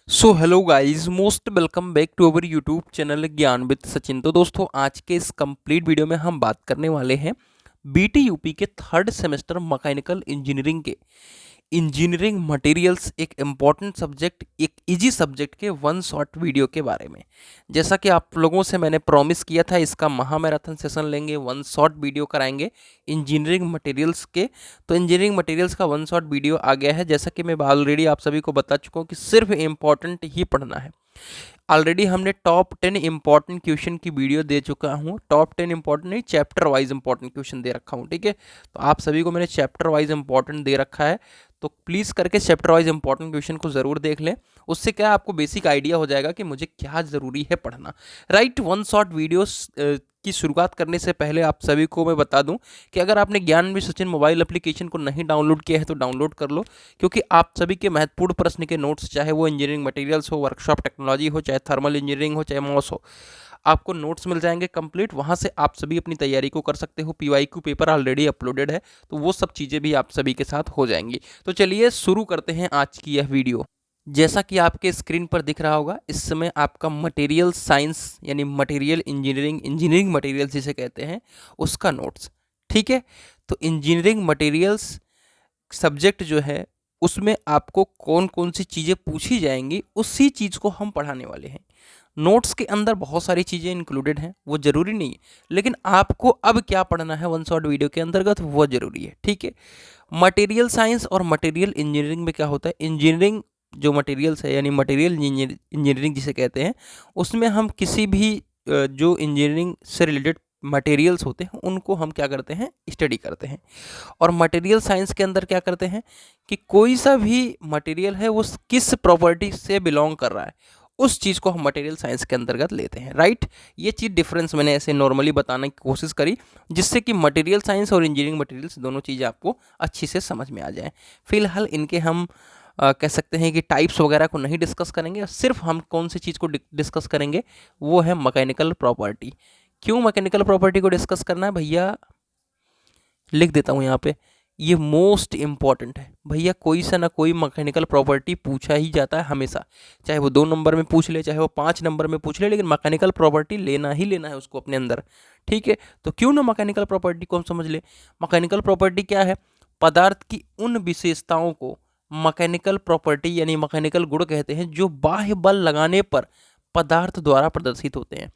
So hello guys, most welcome back to our YouTube channel Gyan with Sachin. तो दोस्तों, आज के इस कंप्लीट वीडियो में हम बात करने वाले हैं बीटी यूपी के थर्ड सेमेस्टर मैकेनिकल इंजीनियरिंग के इंजीनियरिंग मटेरियल्स, एक इम्पॉर्टेंट सब्जेक्ट, एक इजी सब्जेक्ट के वन शॉर्ट वीडियो के बारे में। जैसा कि आप लोगों से मैंने प्रॉमिस किया था, इसका महामैराथन सेशन लेंगे, वन शॉर्ट वीडियो कराएंगे इंजीनियरिंग मटेरियल्स के। तो इंजीनियरिंग मटेरियल्स का वन शॉर्ट वीडियो आ गया है। जैसा कि मैं ऑलरेडी आप सभी को बता चुका हूँ कि सिर्फ इम्पॉर्टेंट ही पढ़ना है। ऑलरेडी हमने टॉप 10 इंपॉर्टेंट क्वेश्चन की वीडियो दे चुका हूँ। टॉप 10 इंपॉर्टेंट नहीं, चैप्टर वाइज इंपॉर्टेंट क्वेश्चन दे रखा हूँ, ठीक है। तो आप सभी को मैंने चैप्टर वाइज इंपॉर्टेंट दे रखा है, तो प्लीज़ करके चैप्टर वाइज इंपॉर्टेंट क्वेश्चन को ज़रूर देख लें। उससे क्या आपको बेसिक आइडिया हो जाएगा कि मुझे क्या ज़रूरी है पढ़ना। राइट, वन शॉट वीडियोस की शुरुआत करने से पहले आप सभी को मैं बता दूं कि अगर आपने ज्ञान विद सचिन मोबाइल एप्लीकेशन को नहीं डाउनलोड किया है तो डाउनलोड कर लो, क्योंकि आप सभी के महत्वपूर्ण प्रश्न के नोट्स, चाहे वो इंजीनियरिंग मटेरियल्स हो, वर्कशॉप टेक्नोलॉजी हो, चाहे थर्मल इंजीनियरिंग हो, चाहे मॉस हो, आपको नोट्स मिल जाएंगे कंप्लीट। वहाँ से आप सभी अपनी तैयारी को कर सकते हो। पीवाईक्यू पेपर ऑलरेडी अपलोडेड है, तो वो सब चीज़ें भी आप सभी के साथ हो जाएंगी। तो चलिए शुरू करते हैं आज की यह वीडियो। जैसा कि आपके स्क्रीन पर दिख रहा होगा, इस समय आपका मटेरियल साइंस यानी मटेरियल इंजीनियरिंग, इंजीनियरिंग मटेरियल्स जिसे कहते हैं, उसका नोट्स, ठीक है। तो इंजीनियरिंग मटेरियल्स सब्जेक्ट जो है, उसमें आपको कौन कौन सी चीज़ें पूछी जाएंगी, उसी चीज़ को हम पढ़ाने वाले हैं। नोट्स के अंदर बहुत सारी चीज़ें इंक्लूडेड हैं, वो ज़रूरी नहीं है, लेकिन आपको अब क्या पढ़ना है वन शॉट वीडियो के अंतर्गत, वो ज़रूरी है, ठीक है। मटेरियल साइंस और मटेरियल इंजीनियरिंग में क्या होता है, इंजीनियरिंग जो मटेरियल्स है यानी मटेरियल इंजीनियरिंग जिसे कहते हैं, उसमें हम किसी भी जो इंजीनियरिंग से रिलेटेड मटेरियल्स होते हैं उनको हम क्या करते हैं, स्टडी करते हैं। और मटेरियल साइंस के अंदर क्या करते हैं कि कोई सा भी मटेरियल है वो किस प्रॉपर्टी से बिलोंग कर रहा है, उस चीज़ को हम मटेरियल साइंस के अंतर्गत लेते हैं। राइट, ये चीज़ डिफरेंस मैंने ऐसे नॉर्मली बताने की कोशिश करी, जिससे कि मटेरियल साइंस और इंजीनियरिंग मटेरियल्स दोनों चीज़ें आपको अच्छी से समझ में आ जाए। फिलहाल इनके हम कह सकते हैं कि टाइप्स वगैरह को नहीं डिस्कस करेंगे, सिर्फ हम कौन सी चीज़ को डिस्कस करेंगे, वो है मैकेनिकल प्रॉपर्टी। क्यों मैकेनिकल प्रॉपर्टी को डिस्कस करना है भैया, लिख देता हूँ यहाँ पे, ये मोस्ट इंपॉर्टेंट है भैया। कोई सा ना कोई मैकेनिकल प्रॉपर्टी पूछा ही जाता है हमेशा, चाहे वो 2 नंबर में पूछ ले, चाहे वो 5 नंबर में पूछ ले, लेकिन मैकेनिकल प्रॉपर्टी लेना ही लेना है उसको अपने अंदर, ठीक है। तो क्यों ना मैकेनिकल प्रॉपर्टी को हम समझ ले। मैकेनिकल प्रॉपर्टी क्या है, पदार्थ की उन विशेषताओं को मैकेनिकल प्रॉपर्टी यानी मैकेनिकल गुण कहते हैं, जो बाह्य बल लगाने पर पदार्थ द्वारा प्रदर्शित होते हैं।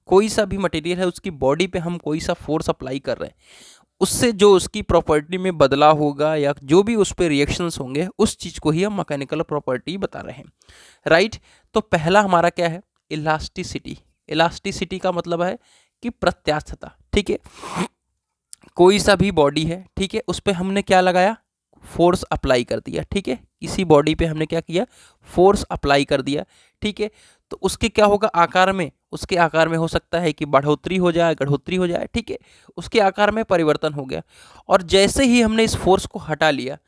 कोई सा भी मटेरियल है, उसकी बॉडी पे हम कोई सा फोर्स अप्लाई कर रहे हैं, उससे जो उसकी प्रॉपर्टी में बदलाव होगा या जो भी उस पर रिएक्शंस होंगे, उस चीज़ को ही हम मैकेनिकल प्रॉपर्टी बता रहे हैं। राइट, तो पहला हमारा क्या है, इलास्टिसिटी। इलास्टिसिटी का मतलब है कि प्रत्यास्थता, ठीक है। कोई सा भी बॉडी है, ठीक है, उस पर हमने क्या लगाया, फोर्स अप्लाई कर दिया, ठीक है। किसी बॉडी पे हमने क्या किया, फोर्स अप्लाई कर दिया, ठीक है। तो उसके क्या होगा, आकार में, उसके आकार में हो सकता है कि बढ़ोतरी हो जाए, गढ़ोतरी हो जाए, ठीक है। उसके आकार में परिवर्तन हो गया, और जैसे ही हमने इस फोर्स को हटा लिया,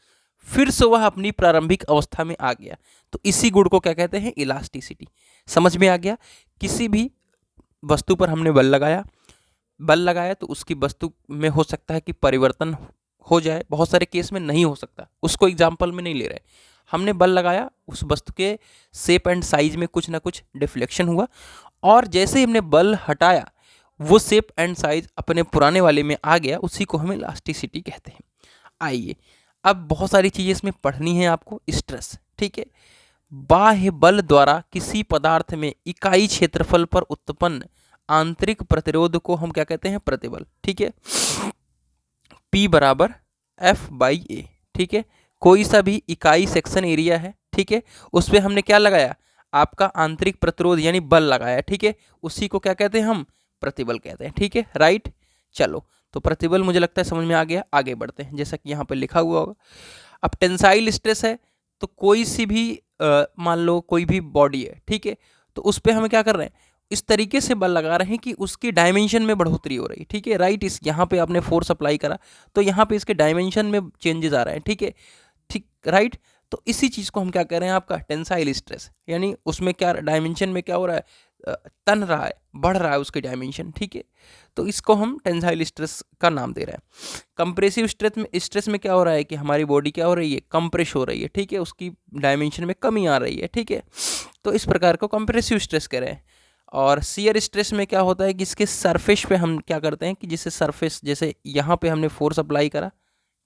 फिर से वह अपनी प्रारंभिक अवस्था में आ गया। तो इसी गुण को क्या कहते हैं, इलास्टिसिटी। समझ में आ गया। किसी भी वस्तु पर हमने बल लगाया, बल लगाया तो उसकी वस्तु में हो सकता है कि परिवर्तन हो जाए, बहुत सारे केस में नहीं हो सकता, उसको एग्जाम्पल में नहीं ले रहे। हमने बल लगाया, उस वस्तु के शेप एंड साइज में कुछ ना कुछ डिफ्लेक्शन हुआ, और जैसे ही हमने बल हटाया, वो शेप एंड साइज अपने पुराने वाले में आ गया, उसी को हम इलास्टिसिटी कहते हैं। आइए, अब बहुत सारी चीज़ें इसमें पढ़नी है आपको। स्ट्रेस, ठीक है, बाह्य बल द्वारा किसी पदार्थ में इकाई क्षेत्रफल पर उत्पन्न आंतरिक प्रतिरोध को हम क्या कहते हैं, प्रतिबल, ठीक है। P बराबर F/A, ठीक है। कोई सा भी इकाई सेक्शन एरिया है, ठीक है, उस पर हमने क्या लगाया, आपका आंतरिक प्रतिरोध यानी बल लगाया, ठीक है। उसी को क्या कहते हैं, हम प्रतिबल कहते हैं, ठीक है। राइट, चलो, तो प्रतिबल मुझे लगता है समझ में आ गया। आगे बढ़ते हैं, जैसा कि यहाँ पर लिखा हुआ होगा। अब टेंसाइल स्ट्रेस है, तो कोई सी भी मान लो कोई भी बॉडी है, ठीक है, तो उस पर हमें क्या कर रहे हैं, इस तरीके से बल लगा रहे हैं कि उसकी डायमेंशन में बढ़ोतरी हो रही, ठीक है। राइट, इस यहाँ पे आपने फोर्स अप्लाई करा, तो यहाँ पे इसके डायमेंशन में चेंजेस आ रहे हैं, ठीक है, ठीक। राइट, तो इसी चीज़ को हम क्या कह रहे हैं, आपका टेंसाइल स्ट्रेस, यानी उसमें क्या डायमेंशन में क्या हो रहा है, तन रहा है, बढ़ रहा है उसकी डायमेंशन, ठीक है। तो इसको हम टेंसाइल स्ट्रेस का नाम दे रहे हैं। कंप्रेसिव स्ट्रेस में क्या हो रहा है कि हमारी बॉडी क्या हो रही है, कंप्रेस हो रही है, ठीक है, उसकी डायमेंशन में कमी आ रही है, ठीक है। तो इस प्रकार को कंप्रेसिव स्ट्रेस कह रहे हैं। और शियर स्ट्रेस में क्या होता है कि इसके सरफेस पे हम क्या करते हैं कि जिससे सरफेस, जैसे यहाँ पे हमने फोर्स अप्लाई करा,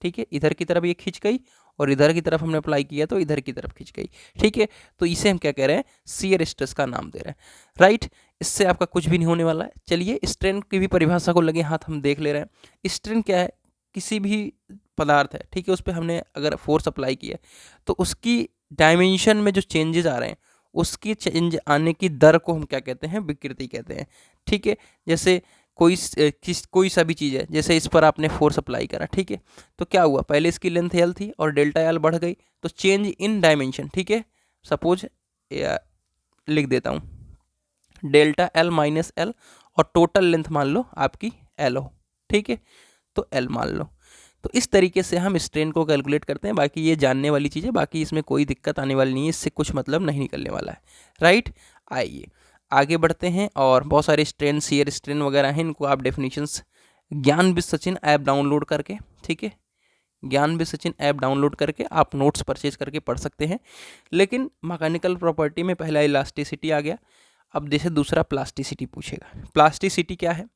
ठीक है, इधर की तरफ ये खींच गई और इधर की तरफ हमने अप्लाई किया तो इधर की तरफ खींच गई, ठीक है। तो इसे हम क्या कह रहे हैं, शियर स्ट्रेस का नाम दे रहे हैं, राइट। इससे आपका कुछ भी नहीं होने वाला है। चलिए स्ट्रेन की भी परिभाषा को लगे हाथ हम देख ले रहे हैं। स्ट्रेन क्या है, किसी भी पदार्थ है, ठीक है, उस पर हमने अगर फोर्स अप्लाई किया तो उसकी डायमेंशन में जो चेंजेस आ रहे हैं, उसकी चेंज आने की दर को हम क्या कहते हैं, विकृति कहते हैं, ठीक है। जैसे कोई सा भी चीज़ है, जैसे इस पर आपने फोर्स अप्लाई करा, ठीक है, तो क्या हुआ, पहले इसकी लेंथ एल थी और डेल्टा एल बढ़ गई, तो चेंज इन डायमेंशन, ठीक है। सपोज लिख देता हूँ डेल्टा एल माइनस एल और टोटल लेंथ मान लो आपकी एल हो, ठीक है, तो एल मान लो। तो इस तरीके से हम स्ट्रेन को कैलकुलेट करते हैं। बाकी ये जानने वाली चीज़ है, बाकी इसमें कोई दिक्कत आने वाली नहीं है, इससे कुछ मतलब नहीं निकलने वाला है, राइट। आइए आगे बढ़ते हैं। और बहुत सारे स्ट्रेन, शियर स्ट्रेन वगैरह हैं, इनको आप डेफिनेशंस ज्ञान विद सचिन ऐप डाउनलोड करके, ठीक है, ज्ञान विद सचिन ऐप डाउनलोड करके आप नोट्स परचेज करके पढ़ सकते हैं। लेकिन मैकेनिकल प्रॉपर्टी में पहला इलास्टिसिटी आ गया, अब जैसे दूसरा प्लास्टिसिटी पूछेगा। प्लास्टिसिटी क्या है,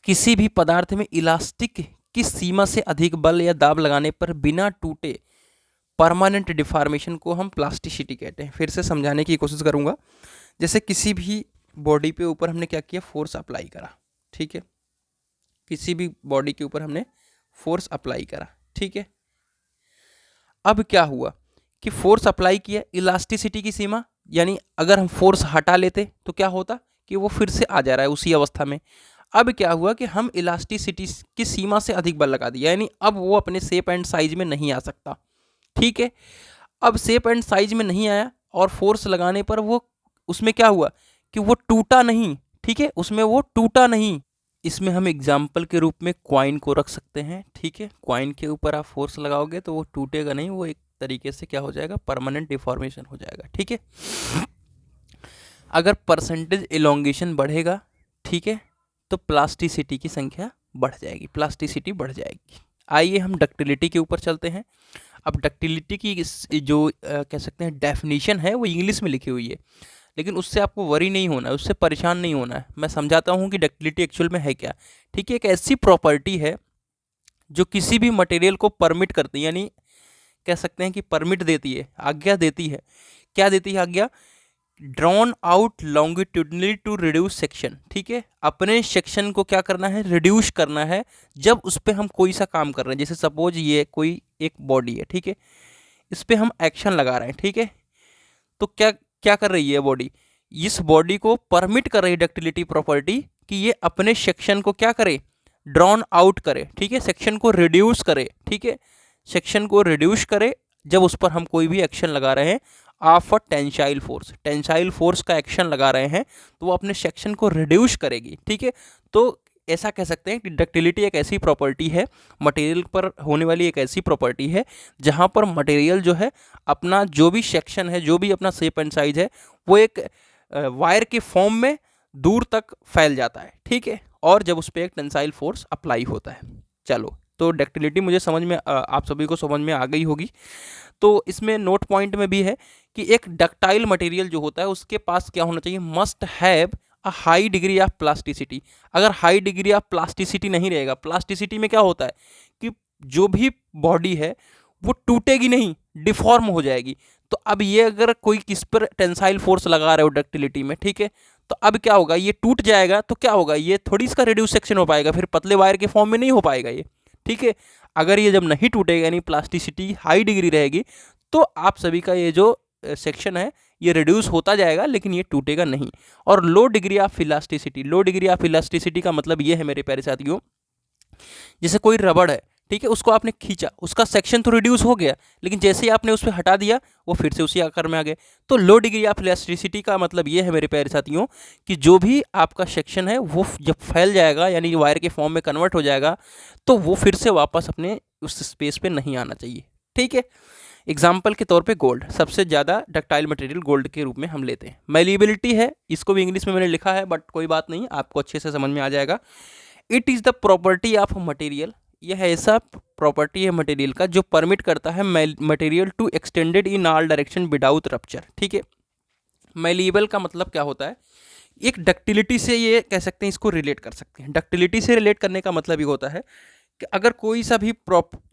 किसी भी पदार्थ में इलास्टिक की सीमा से अधिक बल या दाब लगाने पर बिना टूटे परमानेंट डिफॉर्मेशन को हम प्लास्टिसिटी कहते हैं। फिर से समझाने की कोशिश करूंगा। जैसे किसी भी बॉडी पे ऊपर हमने क्या किया, फोर्स अप्लाई करा, ठीक है, किसी भी बॉडी के ऊपर हमने फोर्स अप्लाई करा, ठीक है। अब क्या हुआ कि फोर्स अप्लाई किया, इलास्टिसिटी की सीमा, यानी अगर हम फोर्स हटा लेते तो क्या होता कि वो फिर से आ जा रहा है उसी अवस्था में। अब क्या हुआ कि हम इलास्टिसिटी की सीमा से अधिक बल लगा दिया, यानी अब वो अपने शेप एंड साइज में नहीं आ सकता, ठीक है। अब शेप एंड साइज में नहीं आया और फोर्स लगाने पर वो, उसमें क्या हुआ कि वो टूटा नहीं, ठीक है, उसमें वो टूटा नहीं। इसमें हम एग्जाम्पल के रूप में क्वाइन को रख सकते हैं, ठीक है। क्वाइन के ऊपर आप फोर्स लगाओगे तो वो टूटेगा नहीं, वो एक तरीके से क्या हो जाएगा, परमानेंट डिफॉर्मेशन हो जाएगा, ठीक है। अगर परसेंटेज इलोंगेशन बढ़ेगा, ठीक है, तो प्लास्टिसिटी की संख्या बढ़ जाएगी, प्लास्टिसिटी बढ़ जाएगी। आइए हम डक्टिलिटी के ऊपर चलते हैं। अब डक्टिलिटी की जो कह सकते हैं डेफिनेशन है वो इंग्लिश में लिखी हुई है, लेकिन उससे आपको वरी नहीं होना है, उससे परेशान नहीं होना है। मैं समझाता हूँ कि डक्टिलिटी एक्चुअल में है क्या, ठीक है। एक ऐसी प्रॉपर्टी है जो किसी भी मटेरियल को परमिट करती है, यानी कह सकते हैं कि परमिट देती है, आज्ञा देती है। क्या देती है आज्ञा, drawn out longitudinally to reduce section, ठीक है। अपने सेक्शन को क्या करना है, रिड्यूस करना है जब उस पर हम कोई सा काम कर रहे हैं। जैसे सपोज ये कोई एक बॉडी है, ठीक है, इस पर हम एक्शन लगा रहे हैं, ठीक है। तो क्या क्या कर रही है बॉडी, इस बॉडी को परमिट कर रही है डक्टिलिटी प्रॉपर्टी कि ये अपने सेक्शन को क्या करे, ड्रॉन आउट करे, ठीक है, सेक्शन को रिड्यूस करे, ठीक है, सेक्शन को रिड्यूस करे जब उस पर हम कोई भी एक्शन लगा रहे हैं of a tensile force, tensile force का एक्शन लगा रहे हैं तो वो अपने सेक्शन को रिड्यूस करेगी, ठीक है। तो ऐसा कह सकते हैं कि डक्टिलिटी एक ऐसी प्रॉपर्टी है, मटेरियल पर होने वाली एक ऐसी प्रॉपर्टी है जहाँ पर मटेरियल जो है अपना जो भी सेक्शन है, जो भी अपना शेप एंड साइज है, वो एक वायर के फॉर्म में दूर तक फैल जाता है, ठीक है, और जब उस पर एक टेंसाइल फोर्स अप्लाई होता है। चलो, तो डक्टिलिटी मुझे समझ में, आप सभी को समझ में आ गई होगी। तो इसमें नोट पॉइंट में भी है कि एक डक्टाइल मटेरियल जो होता है उसके पास क्या होना चाहिए, must have a high degree of plasticity. अगर हाई डिग्री ऑफ प्लास्टिसिटी नहीं रहेगा, प्लास्टिसिटी में क्या होता है कि जो भी बॉडी है वो टूटेगी नहीं, डिफॉर्म हो जाएगी। तो अब ये अगर कोई किस पर टेंसाइल फोर्स लगा रहे हो डक्टिलिटी में, ठीक है, तो अब क्या होगा, ये टूट जाएगा तो क्या होगा, ये थोड़ी इसका रिड्यूस सेक्शन हो पाएगा, फिर पतले वायर के फॉर्म में नहीं हो पाएगा ये, ठीक है। अगर ये जब नहीं टूटेगा, यानी प्लास्टिसिटी हाई डिग्री रहेगी, तो आप सभी का ये जो सेक्शन है ये रिड्यूस होता जाएगा, लेकिन ये टूटेगा नहीं। और low degree of elasticity, low degree of elasticity का मतलब ये है मेरे प्यारे साथियों, जैसे कोई रबड़ है, ठीक है, उसको आपने खींचा, उसका सेक्शन तो रिड्यूस हो गया, लेकिन जैसे ही आपने उस पर हटा दिया वो फिर से उसी आकार में आ गए। तो लो डिग्री ऑफ इलास्टिसिटी का मतलब ये है मेरे प्यारे साथियों कि जो भी आपका सेक्शन है वो जब फैल जाएगा, यानी वायर के फॉर्म में कन्वर्ट हो जाएगा, तो वो फिर से वापस अपने उस स्पेस पे नहीं आना चाहिए, ठीक है। एग्जाम्पल के तौर पे गोल्ड, सबसे ज़्यादा डक्टाइल मटेरियल गोल्ड के रूप में हम लेते हैं। मैलिएबिलिटी है, इसको भी इंग्लिश में मैंने लिखा है बट कोई बात नहीं, आपको अच्छे से समझ में आ जाएगा। It is the property of material, यह ऐसा प्रॉपर्टी है मटेरियल का जो परमिट करता है material to extended in all direction without rupture. ठीक है, मैलिएबल का मतलब क्या होता है, एक डक्टिलिटी से ये कह सकते हैं, इसको रिलेट कर सकते हैं। डक्टिलिटी से रिलेट करने का मतलब ये होता है कि अगर कोई सा भी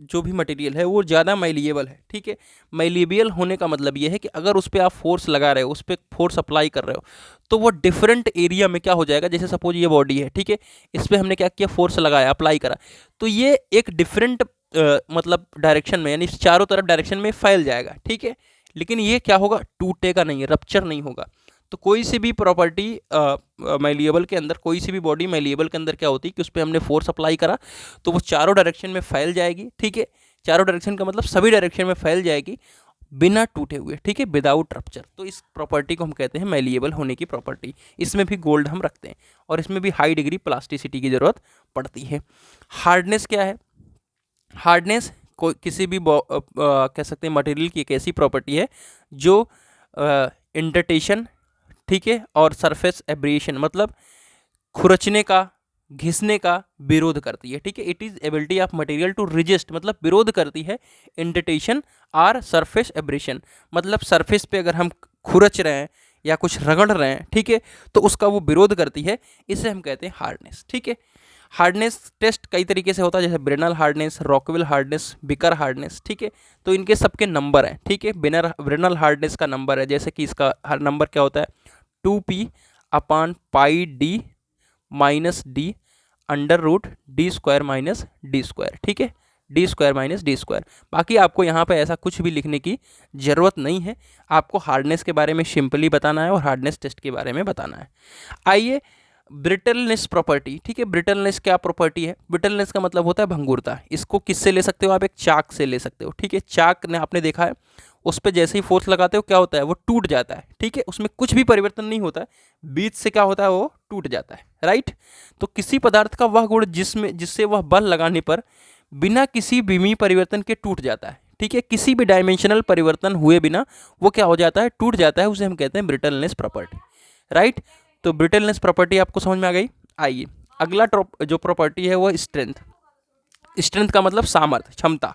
जो भी मटेरियल है वो ज़्यादा मैलिएबल है, ठीक है, मैलिएबल होने का मतलब ये है कि अगर उस पर आप फोर्स लगा रहे हो, उस पर फोर्स अप्लाई कर रहे हो, तो वो डिफरेंट एरिया में क्या हो जाएगा। जैसे सपोज ये बॉडी है, ठीक है, इस पर हमने क्या किया, फोर्स लगाया, अप्लाई करा, तो ये एक डिफरेंट मतलब डायरेक्शन में, यानी चारों तरफ डायरेक्शन में फैल जाएगा। ठीक है, लेकिन ये क्या होगा, टूटेगा नहीं, रप्चर नहीं होगा। तो कोई सी भी प्रॉपर्टी मैलिएबल के अंदर, कोई सी भी बॉडी मैलिएबल के अंदर क्या होती है कि उस पर हमने फोर्स अप्लाई करा तो वो चारों डायरेक्शन में फैल जाएगी। ठीक है, चारों डायरेक्शन का मतलब सभी डायरेक्शन में फैल जाएगी बिना टूटे हुए, ठीक है, विदाउट रप्चर। तो इस प्रॉपर्टी को हम कहते हैं मैलिएबल होने की प्रॉपर्टी। इसमें भी गोल्ड हम रखते हैं और इसमें भी हाई डिग्री प्लास्टिसिटी की ज़रूरत पड़ती है। हार्डनेस क्या है, हार्डनेस कोई किसी भी कह सकते हैं मटेरियल की एक ऐसी प्रॉपर्टी है जो इंडेंटेशन, ठीक है, और सरफेस एब्रेशन मतलब खुरचने का, घिसने का विरोध करती है। ठीक है, it is ability of material to resist, मतलब विरोध करती है इंडेंटेशन और सरफेस एब्रेशन, मतलब सरफेस पे अगर हम खुरच रहे हैं या कुछ रगड़ रहे हैं, ठीक है, तो उसका वो विरोध करती है, इसे हम कहते हैं हार्डनेस। ठीक है, हार्डनेस टेस्ट कई तरीके से होता है, जैसे ब्रेनल हार्डनेस, रॉकवेल हार्डनेस, बिकर हार्डनेस। ठीक है, तो इनके सबके नंबर हैं। ठीक है, ब्रेनल हार्डनेस का नंबर है, जैसे कि इसका हर नंबर क्या होता है, 2p/πd -d √d² - d²। ठीक है, d² - d²। बाकी आपको यहाँ पे ऐसा कुछ भी लिखने की ज़रूरत नहीं है, आपको हार्डनेस के बारे में सिंपली बताना है और हार्डनेस टेस्ट के बारे में बताना है। आइए ब्रिटलनेस प्रॉपर्टी। ठीक है, ब्रिटलनेस क्या प्रॉपर्टी है, ब्रिटलनेस का मतलब होता है भंगुरता। इसको किससे ले सकते हो आप, एक चाक से ले सकते हो। ठीक है, चाक ने आपने देखा है, उस पर जैसे ही फोर्स लगाते हो क्या होता है, वो टूट जाता है। ठीक है, उसमें कुछ भी परिवर्तन नहीं होता है, बीच से क्या होता है, वो टूट जाता है। राइट, तो किसी पदार्थ का वह गुण जिससे वह बल लगाने पर बिना किसी विमीय परिवर्तन के टूट जाता है। ठीक है, किसी भी डायमेंशनल परिवर्तन हुए बिना वो क्या हो जाता है, टूट जाता है, उसे हम कहते हैं ब्रिटलनेस प्रॉपर्टी। राइट, तो ब्रिटलनेस प्रॉपर्टी आपको समझ में आ गई। आइए अगला जो प्रॉपर्टी है वो स्ट्रेंथ। स्ट्रेंथ का मतलब सामर्थ्य, क्षमता।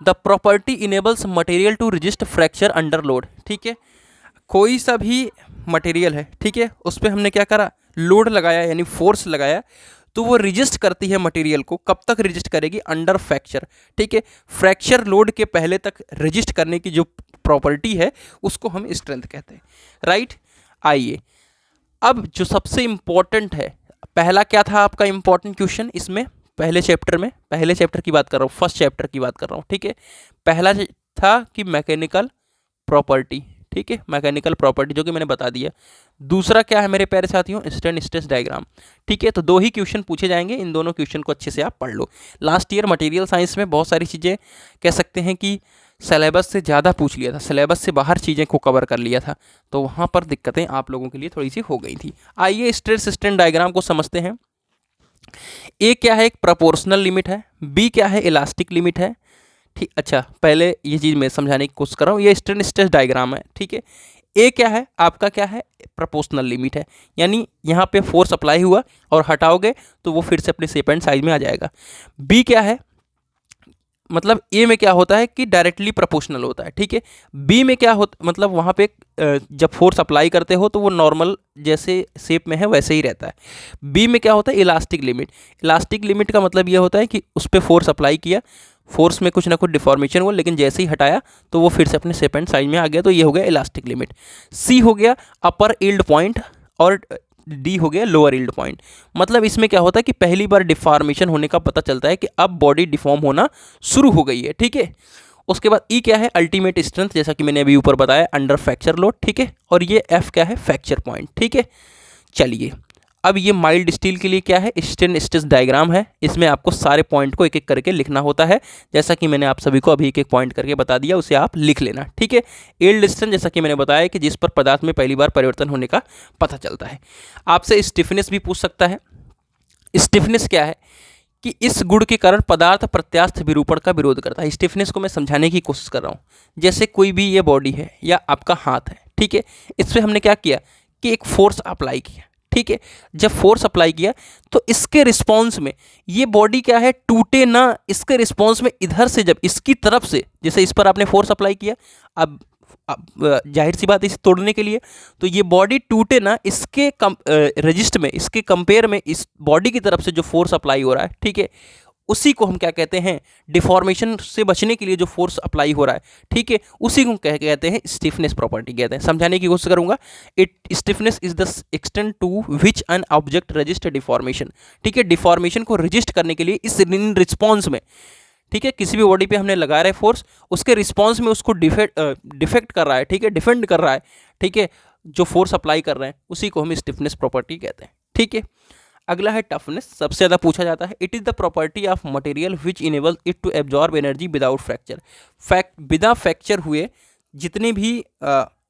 The property enables material to resist fracture under load. ठीक है, कोई सा भी मटेरियल है, ठीक है, उस पर हमने क्या करा, लोड लगाया यानी फोर्स लगाया, तो वो रेजिस्ट करती है मटेरियल को। कब तक रेजिस्ट करेगी, अंडर फ्रैक्चर। ठीक है, फ्रैक्चर लोड के पहले तक रेजिस्ट करने की जो प्रॉपर्टी है उसको हम स्ट्रेंथ कहते हैं। राइट, आइए अब जो सबसे इंपॉर्टेंट है, पहला क्या था आपका इंपॉर्टेंट क्वेश्चन इसमें, पहले चैप्टर की बात कर रहा हूँ, फर्स्ट चैप्टर की बात कर रहा हूँ। ठीक है, पहला था कि मैकेनिकल प्रॉपर्टी। ठीक है, मैकेनिकल प्रॉपर्टी जो कि मैंने बता दिया। दूसरा क्या है मेरे प्यारे साथियों, स्ट्रेन स्ट्रेस डायग्राम। ठीक है, तो दो ही क्वेश्चन पूछे जाएंगे, इन दोनों क्वेश्चन को अच्छे से आप पढ़ लो। लास्ट ईयर मटेरियल साइंस में बहुत सारी चीज़ें कह सकते हैं कि सिलेबस से ज़्यादा पूछ लिया था, सिलेबस से बाहर चीज़ें को कवर कर लिया था, तो वहाँ पर दिक्कतें आप लोगों के लिए थोड़ी सी हो गई थी। आइए स्ट्रेस स्ट्रेन डायग्राम को समझते हैं। ए क्या है, एक प्रोपोर्शनल लिमिट है, बी क्या है, इलास्टिक लिमिट है। ठीक, अच्छा पहले ये चीज़ मैं समझाने की कोशिश कर रहा हूँ, ये स्ट्रेन स्ट्रेस डायग्राम है। ठीक है, ए क्या है आपका, क्या है, प्रोपोर्शनल लिमिट है, यानी यहाँ पे फोर्स अप्लाई हुआ और हटाओगे तो वो फिर से अपने शेप एंड साइज में आ जाएगा। बी क्या है, मतलब ए में क्या होता है कि डायरेक्टली प्रोपोर्शनल होता है। ठीक है, बी में क्या होता, मतलब वहाँ पे जब फोर्स अप्लाई करते हो तो वो नॉर्मल जैसे शेप में है वैसे ही रहता है। बी में क्या होता है, इलास्टिक लिमिट। इलास्टिक लिमिट का मतलब ये होता है कि उस पर फोर्स अप्लाई किया, फोर्स में कुछ ना कुछ डिफॉर्मेशन हुआ, लेकिन जैसे ही हटाया तो वो फिर से अपने शेप एंड साइज में आ गया, तो ये हो गया इलास्टिक लिमिट। सी हो गया अपर यील्ड पॉइंट और डी हो गया लोअर यील्ड पॉइंट। मतलब इसमें क्या होता है कि पहली बार डिफॉर्मेशन होने का पता चलता है कि अब बॉडी डिफॉर्म होना शुरू हो गई है। ठीक है, उसके बाद ई क्या है, अल्टीमेट स्ट्रेंथ, जैसा कि मैंने अभी ऊपर बताया, अंडर फ्रैक्चर लोड। ठीक है, और ये एफ क्या है, फ्रैक्चर पॉइंट। ठीक है, चलिए अब ये माइल्ड स्टील के लिए क्या है, स्ट्रेन स्ट्रेस डायग्राम है। इसमें आपको सारे पॉइंट को एक एक करके लिखना होता है, जैसा कि मैंने आप सभी को अभी एक एक पॉइंट करके बता दिया, उसे आप लिख लेना। ठीक है, यील्ड स्ट्रेंथ, जैसा कि मैंने बताया कि जिस पर पदार्थ में पहली बार परिवर्तन होने का पता चलता है। आपसे स्टिफनेस भी पूछ सकता है। स्टिफनेस क्या है, कि इस गुण के कारण पदार्थ प्रत्यास्थ विरूपण का विरोध करता है। स्टिफनेस को मैं समझाने की कोशिश कर रहा हूँ। जैसे कोई भी ये बॉडी है या आपका हाथ है, ठीक है, इस पर हमने क्या किया कि एक फोर्स अप्लाई किया, ठीक है। जब फोर्स अप्लाई किया तो इसके रिस्पॉन्स में ये बॉडी क्या है, टूटे ना, इसके रिस्पॉन्स में इधर से जब इसकी तरफ से, जैसे इस पर आपने फोर्स अप्लाई किया, अब जाहिर सी बात है इसे तोड़ने के लिए, तो ये बॉडी टूटे ना, इसके रजिस्ट में, इसके कंपेयर में इस बॉडी की तरफ से जो फोर्स अप्लाई हो रहा है, ठीक है, उसी को हम क्या कहते हैं, डिफॉर्मेशन से बचने के लिए जो फोर्स अप्लाई हो रहा है, ठीक है, उसी को कहते हैं स्टिफनेस प्रॉपर्टी कहते हैं। समझाने की कोशिश करूंगा। It stiffness is the extent to which an object resist deformation, ठीक है, डिफॉर्मेशन को रजिस्ट करने के लिए इस रिस्पॉन्स में, ठीक है, किसी भी बॉडी पे हमने लगा रहे फोर्स, उसके रिस्पॉन्स में उसको डिफेक्ट कर रहा है, ठीक है, डिफेंड कर रहा है, ठीक है, जो फोर्स अप्लाई कर रहे हैं उसी को हम स्टिफनेस प्रॉपर्टी कहते हैं, ठीक है। अगला है टफनेस, सबसे ज़्यादा पूछा जाता है। It is the property of material which enable it to absorb energy without fracture. बिना फ्रैक्चर हुए जितनी भी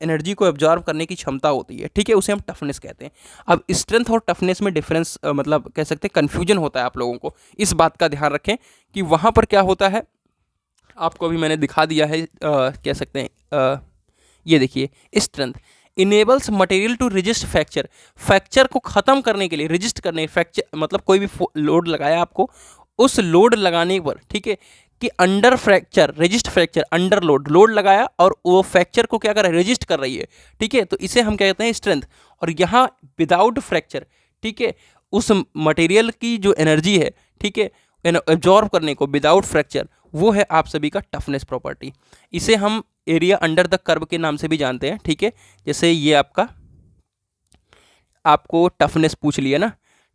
एनर्जी को एब्जॉर्ब करने की क्षमता होती है, ठीक है, उसे हम टफनेस कहते हैं। अब स्ट्रेंथ और टफनेस में डिफरेंस मतलब कह सकते हैं कन्फ्यूजन होता है आप लोगों को। इस बात का ध्यान रखें कि वहाँ पर क्या होता है, आपको अभी मैंने दिखा दिया है, कह सकते हैं ये देखिए, strength enables material to resist fracture, fracture को ख़त्म करने के लिए, रेजिस्ट करने, फ्रैक्चर मतलब कोई भी लोड लगाया आपको, उस लोड लगाने पर, ठीक है, कि under fracture, resist fracture, under load लगाया और वो फ्रैक्चर को क्या कर रहा है, रेजिस्ट कर रही है, ठीक है, तो इसे हम कहते हैं स्ट्रेंथ। और यहाँ विदाउट फ्रैक्चर, ठीक है, उस मटेरियल की जो एनर्जी है, ठीक है, एब्जॉर्ब करने को विदाउट फ्रैक्चर, वो है आप सभी का टफनेस प्रॉपर्टी। इसे हम एरिया अंडर द कर्व के नाम से भी जानते हैं, ठीक है। जैसे ये आपको टफनेस पूछ लिया ना,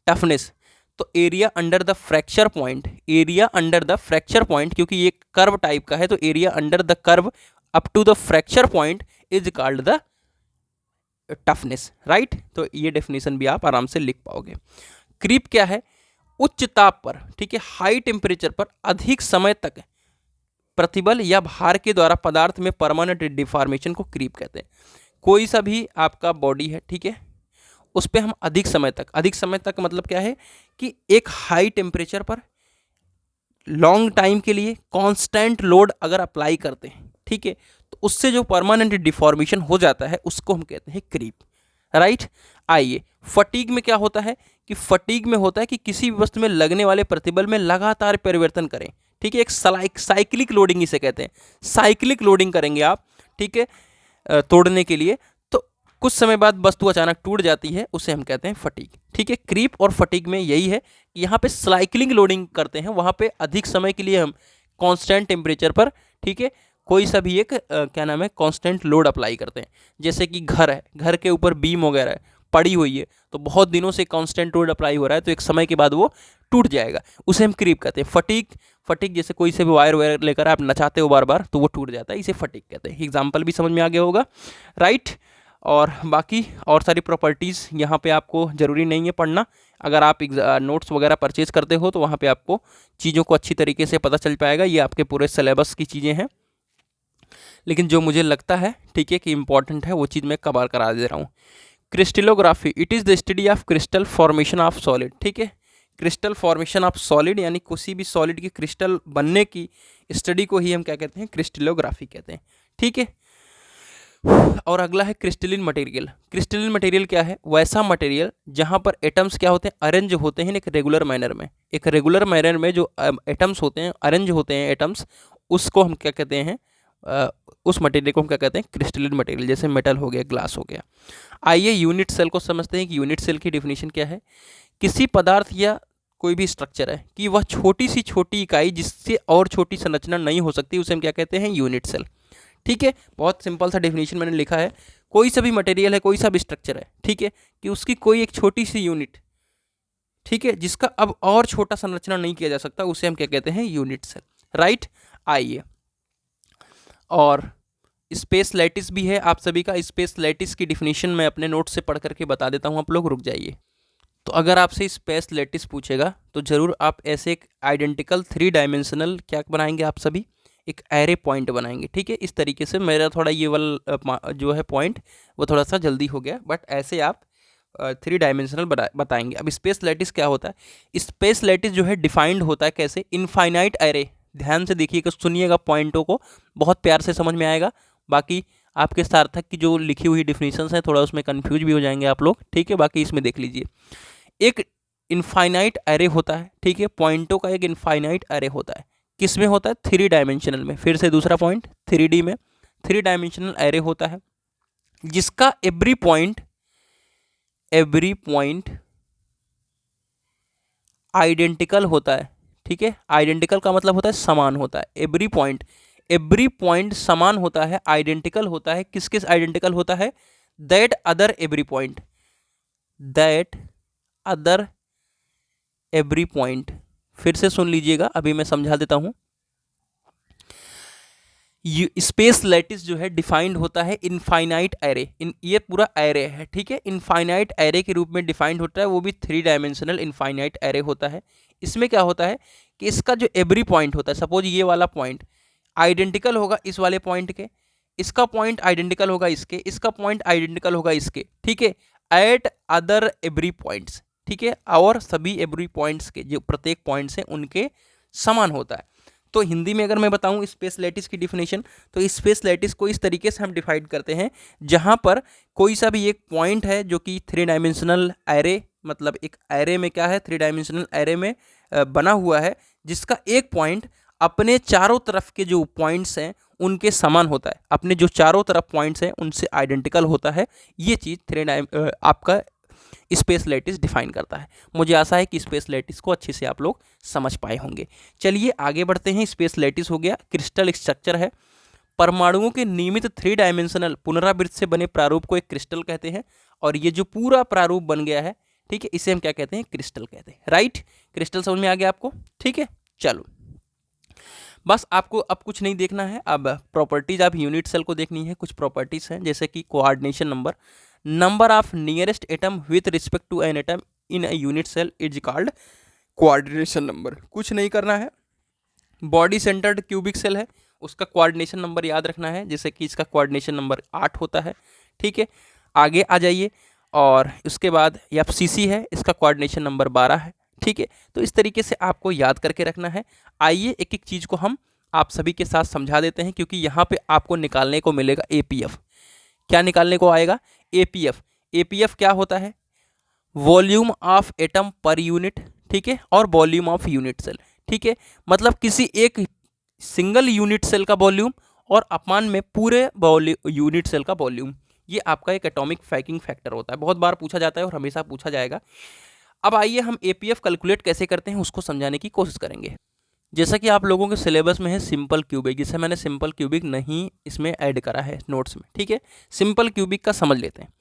टफनेस, तो area under the fracture point, area under the fracture point, क्योंकि ये कर्व टाइप का है, तो area under the curve up to the fracture point is called the toughness, right. तो ये डेफिनेशन भी आप आराम से लिख पाओगे। क्रीप क्या है, उच्च ताप पर, ठीक है, हाई टेम्परेचर पर अधिक समय तक प्रतिबल या भार के द्वारा पदार्थ में परमानेंट डिफॉर्मेशन को क्रीप कहते हैं। कोई सा भी आपका बॉडी है, ठीक है, उस पर हम अधिक समय तक मतलब क्या है कि एक हाई टेम्परेचर पर लॉन्ग टाइम के लिए कांस्टेंट लोड अगर अप्लाई करते हैं, ठीक है, तो उससे जो परमानेंट डिफॉर्मेशन हो जाता है उसको हम कहते हैं क्रीप, राइट। आइए, फटीग में क्या होता है कि फटीग में होता है कि किसी भी वस्तु में लगने वाले प्रतिबल में लगातार परिवर्तन करें, ठीक है, एक साइक्लिक लोडिंग इसे कहते हैं। साइक्लिक लोडिंग करेंगे आप, ठीक है, तोड़ने के लिए, तो कुछ समय बाद वस्तु अचानक टूट जाती है, उसे हम कहते हैं फटीग, ठीक है। क्रीप और फटीग में यही है कि यहाँ पे साइक्लिंग लोडिंग करते हैं, वहाँ पे अधिक समय के लिए हम कांस्टेंट टेम्परेचर पर, ठीक है, कोई सा भी एक क्या नाम है, कांस्टेंट लोड अप्लाई करते हैं। जैसे कि घर है, घर के ऊपर बीम वगैरह है, पड़ी हुई है, तो बहुत दिनों से कांस्टेंट लोड अप्लाई हो रहा है, तो एक समय के बाद वो टूट जाएगा, उसे हम क्रीप कहते हैं। फटीग जैसे कोई से भी वायर लेकर आप नचाते हो बार बार, तो वो टूट जाता है, इसे फटीग कहते हैं। एग्जाम्पल भी समझ में आ गया होगा, राइट। और बाकी और सारी प्रॉपर्टीज़ यहाँ पे आपको ज़रूरी नहीं है पढ़ना। अगर आप नोट्स वगैरह परचेज करते हो तो वहाँ पे आपको चीज़ों को अच्छी तरीके से पता चल पाएगा। ये आपके पूरे सिलेबस की चीज़ें हैं, लेकिन जो मुझे लगता है, ठीक है, कि इंपॉर्टेंट है, वो चीज़ मैं कवर करा दे रहा हूँ। Crystallography, it is the study of crystal formation of solid, ठीक है, क्रिस्टल फॉर्मेशन ऑफ सॉलिड, यानी किसी भी सॉलिड की क्रिस्टल बनने की स्टडी को ही हम क्या कहते हैं, क्रिस्टलोग्राफी कहते हैं, ठीक है। और अगला है क्रिस्टलिन मटेरियल। क्रिस्टलिन मटेरियल क्या है, वैसा मटेरियल जहाँ पर एटम्स क्या होते हैं, अरेंज होते हैं एक रेगुलर मैनर में, एक रेगुलर मैनर में जो एटम्स होते हैं, अरेंज होते हैं एटम्स, उसको हम क्या कहते हैं, उस मटेरियल को हम क्या कहते हैं, क्रिस्टलिन मटेरियल। जैसे मेटल हो गया, ग्लास हो गया। आइए यूनिट सेल को समझते हैं कि यूनिट सेल की डेफिनेशन क्या है। किसी पदार्थ या कोई भी स्ट्रक्चर है कि वह छोटी सी छोटी इकाई जिससे और छोटी संरचना नहीं हो सकती, उसे हम क्या कहते हैं, यूनिट सेल, ठीक है। बहुत सिंपल सा डेफिनेशन मैंने लिखा है। कोई सा भी मटेरियल है, कोई सा भी स्ट्रक्चर है, ठीक है, कि उसकी कोई एक छोटी सी यूनिट, ठीक है, जिसका अब और छोटा संरचना नहीं किया जा सकता, उसे हम क्या कहते हैं, यूनिट सेल, राइट। आइए, और स्पेस लैटिस भी है आप सभी का। स्पेस लैटिस की डिफिनीशन मैं अपने नोट से पढ़ करके बता देता हूँ, आप लोग रुक जाइए। तो अगर आपसे स्पेस लैटिस पूछेगा तो ज़रूर आप ऐसे एक आइडेंटिकल 3 डायमेंशनल क्या बनाएंगे, आप सभी एक एरे पॉइंट बनाएंगे, ठीक है। इस तरीके से मेरा थोड़ा ये वाला जो है पॉइंट वो थोड़ा सा जल्दी हो गया, बट ऐसे आप थ्री डायमेंशनल बताएंगे। अब स्पेस लैटिस क्या होता है? स्पेस लैटिस जो है डिफाइंड होता है कैसे? Infinite array. ध्यान से देखिएगा, सुनिएगा पॉइंटों को, बहुत प्यार से समझ में आएगा। बाकी आपके सार्थक की जो लिखी हुई डिफिनीशंस हैं थोड़ा उसमें कंफ्यूज भी हो जाएंगे आप लोग, ठीक है। बाकी इसमें देख लीजिए, एक इनफाइनाइट एरे होता है, ठीक है। पॉइंटों का एक इनफाइनाइट एरे होता है, किस में होता है? थ्री डायमेंशनल में। फिर से दूसरा पॉइंट, 3D में थ्री डायमेंशनल एरे होता है, जिसका एवरी पॉइंट आइडेंटिकल होता है, ठीक है। आइडेंटिकल का मतलब होता है समान होता है। एवरी पॉइंट समान होता है, आइडेंटिकल होता है। किस किस आइडेंटिकल होता है? That other every point, that other every point. फिर से सुन लीजिएगा, अभी मैं समझा देता हूं। स्पेस लैटिस जो है डिफाइंड होता है इनफाइनाइट एरे, ये पूरा एरे है, ठीक है। इनफाइनाइट एरे के रूप में डिफाइंड होता है, वो भी थ्री डायमेंशनल इनफाइनाइट एरे होता है। इसमें क्या होता है कि इसका जो एवरी पॉइंट होता है, सपोज ये वाला पॉइंट आइडेंटिकल होगा इस वाले पॉइंट के, इसका पॉइंट आइडेंटिकल होगा इसके, इसका पॉइंट आइडेंटिकल होगा इसके, ठीक है। एट अदर एवरी पॉइंट्स, ठीक है। और सभी एवरी पॉइंट्स के जो प्रत्येक पॉइंट्स हैं उनके समान होता है। तो हिंदी में अगर मैं बताऊं स्पेस लैटिस की डिफिनेशन, तो स्पेस लैटिस को इस तरीके से हम डिफाइन करते हैं, जहां पर कोई सा भी एक पॉइंट है जो कि थ्री डायमेंशनल एरे, मतलब एक एरे में क्या है, थ्री डायमेंशनल एरे में बना हुआ है, जिसका एक पॉइंट अपने चारों तरफ के जो पॉइंट्स हैं उनके समान होता है, अपने जो चारों तरफ पॉइंट्स हैं उनसे आइडेंटिकल होता है। ये चीज़ आपका स्पेस लैटिस डिफाइन करता है। मुझे आशा है कि स्पेस लैटिस को अच्छे से आप लोग समझ पाए होंगे। चलिए आगे बढ़ते हैं। स्पेस लैटिस हो गया, क्रिस्टल स्ट्रक्चर है। परमाणुओं के नियमित थ्री डायमेंशनल पुनरावृत्त से बने प्रारूप को एक क्रिस्टल कहते हैं, और ये जो पूरा प्रारूप बन गया है, ठीक है, इसे हम क्या कहते हैं? क्रिस्टल कहते हैं, राइट। क्रिस्टल समझ में आ गया आपको, ठीक है। चलो बस आपको अब कुछ नहीं देखना है, अब प्रॉपर्टीज आप यूनिट सेल को देखनी है। कुछ प्रॉपर्टीज हैं जैसे कि coordination number, number of nearest atom with respect to an atom in a unit cell is called coordination number. कुछ नहीं करना है। बॉडी सेंटर्ड क्यूबिक सेल है, उसका कोऑर्डिनेशन नंबर याद रखना है, जैसे कि इसका कोऑर्डिनेशन नंबर 8 होता है, ठीक है। आगे आ जाइए, और उसके बाद एफसीसी है, इसका कोऑर्डिनेशन नंबर 12 है, ठीक है। तो इस तरीके से आपको याद करके रखना है। आइए एक एक चीज़ को हम आप सभी के साथ समझा देते हैं, क्योंकि यहाँ पे आपको निकालने को मिलेगा एपीएफ। क्या निकालने को आएगा? एपीएफ। एपीएफ क्या होता है? Volume of atom per unit, ठीक है, और वॉल्यूम ऑफ यूनिट सेल, ठीक है। मतलब किसी एक सिंगल यूनिट सेल का वॉल्यूम और अपान में पूरे यूनिट सेल का वॉल्यूम, ये आपका एक एटॉमिक पैकिंग फैक्टर होता है। बहुत बार पूछा जाता है और हमेशा पूछा जाएगा। अब आइए हम एपीएफ कैलकुलेट कैसे करते हैं उसको समझाने की कोशिश करेंगे। जैसा कि आप लोगों के सिलेबस में है सिंपल क्यूबिक, जिसे मैंने सिंपल क्यूबिक नहीं इसमें ऐड करा है नोट्स में, ठीक है। सिंपल क्यूबिक का समझ लेते हैं।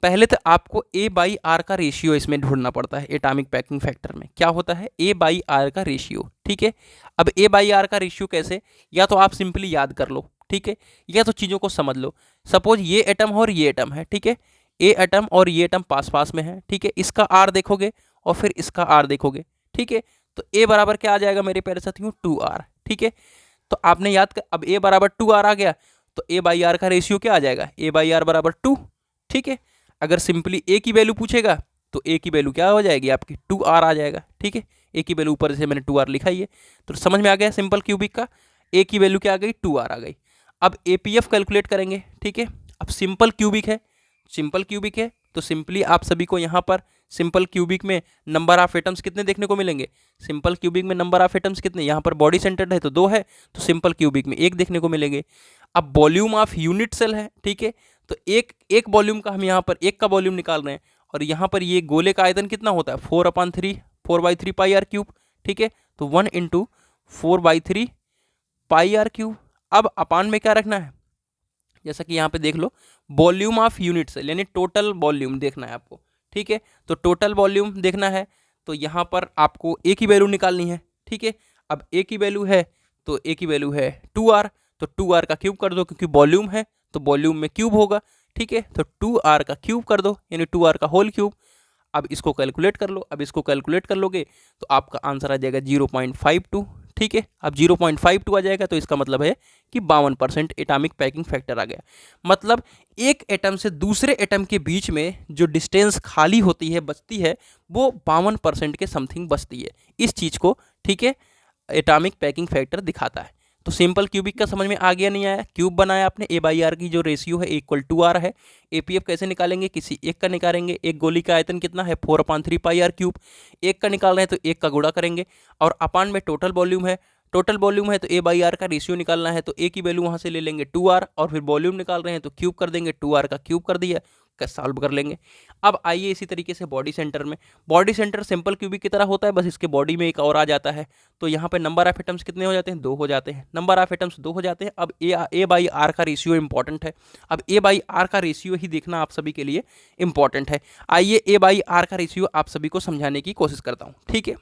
पहले तो आपको A/R का रेशियो इसमें ढूंढना पड़ता है। एटॉमिक पैकिंग फैक्टर में क्या होता है? A/R का रेशियो, ठीक है। अब A/R का रेशियो कैसे? या तो आप सिंपली याद कर लो, ठीक है, या तो चीज़ों को समझ लो। सपोज ये एटम और ये एटम है, ठीक है, ए एटम और ये एटम पास पास में है, ठीक है। इसका R देखोगे और फिर इसका R देखोगे, ठीक है। तो A बराबर क्या आ जाएगा मेरे प्यारे साथियों? 2R, ठीक है। तो आपने याद कर, अब A बराबर 2R आ गया, तो A/R का रेशियो क्या आ जाएगा? A/R बराबर 2, ठीक है। अगर सिंपली A की वैल्यू पूछेगा तो A की वैल्यू क्या हो जाएगी आपकी? 2R आ जाएगा, ठीक है। A की वैल्यू ऊपर से मैंने 2R लिखा ही है, तो समझ में आ गया सिंपल क्यूबिक का। A की वैल्यू क्या आ गई? 2R आ गई। अब APF कैलकुलेट करेंगे, ठीक है। अब सिंपल क्यूबिक है तो सिंपली आप सभी को यहाँ पर सिंपल क्यूबिक में नंबर ऑफ एटम्स कितने देखने को मिलेंगे? सिंपल क्यूबिक में नंबर ऑफ एटम्स कितने? यहाँ पर बॉडी सेंटर्ड है तो 2 है, तो सिंपल क्यूबिक में 1 देखने को मिलेंगे। अब वॉल्यूम ऑफ यूनिट सेल है, ठीक है, तो एक वॉल्यूम का हम यहाँ पर 1 का वॉल्यूम निकाल रहे हैं, और यहाँ पर ये गोले का आयतन कितना होता है? 4/3 पाई आर क्यूब, ठीक है। तो 1 × 4/3 पाई आर क्यूब। अब अपान में क्या रखना है? जैसा कि यहाँ पे देख लो, वॉल्यूम ऑफ यूनिट सेल यानी टोटल वॉल्यूम देखना है आपको, ठीक है। तो टोटल वॉल्यूम देखना है, तो यहाँ पर आपको A की वैल्यू निकालनी है, ठीक है। अब A की वैल्यू है, तो A की वैल्यू है 2R, तो 2R का क्यूब कर दो, क्योंकि वॉल्यूम है तो वॉल्यूम में क्यूब होगा, ठीक है। तो 2R का क्यूब कर दो, यानी 2R का होल क्यूब। अब इसको कैलकुलेट कर लो। अब इसको कैलकुलेट कर लोगे तो आपका आंसर आ जाएगा 0.52, ठीक ठीक है। अब 0.52 आ जाएगा तो इसका मतलब है कि 52% एटॉमिक पैकिंग फैक्टर आ गया। मतलब एक एटम से दूसरे एटम के बीच में जो डिस्टेंस खाली होती है, बचती है, वो 52% के समथिंग बचती है। इस चीज़ को, ठीक है, एटॉमिक पैकिंग फैक्टर दिखाता है। तो सिंपल क्यूबिक का समझ में आ गया नहीं आया? क्यूब बनाया आपने, ए बाई आर की जो रेशियो है इक्वल टू आर है। एपीएफ कैसे निकालेंगे? किसी एक का निकालेंगे। एक गोली का आयतन कितना है? 4/3 पाई आर क्यूब। एक का निकाल रहे हैं तो एक का गुणा करेंगे, और अपान में टोटल वॉल्यूम है। टोटल वॉल्यूम है तो ए बाई आर का रेशियो निकालना है, तो ए की वैल्यू वहाँ से ले लेंगे 2r, और फिर वॉल्यूम निकाल रहे हैं तो क्यूब कर देंगे, 2r का क्यूब कर दिया, सॉल्व कर लेंगे। अब आइए इसी तरीके से बॉडी सेंटर में। बॉडी सेंटर सिंपल क्यूबिक की तरह होता है, बस इसके बॉडी में एक और आ जाता है। तो यहाँ पे नंबर ऑफ एटम्स कितने हो जाते हैं? 2 हो जाते हैं। नंबर ऑफ एटम्स 2 हो जाते हैं। अब ए बाई आर का रेशियो इंपॉर्टेंट है। अब ए बाई आर का रेशियो ही देखना आप सभी के लिए इंपॉर्टेंट है। आइए ए बाई आर का रेशियो आप सभी को समझाने की कोशिश करता हूँ, ठीक है।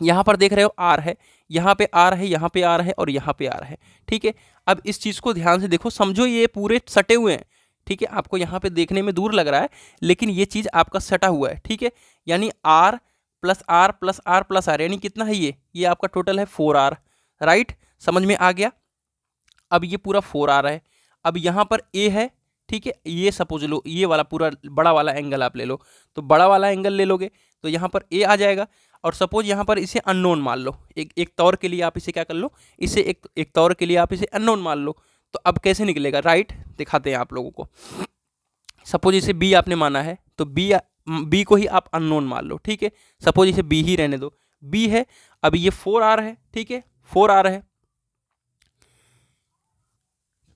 यहाँ पर देख रहे हो आर है, यहाँ पे आर है, यहाँ पे आर है, और यहाँ पे आर है, ठीक है। अब इस चीज़ को ध्यान से देखो, समझो ये पूरे सटे हुए हैं, ठीक है। आपको यहाँ पे देखने में दूर लग रहा है, लेकिन ये चीज़ आपका सटा हुआ है, ठीक है। यानी R plus R plus R plus R, यानी कितना है ये आपका टोटल है 4r, राइट। समझ में आ गया? अब ये पूरा 4r है। अब यहाँ पर ए है, ठीक है। ये सपोज लो, ये वाला पूरा बड़ा वाला एंगल आप ले लो, तो बड़ा वाला एंगल ले लोगे तो यहाँ पर ए आ जाएगा। और सपोज यहाँ पर इसे अननोन मान लो, एक तौर के लिए आप इसे क्या कर लो, इसे एक तौर के लिए आप इसे अननोन मान लो। तो अब कैसे निकलेगा, राइट, दिखाते हैं आप लोगों को। सपोज इसे बी आपने माना है, तो बी को ही आप अननोन मान लो, ठीक है। सपोज इसे बी ही रहने दो, बी है। अब ये 4r है, ठीक है, 4r है।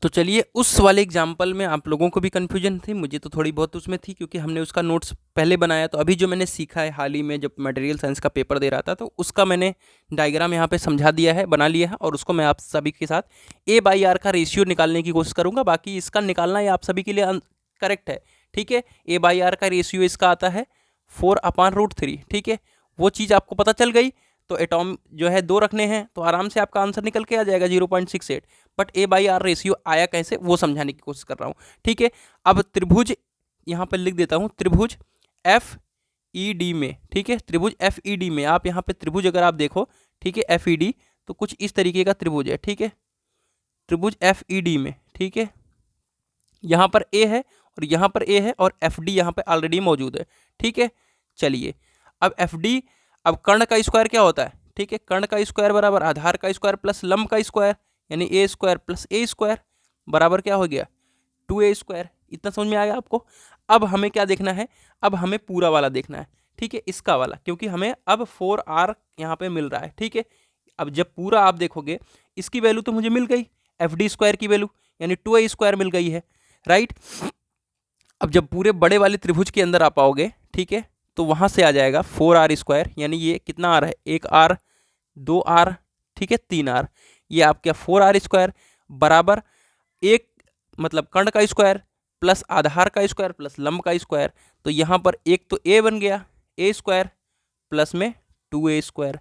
तो चलिए, उस वाले एग्जाम्पल में आप लोगों को भी कन्फ्यूजन थी, मुझे तो थोड़ी बहुत उसमें थी, क्योंकि हमने उसका नोट्स पहले बनाया। तो अभी जो मैंने सीखा है हाल ही में, जब मटेरियल साइंस का पेपर दे रहा था, तो उसका मैंने डायग्राम यहाँ पे समझा दिया है, बना लिया है, और उसको मैं आप सभी के साथ ए बाई आर का रेशियो निकालने की कोशिश करूँगा। बाकी इसका निकालना ये आप सभी के लिए करेक्ट है, ठीक है। ए बाई आर का रेशियो इसका आता है 4/√3, ठीक है। वो चीज़ आपको पता चल गई। तो एटॉम जो है 2 रखने हैं, तो आराम से आपका आंसर निकल के आ जाएगा 0.68। But A by R ratio आया कैसे, वो समझाने की कोशिश कर रहा हूँ, ठीक है। अब त्रिभुज यहाँ पर लिख देता हूँ, त्रिभुज एफ ई डी में, ठीक है। त्रिभुज एफ ई डी में आप यहाँ पे त्रिभुज अगर आप देखो, ठीक है, एफ ई डी, तो कुछ इस तरीके का त्रिभुज है, ठीक है। त्रिभुज एफ ई डी में, ठीक है, यहाँ पर ए है और यहाँ पर ए है, और एफ डी यहाँ पे ऑलरेडी मौजूद है, ठीक है। चलिए, अब एफ डी, अब कर्ण का स्क्वायर क्या होता है, ठीक है। कर्ण का स्क्वायर बराबर आधार का स्क्वायर प्लस लंब का स्क्वायर, यानी ए स्क्वायर प्लस ए स्क्वायर बराबर क्या हो गया, 2a स्क्वायर। इतना समझ में आया आपको? अब हमें क्या देखना है, अब हमें पूरा वाला देखना है, ठीक है, इसका वाला, क्योंकि हमें अब 4r यहाँ पे मिल रहा है, ठीक है। अब जब पूरा आप देखोगे, इसकी वैल्यू तो मुझे मिल गई, एफ डी स्क्वायर की वैल्यू यानी 2a स्क्वायर मिल गई है, राइट। अब जब पूरे बड़े वाले त्रिभुज के अंदर आ पाओगे, ठीक है, तो वहाँ से आ जाएगा 4r स्क्वायर, यानी ये कितना आ रहा है, 1r 2r, ठीक है, 3r। ये आप क्या 4r स्क्वायर बराबर एक, मतलब कर्ण का स्क्वायर प्लस आधार का स्क्वायर प्लस लंब का स्क्वायर। तो यहाँ पर एक तो a बन गया, a स्क्वायर प्लस में 2a स्क्वायर।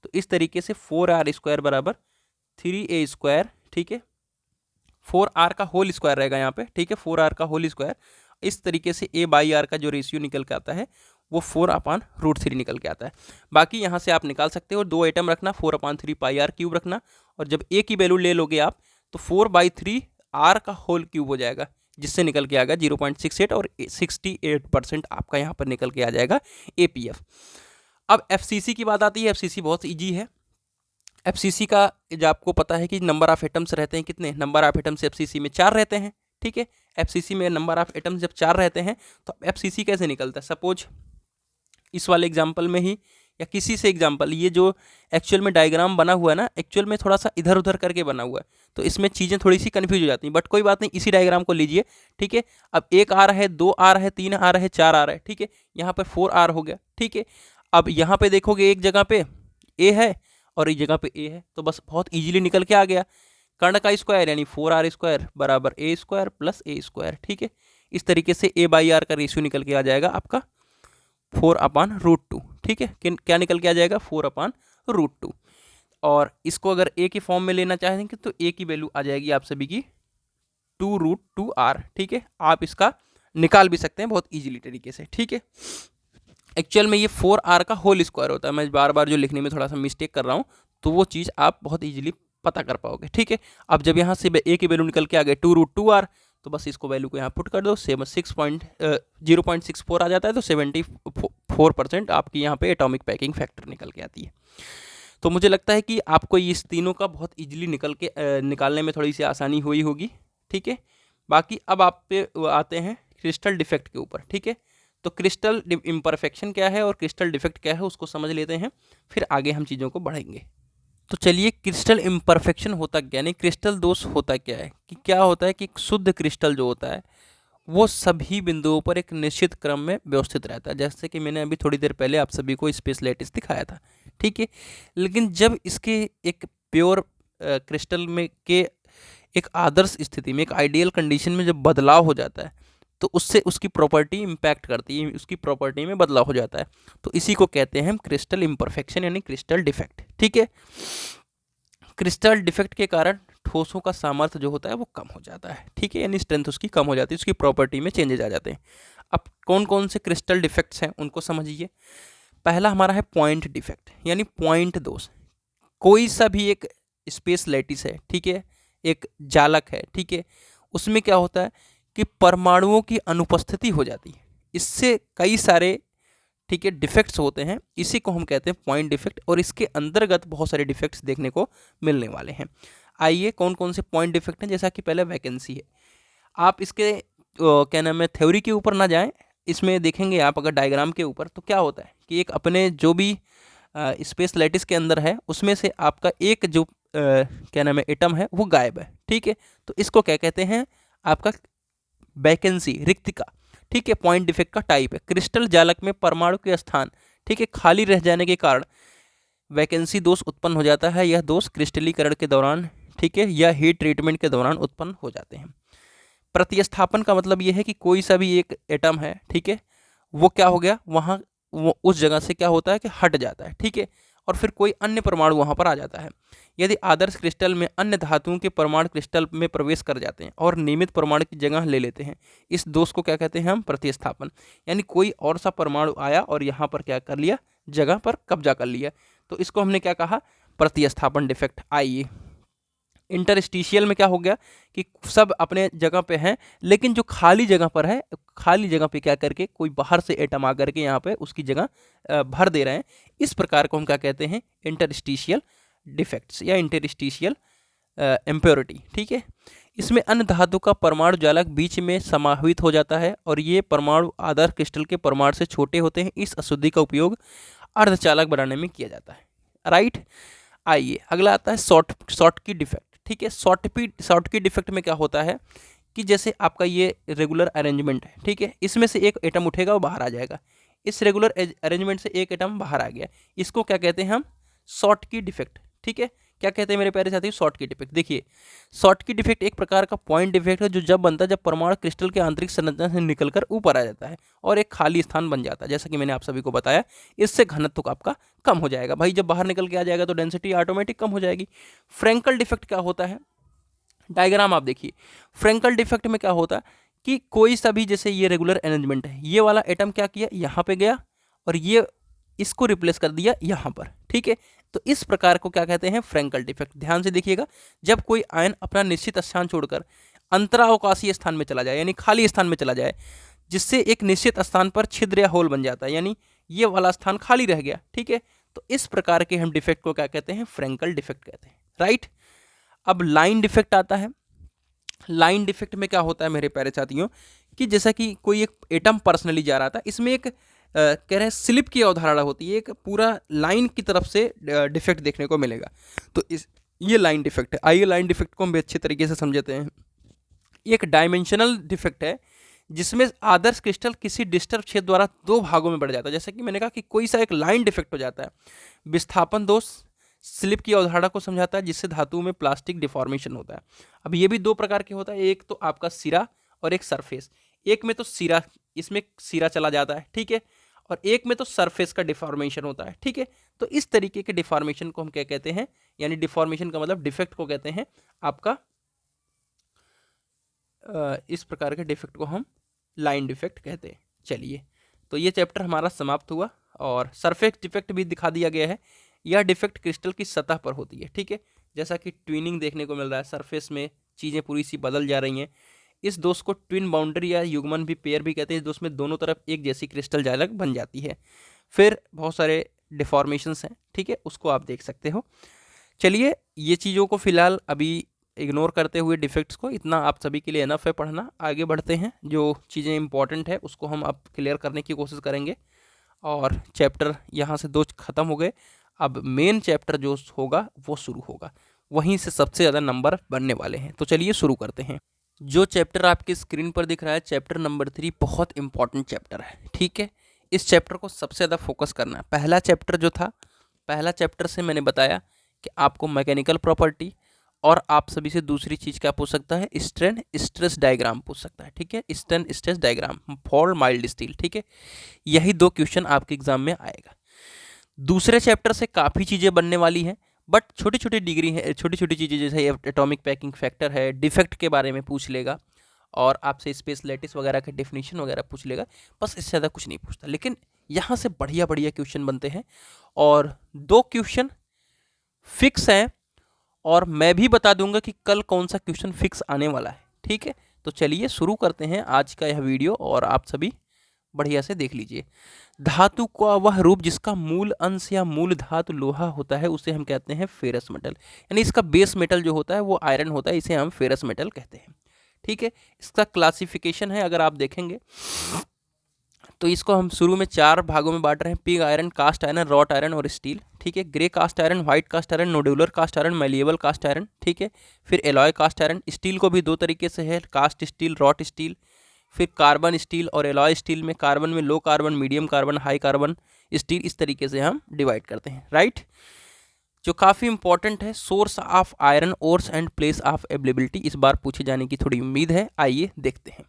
तो इस तरीके से 4r स्क्वायर बराबर 3a स्क्वायर, ठीक है। 4r का होल स्क्वायर रहेगा यहाँ पे, ठीक है, 4r का होल स्क्वायर। इस तरीके से a बाई आर का जो रेशियो निकल के आता है वो 4/√3 निकल के आता है। बाकी यहाँ से आप निकाल सकते हो, 2 एटम रखना, 4/3 पाई आर क्यूब रखना, और जब a की वैल्यू ले लोगे आप, तो 4/3 r का होल क्यूब हो जाएगा, जिससे निकल के आएगा 0.68, और 68% आपका यहाँ पर निकल के आ जाएगा APF। अब FCC की बात आती है। FCC बहुत ईजी है। FCC का जो आपको पता है कि नंबर ऑफ एटम्स रहते हैं कितने, नंबर ऑफ एटम्स FCC में 4 रहते हैं, ठीक है। FCC में नंबर ऑफ एटम्स जब 4 रहते हैं, तो FCC कैसे निकलता है। सपोज इस वाले एग्जाम्पल में ही, या किसी से एग्जाम्पल, ये जो एक्चुअल में डायग्राम बना हुआ है ना, एक्चुअल में थोड़ा सा इधर उधर करके बना हुआ है, तो इसमें चीज़ें थोड़ी सी कन्फ्यूज हो जाती हैं, बट कोई बात नहीं, इसी डायग्राम को लीजिए, ठीक है। अब 1r है, 2r है, 3r है, 4r है, ठीक है। यहाँ पर 4r हो गया, ठीक है। अब यहाँ पे देखोगे, एक जगह पे a है और एक जगह पे a है, तो बस बहुत ईजिली निकल के आ गया। कर्ण का स्क्वायर यानी 4r स्क्वायर बराबर a square plus a square, ठीक है। इस तरीके से a बाई आर का रेशियो निकल के आ जाएगा आपका 4/√2, ठीक है। क्या निकल के आ जाएगा, 4/√2। और इसको अगर a के फॉर्म में लेना चाहेंगे तो a की वैल्यू आ जाएगी आप सभी की 2√2r, ठीक है। आप इसका निकाल भी सकते हैं बहुत इजीली तरीके से, ठीक है। एक्चुअल में ये 4r का होल स्क्वायर होता है, मैं बार बार जो लिखने में थोड़ा सा मिस्टेक कर रहा हूँ, तो वो चीज़ आप बहुत ईजिली पता कर पाओगे। ठीक है, अब जब यहाँ से ए की वैल्यू निकल के आ गए 2√2r, तो बस इसको वैल्यू को यहाँ पुट कर दो, 0.64 आ जाता है, तो 74% आपकी यहाँ पे एटॉमिक पैकिंग फैक्टर निकल के आती है। तो मुझे लगता है कि आपको इस तीनों का बहुत इजीली निकालने में थोड़ी सी आसानी हुई होगी। ठीक है, बाकी अब आप पे आते हैं क्रिस्टल डिफेक्ट के ऊपर। ठीक है, तो क्रिस्टल इम्परफेक्शन क्या है और क्रिस्टल डिफेक्ट क्या है उसको समझ लेते हैं, फिर आगे हम चीज़ों को बढ़ेंगे। तो चलिए, क्रिस्टल इम्परफेक्शन होता क्या, यानी क्रिस्टल दोष होता क्या है, कि क्या होता है कि शुद्ध क्रिस्टल जो होता है वो सभी बिंदुओं पर एक निश्चित क्रम में व्यवस्थित रहता है, जैसे कि मैंने अभी थोड़ी देर पहले आप सभी को स्पेस लैटिस दिखाया था। ठीक है, लेकिन जब इसके एक प्योर क्रिस्टल में के एक आदर्श स्थिति में, एक आइडियल कंडीशन में जब बदलाव हो जाता है, तो उससे उसकी प्रॉपर्टी इम्पैक्ट करती है, उसकी प्रॉपर्टी में बदलाव हो जाता है। तो इसी को कहते हैं हम क्रिस्टल इम्परफेक्शन यानी क्रिस्टल डिफेक्ट। ठीक है, क्रिस्टल डिफेक्ट के कारण ठोसों का सामर्थ्य जो होता है वो कम हो जाता है। ठीक है, यानी स्ट्रेंथ उसकी कम हो जाती है, उसकी प्रॉपर्टी में चेंजेस आ जाते हैं। अब कौन कौन से क्रिस्टल डिफेक्ट्स हैं उनको समझिए। पहला हमारा है पॉइंट डिफेक्ट, यानी पॉइंट दोष। कोई सा भी एक स्पेस लैटिस है, ठीक है, एक जालक है, ठीक है, उसमें क्या होता है कि परमाणुओं की अनुपस्थिति हो जाती है, इससे कई सारे, ठीक है, डिफेक्ट्स होते हैं, इसी को हम कहते हैं पॉइंट डिफेक्ट, और इसके अंतर्गत बहुत सारे डिफेक्ट्स देखने को मिलने वाले हैं। आइए, कौन कौन से पॉइंट डिफेक्ट हैं, जैसा कि पहले वैकेंसी है। आप इसके क्या नाम है, थ्योरी के ऊपर ना जाएं, इसमें देखेंगे आप अगर डायग्राम के ऊपर, तो क्या होता है कि एक अपने जो भी स्पेस लैटिस के अंदर है उसमें से आपका एक जो क्या नाम है एटम है वो गायब है। ठीक है, तो इसको क्या कहते हैं, आपका वैकेंसी, रिक्तिका। ठीक है, पॉइंट डिफेक्ट का टाइप है। क्रिस्टल जालक में परमाणु के स्थान, ठीक है, खाली रह जाने के कारण वैकेंसी दोष उत्पन्न हो जाता है। यह दोष क्रिस्टलीकरण के दौरान, ठीक है, या हीट ट्रीटमेंट के दौरान उत्पन्न हो जाते हैं। प्रतिस्थापन का मतलब यह है कि कोई सा भी एक एटम है, ठीक है, वो क्या हो गया, वहाँ वो उस जगह से क्या होता है कि हट जाता है। ठीक है, और फिर कोई अन्य परमाणु वहाँ पर आ जाता है। यदि आदर्श क्रिस्टल में अन्य धातुओं के परमाणु क्रिस्टल में प्रवेश कर जाते हैं और नियमित परमाणु की जगह ले लेते हैं, इस दोष को क्या कहते हैं हम, प्रतिस्थापन। यानी कोई और सा परमाणु आया और यहाँ पर क्या कर लिया, जगह पर कब्जा कर लिया, तो इसको हमने क्या कहा, प्रतिस्थापन डिफेक्ट। आइए, इंटरस्टिशियल में क्या हो गया कि सब अपने जगह पे हैं, लेकिन जो खाली जगह पर है, खाली जगह पे क्या करके कोई बाहर से एटम आकर के यहाँ पे उसकी जगह भर दे रहे हैं। इस प्रकार को हम क्या कहते हैं, इंटरस्टिशियल डिफेक्ट्स या इंटरस्टिशियल इम्प्योरिटी। ठीक है, इसमें अन्य धातु का परमाणु जालक बीच में समाहित हो जाता है और ये परमाणु आदर्श क्रिस्टल के परमाणु से छोटे होते हैं। इस अशुद्धि का उपयोग अर्धचालक बनाने में किया जाता है। राइट, आइए अगला आता है शॉर्ट की डिफेक्ट। ठीक है, शॉर्ट की डिफेक्ट में क्या होता है कि जैसे आपका ये रेगुलर अरेंजमेंट है, ठीक है, इसमें से एक एटम उठेगा वो बाहर आ जाएगा, इस रेगुलर अरेंजमेंट से एक एटम बाहर आ गया, इसको क्या कहते हैं हम, शॉर्ट की डिफेक्ट। ठीक है, क्या कहते हैं मेरे प्यारे साथी, शॉर्ट की डिफेक्ट। देखिए, शॉर्ट की डिफेक्ट एक प्रकार का पॉइंट डिफेक्ट है जो जब बनता है जब परमाणु क्रिस्टल के आंतरिक संरचना से निकलकर ऊपर आ जाता है और एक खाली स्थान बन जाता है। जैसा कि मैंने आप सभी को बताया, इससे घनत्व आपका कम हो जाएगा। भाई जब बाहर निकल के आ जाएगा तो डेंसिटी ऑटोमेटिक कम हो जाएगी। फ्रैंकल डिफेक्ट क्या होता है, डायग्राम आप देखिए। फ्रैंकल डिफेक्ट में क्या होता है कि कोई सा भी, जैसे ये रेगुलर अरेंजमेंट है, ये वाला एटम क्या किया, यहाँ पे गया और ये इसको रिप्लेस कर दिया यहाँ पर। ठीक है, तो इस प्रकार को क्या कहते हैं, फ्रैंकल डिफेक्ट। ध्यान से देखिएगा, जब कोई आयन अपना निश्चित स्थान छोड़कर अंतरावकाशीय स्थान में चला जाए, यानी खाली स्थान में चला जाए, जिससे एक निश्चित स्थान पर छिद्र या होल बन जाता है, यानी ये वाला स्थान खाली रह गया। ठीक है, तो इस प्रकार के हम डिफेक्ट को क्या कहते हैं, फ्रैंकल डिफेक्ट कहते हैं। राइट, अब लाइन डिफेक्ट आता है। लाइन डिफेक्ट में क्या होता है मेरे प्यारे साथियों, कि जैसा कि कोई एक एटम पर्सनली जा रहा था, इसमें एक कह रहे हैं स्लिप की अवधारणा होती है, एक पूरा लाइन की तरफ से डिफेक्ट देखने को मिलेगा, तो ये लाइन डिफेक्ट है। आइए लाइन डिफेक्ट को हम अच्छे तरीके से समझते हैं। एक डायमेंशनल डिफेक्ट है जिसमें आदर्श क्रिस्टल किसी डिस्टर्ब क्षेत्र द्वारा दो भागों में बढ़ जाता है। जैसा कि मैंने कहा कि कोई सा एक लाइन डिफेक्ट हो जाता है। विस्थापन दोष स्लिप की अवधारणा को समझाता है, जिससे धातु में प्लास्टिक डिफॉर्मेशन होता है। अब ये भी दो प्रकार के होता है, एक तो आपका सिरा और एक सरफेस। एक में तो सिरा, इसमें सिरा चला जाता है, ठीक है, और एक में तो सरफेस का डिफॉर्मेशन होता है। ठीक है, तो इस तरीके के डिफॉर्मेशन को हम क्या कहते हैं, यानी डिफॉर्मेशन का मतलब डिफेक्ट को कहते हैं आपका, इस प्रकार के डिफेक्ट को हम लाइन डिफेक्ट कहते हैं। चलिए, तो ये चैप्टर हमारा समाप्त हुआ और सरफेस डिफेक्ट भी दिखा दिया गया है। या डिफेक्ट क्रिस्टल की सतह पर होती है। ठीक है, जैसा कि ट्विनिंग देखने को मिल रहा है, सरफेस में चीज़ें पूरी सी बदल जा रही हैं। इस दोष को ट्विन बाउंड्री या युग्मन भी पेयर भी कहते हैं। इस दोष में दोनों तरफ एक जैसी क्रिस्टल जालक बन जाती है। फिर बहुत सारे डिफॉर्मेशंस हैं, ठीक है, उसको आप देख सकते हो। चलिए, ये चीज़ों को फिलहाल अभी इग्नोर करते हुए डिफेक्ट्स को, इतना आप सभी के लिए इनफ है पढ़ना। आगे बढ़ते हैं, जो चीज़ें इंपॉर्टेंट है उसको हम अब क्लियर करने की कोशिश करेंगे। और चैप्टर यहाँ से 2 खत्म हो गए, अब मेन चैप्टर जो होगा वो शुरू होगा, वहीं से सबसे ज़्यादा नंबर बनने वाले हैं। तो चलिए शुरू करते हैं। जो चैप्टर आपकी स्क्रीन पर दिख रहा है, चैप्टर नंबर 3 बहुत इंपॉर्टेंट चैप्टर है। ठीक है, इस चैप्टर को सबसे ज़्यादा फोकस करना है। पहला चैप्टर जो था, पहला चैप्टर से मैंने बताया कि आपको मैकेनिकल प्रॉपर्टी और आप सभी से दूसरी चीज़ क्या पूछ सकता है, स्ट्रेन स्ट्रेस डायग्राम पूछ सकता है। ठीक है, strain stress diagram for mild steel. ठीक है, यही 2 क्वेश्चन आपके एग्जाम में आएगा। दूसरे चैप्टर से काफ़ी चीज़ें बनने वाली हैं, बट छोटी छोटी डिग्री है, छोटी छोटी चीज़ें जैसे एटॉमिक पैकिंग फैक्टर है, डिफेक्ट के बारे में पूछ लेगा और आपसे स्पेस लैटिस वगैरह के डेफिनेशन वगैरह पूछ लेगा। बस इससे ज़्यादा कुछ नहीं पूछता, लेकिन यहाँ से बढ़िया बढ़िया क्वेश्चन बनते हैं और 2 क्वेश्चन फिक्स हैं और मैं भी बता दूंगा कि कल कौन सा क्वेश्चन फिक्स आने वाला है। ठीक है, तो चलिए शुरू करते हैं आज का यह वीडियो और आप सभी बढ़िया से देख लीजिए। धातु का वह रूप जिसका मूल अंश या मूल धातु लोहा होता है उसे हम कहते हैं फेरस मेटल, यानी इसका बेस मेटल जो होता है वो आयरन होता है, इसे हम फेरस मेटल कहते हैं। ठीक है, इसका क्लासिफिकेशन है, अगर आप देखेंगे तो इसको हम शुरू में 4 भागों में बांट रहे हैं, pig iron, cast iron, wrought iron और स्टील। ठीक है, grey cast iron, white cast iron, nodular cast iron, malleable cast iron. ठीक है, फिर एलॉय कास्ट आयरन। स्टील को भी 2 तरीके से है, कास्ट स्टील, रॉट स्टील। फिर कार्बन स्टील और एलॉय स्टील में कार्बन में low carbon, medium carbon, high carbon steel, इस तरीके से हम डिवाइड करते हैं। राइट, जो काफ़ी इंपॉर्टेंट है, source of iron ores and place of availability, इस बार पूछे जाने की थोड़ी उम्मीद है। आइए देखते हैं।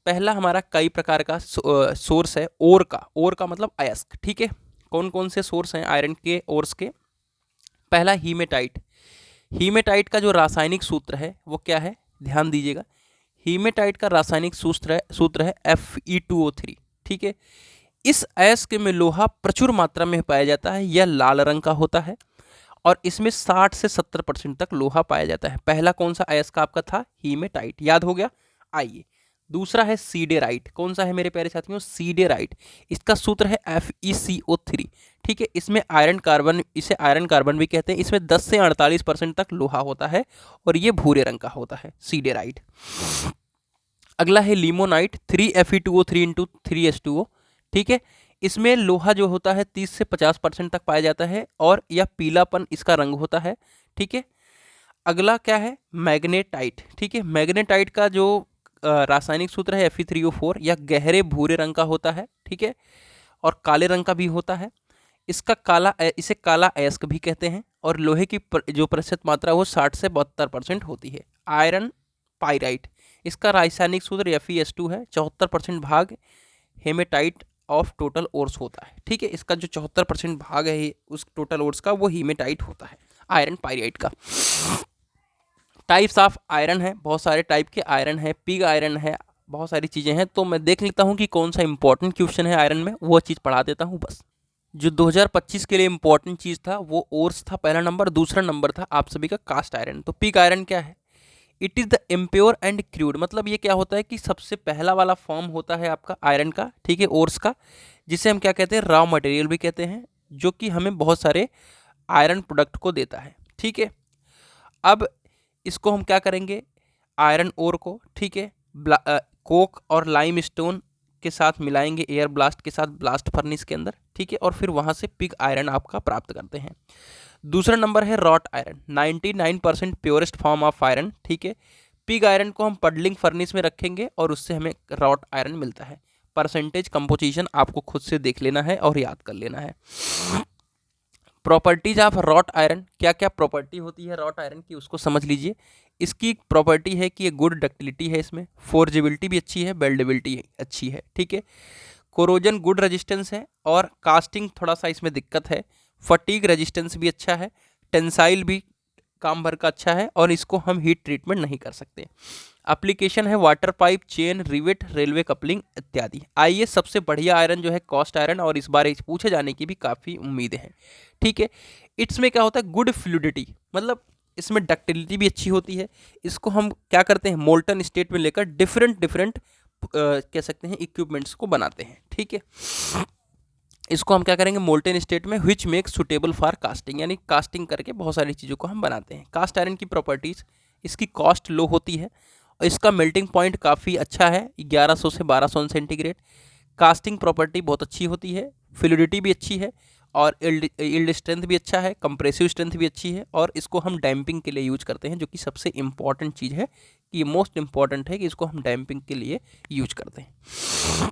पहला हमारा कई प्रकार का सोर्स है ओर का। ओर का मतलब अयस्क। ठीक है, कौन कौन से सोर्स हैं आयरन के ओर्स के? पहला हीमेटाइट। हीमेटाइट का जो रासायनिक सूत्र है वो क्या है, ध्यान दीजिएगा। हीमेटाइट का रासायनिक सूत्र है Fe2O3। ठीक है, इस अयस्क में लोहा प्रचुर मात्रा में पाया जाता है, यह लाल रंग का होता है और इसमें 60 से 70% तक लोहा पाया जाता है। पहला कौन सा अयस्क आपका था, हीमेटाइट, याद हो गया। आइए, दूसरा है सीडेराइट। कौन सा है मेरे प्यारे साथियों, सीडेराइट। इसका सूत्र है FeCO3। ठीक है, इसमें आयरन कार्बन, इसे आयरन कार्बन भी कहते हैं, इसमें 10 से 48% तक लोहा होता है और ये भूरे रंग का होता है, सीडेराइट। अगला है लिमोनाइट, 3Fe2O3 × 3H2O। ठीक है, इसमें लोहा जो होता है 30 से 50% तक पाया जाता है और यह पीलापन इसका रंग होता है। ठीक है, अगला क्या है, मैग्नेटाइट। ठीक है, मैग्नेटाइट का जो रासायनिक सूत्र है Fe3O4, यह गहरे भूरे रंग का होता है। ठीक है, और काले रंग का भी होता है। इसे काला अयस्क भी कहते हैं और लोहे की जो प्रतिशत मात्रा वो 60 से 72% होती है। आयरन पाइराइट, इसका रासायनिक सूत्र Fe2 है, 74% भाग हेमेटाइट ऑफ टोटल ओर्स होता है। ठीक है, इसका जो 74% भाग है उस टोटल ओर्स का वो हीमेटाइट होता है, आयरन पाइराइट का। टाइप्स ऑफ आयरन है, बहुत सारे टाइप के आयरन है, पिग आयरन है, बहुत सारी चीज़ें हैं। तो मैं देख लेता हूँ कि कौन सा इंपॉर्टेंट क्वेश्चन है आयरन में, वो चीज़ पढ़ा देता हूँ बस। जो 2025 के लिए इंपॉर्टेंट चीज़ था वो ओर्स था, पहला नंबर। दूसरा नंबर था आप सभी का कास्ट आयरन। तो पिग आयरन क्या है, it is the impure and crude, मतलब ये क्या होता है कि सबसे पहला वाला फॉर्म होता है आपका आयरन का। ठीक है, ओर्स का, जिसे हम क्या कहते हैं, रॉ मटेरियल भी कहते हैं, जो कि हमें बहुत सारे आयरन प्रोडक्ट को देता है। ठीक है, अब इसको हम क्या करेंगे, आयरन ओर को, ठीक है, कोक और लाइम स्टोन के साथ मिलाएंगे एयर ब्लास्ट के साथ, ब्लास्ट फर्नेस के अंदर। ठीक है, और फिर वहाँ से पिग आयरन आपका प्राप्त करते हैं। दूसरा नंबर है wrought iron, 99% purest form of iron. ठीक है, पिग आयरन को हम पडलिंग फर्नेस में रखेंगे और उससे हमें रॉट आयरन मिलता है। परसेंटेज कंपोजिशन आपको खुद से देख लेना है और याद कर लेना है। प्रॉपर्टीज ऑफ रॉट आयरन, क्या क्या प्रॉपर्टी होती है रॉट आयरन की, उसको समझ लीजिए। इसकी प्रॉपर्टी है कि ये गुड डक्टिलिटी है, इसमें फोर्जेबिलिटी भी अच्छी है, बेल्डेबिलिटी अच्छी है। ठीक है, कोरोजन गुड रेजिस्टेंस है और कास्टिंग थोड़ा सा इसमें दिक्कत है। फटीग रेजिस्टेंस भी अच्छा है, टेंसाइल भी काम भर का अच्छा है और इसको हम हीट ट्रीटमेंट नहीं कर सकते। एप्लीकेशन है water pipe, chain, rivet, railway coupling इत्यादि। आइए, सबसे बढ़िया आयरन जो है कास्ट आयरन, और इस बार इस पूछे जाने की भी काफ़ी उम्मीदें हैं। ठीक है, इसमें क्या होता है, गुड फ्लूइडिटी, मतलब इसमें डक्टिलिटी भी अच्छी होती है। इसको हम क्या करते हैं, मोल्टन स्टेट में लेकर डिफरेंट डिफरेंट कह सकते हैं इक्विपमेंट्स को बनाते हैं। ठीक है, इसको हम क्या करेंगे, मोल्टन स्टेट में, which make suitable for casting, यानी कास्टिंग करके बहुत सारी चीज़ों को हम बनाते हैं। कास्ट आयरन की प्रॉपर्टीज़, इसकी कॉस्ट लो होती है और इसका मेल्टिंग पॉइंट काफ़ी अच्छा है, 1100 से 1200 सेंटीग्रेड। कास्टिंग प्रॉपर्टी बहुत अच्छी होती है, फ्लूइडिटी भी अच्छी है, और इल्ड स्ट्रेंथ भी अच्छा है, कंप्रेसिव स्ट्रेंथ भी अच्छी है, और इसको हम डैम्पिंग के लिए यूज करते हैं, जो कि सबसे इंपॉर्टेंट चीज़ है, कि ये मोस्ट इंपॉर्टेंट है कि इसको हम डैम्पिंग के लिए यूज करते हैं।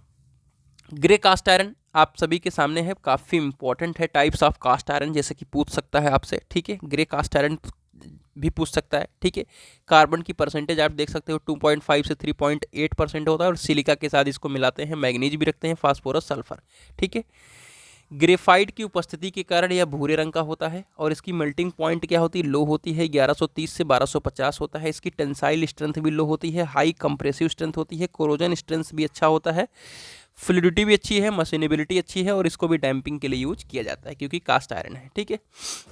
ग्रे कास्ट आयरन आप सभी के सामने है, काफ़ी इंपॉर्टेंट है। टाइप्स ऑफ कास्ट आयरन जैसे कि पूछ सकता है आपसे। ठीक है, ग्रे कास्ट आयरन भी पूछ सकता है। ठीक है, कार्बन की परसेंटेज आप देख सकते हो 2.5 से 3.8% होता है, और सिलिका के साथ इसको मिलाते हैं, मैग्नीज भी रखते हैं, फास्फोरस, सल्फर। ठीक है, ग्रेफाइट की उपस्थिति के कारण यह भूरे रंग का होता है, और इसकी मेल्टिंग पॉइंट क्या होती है, लो होती है, 1130 से 1250 होता है। इसकी टेंसाइल स्ट्रेंथ भी लो होती है, हाई कंप्रेसिव स्ट्रेंथ होती है, कोरोजन स्ट्रेंथ भी अच्छा होता है, फ्लूइडिटी भी अच्छी है, मशीनेबिलिटी अच्छी है, और इसको भी डैम्पिंग के लिए यूज किया जाता है क्योंकि कास्ट आयरन है। ठीक है,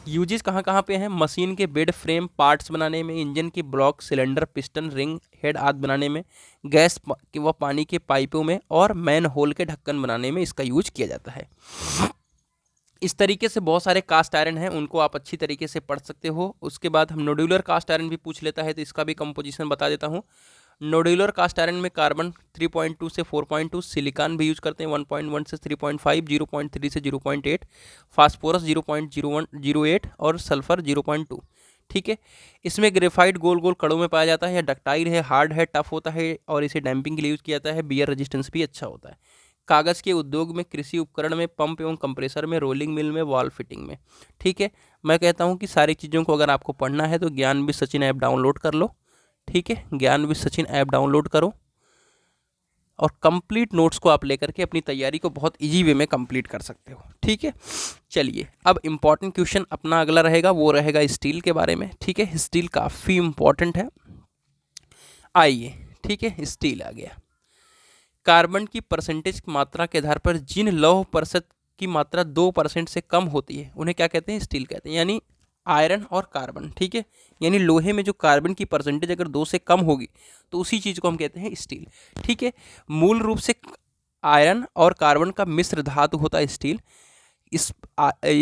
यूजेस कहाँ कहाँ पे हैं, मशीन के बेड फ्रेम पार्ट्स बनाने में, इंजन की block, cylinder, piston, ring, head आदि बनाने में, गैस व पानी के पाइपों में, और मैन होल के ढक्कन बनाने में इसका यूज किया जाता है। इस तरीके से बहुत सारे कास्ट आयरन हैं, उनको आप अच्छी तरीके से पढ़ सकते हो। उसके बाद हम नोड्यूलर कास्ट आयरन भी पूछ लेता है, तो इसका भी कंपोजिशन बता देता हूँ। नोड्यूलर कास्ट आयरन में कार्बन 3.2 से 4.2, सिलिकॉन भी यूज करते हैं 1.1 से 3.5, 0.3 से 0.8, फास्फोरस 0.0108, और सल्फर 0.2। ठीक है, इसमें ग्रेफाइट गोल गोल कड़ों में पाया जाता है, या डक्टाइल है, हार्ड है, टफ होता है, और इसे डैम्पिंग के लिए यूज किया जाता है। बियर रेजिस्टेंस भी अच्छा होता है। कागज़ के उद्योग में, कृषि उपकरण में, पंप एवं कंप्रेसर में, रोलिंग मिल में, वॉल फिटिंग में। ठीक है, मैं कहता हूँ कि सारी चीज़ों को अगर आपको पढ़ना है तो ज्ञान विद सचिन ऐप डाउनलोड कर लो। ठीक है, ज्ञान विद सचिन ऐप डाउनलोड करो, और कंप्लीट नोट्स को आप लेकर के अपनी तैयारी को बहुत इजी वे में कंप्लीट कर सकते हो। ठीक है, चलिए अब इम्पॉर्टेंट क्वेश्चन अपना अगला रहेगा, वो रहेगा स्टील के बारे में। ठीक है, स्टील काफ़ी इम्पॉर्टेंट है। आइए, ठीक है, स्टील आ गया। कार्बन की परसेंटेज की मात्रा के आधार पर जिन लौह प्रतिशत की मात्रा 2% से कम होती है उन्हें क्या कहते हैं, स्टील कहते हैं, यानी आयरन और कार्बन। ठीक है, यानी लोहे में जो कार्बन की परसेंटेज अगर 2 से कम होगी तो उसी चीज़ को हम कहते हैं स्टील। ठीक है, मूल रूप से आयरन और कार्बन का मिश्र धातु होता है स्टील। इस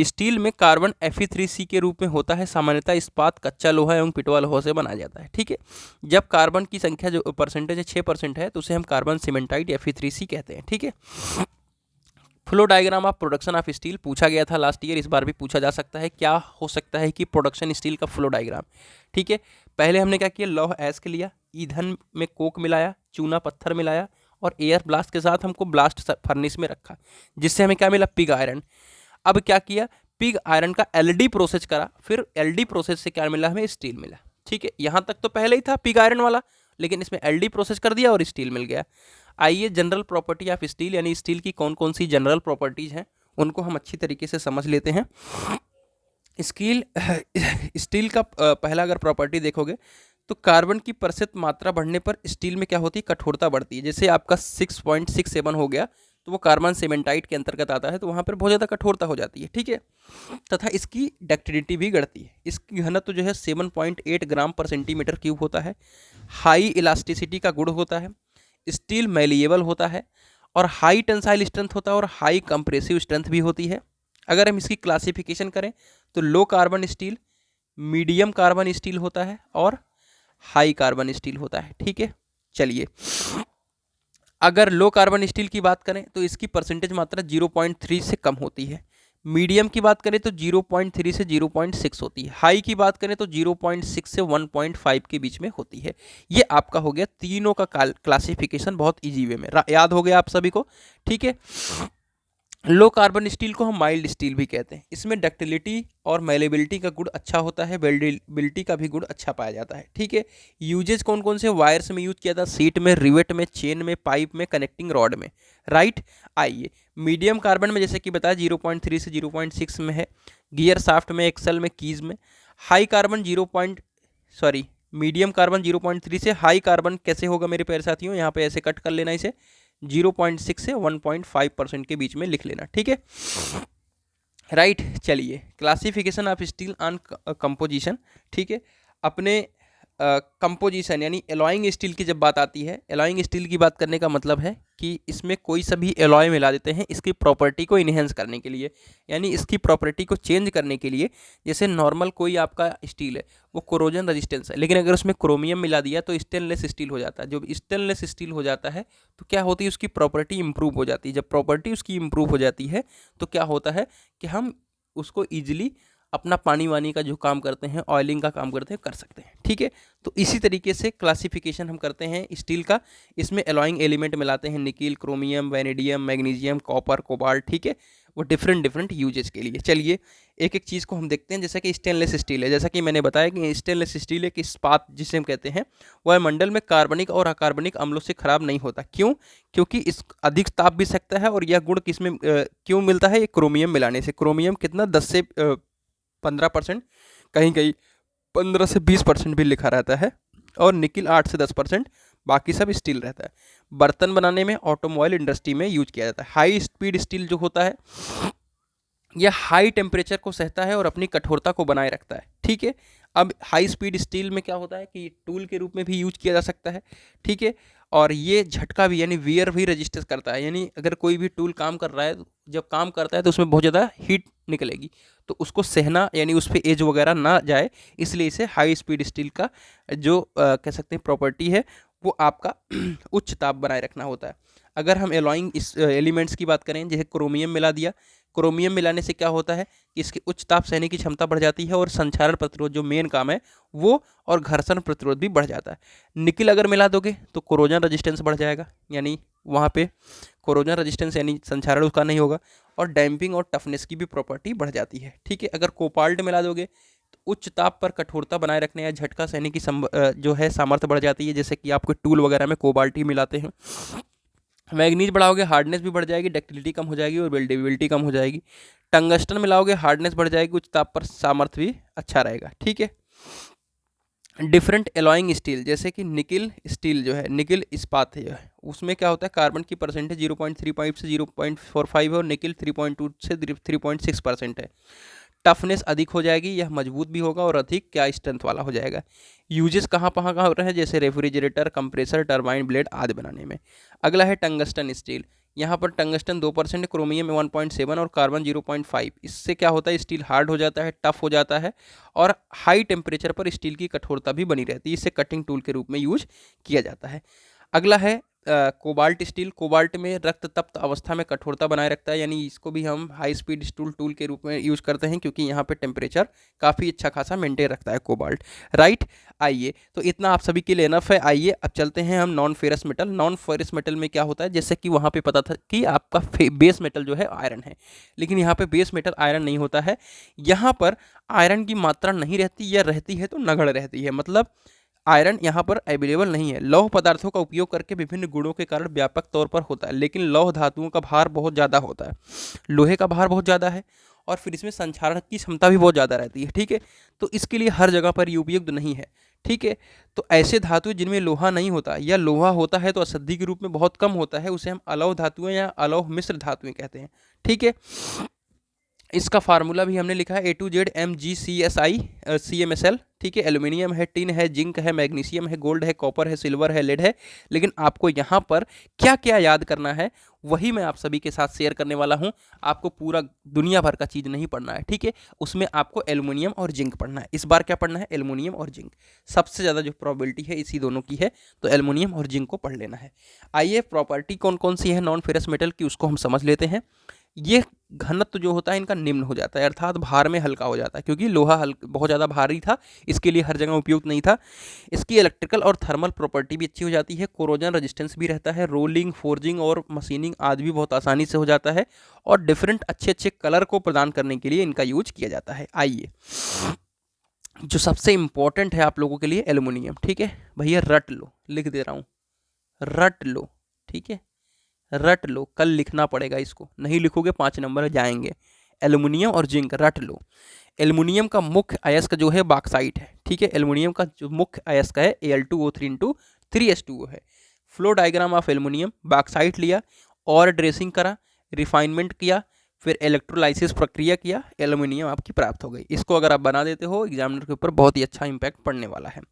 स्टील में कार्बन Fe3C के रूप में होता है। सामान्यतः इस्पात कच्चा लोहा एवं पिटवा लोहा से बनाया जाता है। ठीक है, जब कार्बन की संख्या जो परसेंटेज है 6% है तो उसे हम कार्बन सीमेंटाइट Fe3C कहते हैं। ठीक है, flow diagram of production of steel पूछा गया था लास्ट ईयर, इस बार भी पूछा जा सकता है। क्या हो सकता है कि प्रोडक्शन स्टील का फ्लो डायग्राम। ठीक है, पहले हमने क्या किया, लौह ऐस्क लिया, ईंधन में कोक मिलाया, चूना पत्थर मिलाया, और एयर ब्लास्ट के साथ हमको ब्लास्ट फर्नेस में रखा, जिससे हमें क्या मिला, पिग आयरन। अब क्या किया, पिग आयरन का एलडी प्रोसेस करा, फिर एलडी प्रोसेस से क्या मिला, हमें स्टील मिला। ठीक है, यहां तक तो पहले ही था पिग आयरन वाला, लेकिन इसमें एलडी प्रोसेस कर दिया और स्टील मिल गया। आइए, जनरल प्रॉपर्टी ऑफ स्टील, यानी स्टील की कौन कौन सी जनरल प्रॉपर्टीज हैं उनको हम अच्छी तरीके से समझ लेते हैं। स्टील का पहला अगर प्रॉपर्टी देखोगे तो कार्बन की प्रतिशत मात्रा बढ़ने पर स्टील में क्या होती है, कठोरता बढ़ती है। जैसे आपका 6.67 हो गया तो वो कार्बन सीमेंटाइट के अंतर्गत आता है, तो वहाँ पर बहुत ज़्यादा कठोरता हो जाती है। ठीक है, तथा इसकी डक्टिलिटी भी बढ़ती है। इसकी घनत्व जो है 7.8 ग्राम पर सेंटीमीटर क्यूब होता है। हाई इलास्टिसिटी का गुण होता है, स्टील मैलिएबल होता है, और हाई टेंसाइल स्ट्रेंथ होता है, और हाई कंप्रेसिव स्ट्रेंथ भी होती है। अगर हम इसकी क्लासिफिकेशन करें तो low carbon steel, medium carbon steel होता है, और हाई कार्बन स्टील होता है। ठीक है, चलिए अगर लो कार्बन स्टील की बात करें तो इसकी परसेंटेज मात्रा 0.3 से कम होती है। मीडियम की बात करें तो 0.3 से 0.6 होती है। हाई की बात करें तो 0.6 से 1.5 के बीच में होती है। ये आपका हो गया तीनों का क्लासिफिकेशन, बहुत इजी वे में याद हो गया आप सभी को। ठीक है, लो कार्बन स्टील को हम माइल्ड स्टील भी कहते हैं। इसमें डक्टिलिटी और मेलेबिलिटी का गुण अच्छा होता है, वेल्डेबिलिटी का भी गुण अच्छा पाया जाता है। ठीक है, यूजेज कौन कौन से, वायर्स में यूज किया था, सीट में, रिवेट में, चेन में, पाइप में, कनेक्टिंग रॉड में। राइट, आइए मीडियम कार्बन में जैसे कि बताया 0.3 से 0.6 में है, गियर साफ्ट में, एक्सल में, कीज में। हाई कार्बन मीडियम कार्बन 0.3 से, हाई कार्बन कैसे होगा मेरे प्यारे साथियों, यहाँ पे ऐसे कट कर लेना इसे, 0.6 से 1.5% के बीच में लिख लेना, ठीक है, राइट। चलिए, classification of steel on composition, ठीक है। अपने कंपोजिशन यानी एलॉइंग स्टील की जब बात आती है, एलॉइंग स्टील की बात करने का मतलब है कि इसमें कोई सा भी एलॉय मिला देते हैं इसकी प्रॉपर्टी को इन्हेंस करने के लिए, यानी इसकी प्रॉपर्टी को चेंज करने के लिए। जैसे नॉर्मल कोई आपका स्टील है वो कोरोजन रेजिस्टेंस है, लेकिन अगर उसमें क्रोमियम मिला दिया तो स्टेनलेस स्टील हो जाता है। जब स्टेनलेस स्टील हो जाता है तो क्या होती है, उसकी प्रॉपर्टी इंप्रूव हो जाती है। जब प्रॉपर्टी उसकी इंप्रूव हो जाती है तो क्या होता है कि हम उसको ईजिली अपना पानी वानी का जो काम करते हैं, ऑयलिंग का काम करते हैं, कर सकते हैं, ठीक है। तो इसी तरीके से क्लासिफिकेशन हम करते हैं स्टील का। इसमें एलॉइंग एलिमेंट मिलाते हैं, nickel, chromium, vanadium, magnesium, copper, cobalt, ठीक है, वो डिफरेंट डिफरेंट यूजेज के लिए। चलिए एक एक चीज़ को हम देखते हैं। जैसा कि स्टेनलेस स्टील है, जैसा कि मैंने बताया कि स्टेनलेस स्टील एक इस्पात जिसे हम कहते हैं, वह मंडल में कार्बनिक और अकार्बनिक अम्लों से खराब नहीं होता। क्यों? क्योंकि इस अधिक ताप भी सकता है। और यह गुण किसमें क्यों मिलता है? ये क्रोमियम मिलाने से। क्रोमियम कितना 10 से 15%, कहीं कहीं 15 से 20% भी लिखा रहता है, और निकिल 8 से 10%, बाकी सब स्टील रहता है। बर्तन बनाने में, ऑटोमोबाइल इंडस्ट्री में यूज किया जाता है। हाई स्पीड स्टील जो होता है यह हाई टेम्परेचर को सहता है और अपनी कठोरता को बनाए रखता है, ठीक है। अब हाई स्पीड स्टील में क्या होता है कि टूल के रूप में भी यूज किया जा सकता है, ठीक है। और ये झटका भी यानी वियर भी रजिस्टर करता है, यानी अगर कोई भी टूल काम कर रहा है, जब काम करता है तो उसमें बहुत ज़्यादा हीट निकलेगी, तो उसको सहना यानी उस पर एज वगैरह ना जाए, इसलिए इसे हाई स्पीड स्टील का जो कह सकते हैं प्रॉपर्टी है वो आपका उच्च ताप बनाए रखना होता है। अगर हम एलॉइंग एलिमेंट्स की बात करें, जैसे क्रोमियम मिला दिया, क्रोमियम मिलाने से क्या होता है कि इसकी उच्च ताप सहने की क्षमता बढ़ जाती है और संक्षारण प्रतिरोध जो मेन काम है वो, और घर्षण प्रतिरोध भी बढ़ जाता है। निकिल अगर मिला दोगे तो कोरोजन रेजिस्टेंस बढ़ जाएगा, यानी वहाँ पे कोरोजन रेजिस्टेंस यानी संक्षारण उसका नहीं होगा, और डैम्पिंग और टफनेस की भी प्रॉपर्टी बढ़ जाती है, ठीक है। अगर कोबाल्ट मिला दोगे तो उच्च ताप पर कठोरता बनाए रखने या झटका सहने की जो है सामर्थ्य बढ़ जाती है, जैसे कि आपके टूल वगैरह में कोबाल्ट ही मिलाते हैं। मैग्नीज बढ़ाओगे, हार्डनेस भी बढ़ जाएगी, डक्टिलिटी कम हो जाएगी और बिल्डेबिलिटी कम हो जाएगी। टंगस्टन मिलाओगे, हार्डनेस बढ़ जाएगी, उच्च ताप पर सामर्थ्य भी अच्छा रहेगा, ठीक है। डिफरेंट एलॉइंग स्टील, जैसे कि निकिल स्टील जो है, निकिल इस्पात है जो है, उसमें क्या होता है कार्बन की परसेंटेज 0.35 से 0.45 है, और निकिल 3.2 से 3.6% है। टफनेस अधिक हो जाएगी, यह मजबूत भी होगा और अधिक क्या स्ट्रेंथ वाला हो जाएगा। यूजेस कहाँ हो रहे हैं, जैसे रेफ्रिजरेटर, कंप्रेसर, टरबाइन ब्लेड आदि बनाने में। अगला है टंगस्टन स्टील। यहाँ पर टंगस्टन 2%, क्रोमियम 1.7 और कार्बन 0.5। इससे क्या होता है, स्टील हार्ड हो जाता है, टफ हो जाता है, और हाई टेम्परेचर पर स्टील की कठोरता भी बनी रहती है। इसे कटिंग टूल के रूप में यूज किया जाता है। अगला है कोबाल्ट स्टील। कोबाल्ट में रक्त तप्त अवस्था में कठोरता बनाए रखता है, यानी इसको भी हम हाई स्पीड स्टूल टूल के रूप में यूज करते हैं, क्योंकि यहाँ पे टेम्परेचर काफ़ी अच्छा खासा मेंटेन रखता है कोबाल्ट, राइट। आइए, तो इतना आप सभी के लिए इनफ है। आइए अब चलते हैं हम non ferrous metal. Non ferrous metal में क्या होता है, जैसे कि वहाँ पे पता था कि आपका बेस मेटल जो है आयरन है, लेकिन यहाँ पे बेस मेटल आयरन नहीं होता है। यहाँ पर आयरन की मात्रा नहीं रहती, या रहती है तो नगण्य रहती है, मतलब आयरन यहाँ पर अवेलेबल नहीं है। लौह पदार्थों का उपयोग करके विभिन्न गुणों के कारण व्यापक तौर पर होता है, लेकिन लौह धातुओं का भार बहुत ज़्यादा होता है, लोहे का भार बहुत ज़्यादा है, और फिर इसमें संक्षारण की क्षमता भी बहुत ज़्यादा रहती है, ठीक है। तो इसके लिए हर जगह पर ये उपयुक्त नहीं है, ठीक है। तो ऐसे धातु जिनमें लोहा नहीं होता, या लोहा होता है तो अशुद्धि के रूप में बहुत कम होता है, उसे हम अलौह धातुएं या अलौह मिश्र धातुएं कहते हैं, ठीक है। इसका फार्मूला भी हमने लिखा है A to Z MgCSI CmSl, ठीक है। एल्यूमिनियम है, टिन है, जिंक है, मैग्नीशियम है, गोल्ड है, कॉपर है, सिल्वर है, लेड है। लेकिन आपको यहाँ पर क्या क्या याद करना है वही मैं आप सभी के साथ शेयर करने वाला हूँ। आपको पूरा दुनिया भर का चीज़ नहीं पढ़ना है, ठीक है। उसमें आपको एल्यूमिनियम और जिंक पढ़ना है। इस बार क्या पढ़ना है, एल्यूमिनियम और जिंक। सबसे ज़्यादा जो प्रोबेबिलिटी है इसी दोनों की है, तो एल्यूमिनियम और जिंक को पढ़ लेना है। आइए, प्रॉपर्टी कौन कौन सी है नॉन फेरस मेटल की उसको हम समझ लेते हैं। ये घनत्व जो होता है इनका निम्न हो जाता है, अर्थात भार में हल्का हो जाता है, क्योंकि लोहा बहुत ज़्यादा भारी था, इसके लिए हर जगह उपयुक्त नहीं था। इसकी इलेक्ट्रिकल और थर्मल प्रॉपर्टी भी अच्छी हो जाती है, कोरोजन रेजिस्टेंस भी रहता है, रोलिंग, फोर्जिंग और मशीनिंग आदि भी बहुत आसानी से हो जाता है, और डिफरेंट अच्छे अच्छे कलर को प्रदान करने के लिए इनका यूज किया जाता है। आइए, जो सबसे इंपॉर्टेंट है आप लोगों के लिए एल्यूमिनियम, ठीक है भैया, रट लो, लिख दे रहा हूँ, रट लो, ठीक है, रट लो, कल लिखना पड़ेगा इसको, नहीं लिखोगे 5 नंबर जाएंगे। एल्युमिनियम और जिंक रट लो। एल्युमिनियम का मुख्य अयस्क जो है बॉक्साइट है, ठीक है। एल्युमिनियम का जो मुख्य अयस्क है Al2O3 3s2O है। Flow diagram of aluminium, bauxite लिया और ड्रेसिंग करा, रिफाइनमेंट किया, फिर इलेक्ट्रोलाइसिस प्रक्रिया किया, एल्युमिनियम आपकी प्राप्त हो गई। इसको अगर आप बना देते हो एग्जामिनर के ऊपर बहुत ही अच्छा इंपैक्ट पड़ने वाला है।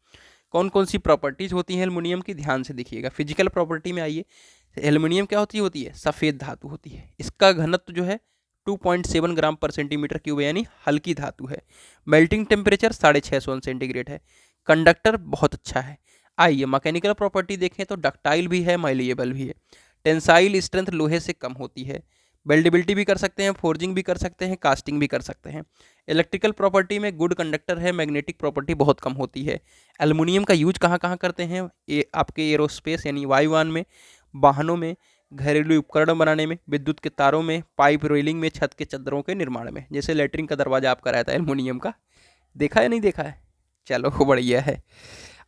कौन कौन सी प्रॉपर्टीज होती हैं एल्युमिनियम की, ध्यान से देखिएगा। फिजिकल प्रॉपर्टी में आइए, एल्युमिनियम क्या होती है सफ़ेद धातु होती है। इसका घनत्व जो है 2.7 ग्राम पर सेंटीमीटर क्यूब है, यानी हल्की धातु है। मेल्टिंग टेम्परेचर 650 सेंटीग्रेड है। कंडक्टर बहुत अच्छा है। आइए मैकेनिकल प्रॉपर्टी देखें तो डक्टाइल भी है, माइलिएबल भी है। टेंसाइल स्ट्रेंथ लोहे से कम होती है। वेल्डेबिलिटी भी कर सकते हैं, फोर्जिंग भी कर सकते हैं, कास्टिंग भी कर सकते हैं। इलेक्ट्रिकल प्रॉपर्टी में गुड कंडक्टर है, मैग्नेटिक प्रॉपर्टी बहुत कम होती है। एल्युमिनियम का यूज कहाँ कहाँ करते हैं, ये आपके एरोस्पेस यानी वायुयान में, वाहनों में, घरेलू उपकरण बनाने में, विद्युत के तारों में, पाइप रेलिंग में, छत के चद्दरों के निर्माण में। जैसे लेटरिन का दरवाजा आपका रहता है एल्युमिनियम का, देखा है नहीं देखा है, चलो बढ़िया है।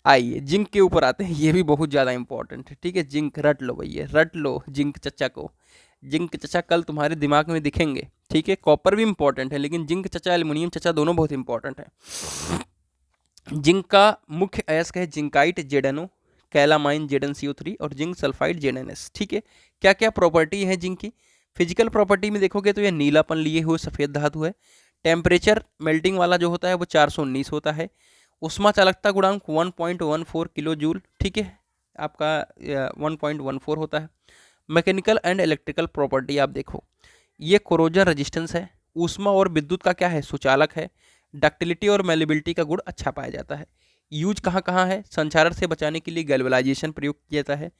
आइए जिंक के ऊपर आते हैं, ये भी बहुत ज़्यादा इंपॉर्टेंट है, ठीक है। जिंक रट लो भैया, रट लो जिंक चचा को। जिंक चचा कल तुम्हारे दिमाग में दिखेंगे, ठीक है। कॉपर भी इंपॉर्टेंट है, लेकिन जिंक चचा एल्युमिनियम चचा दोनों बहुत इंपॉर्टेंट है। जिंक का मुख्य अयस्क है जिंकाइट ZnO, कैलामाइन ZnCO3 और जिंक सल्फाइड ZnS, ठीक है। क्या क्या प्रॉपर्टी है जिंक की, फिजिकल प्रॉपर्टी में देखोगे तो यह नीलापन लिए हुए सफ़ेद धातु है। टेम्परेचर मेल्टिंग वाला जो होता है वो 419 होता है। उष्मा चालकता गुणांक 1.14 किलो जूल, ठीक है, आपका 1.14 होता है। मैकेनिकल एंड इलेक्ट्रिकल प्रॉपर्टी आप देखो, ये कोरोजन रेजिस्टेंस है, ऊष्मा और विद्युत का क्या है सुचालक है, डक्टिलिटी और मेलेबिलिटी का गुण अच्छा पाया जाता है। यूज कहाँ कहाँ है, संचारण से बचाने के लिए गैल्वेनाइजेशन प्रयोग किया जाता है,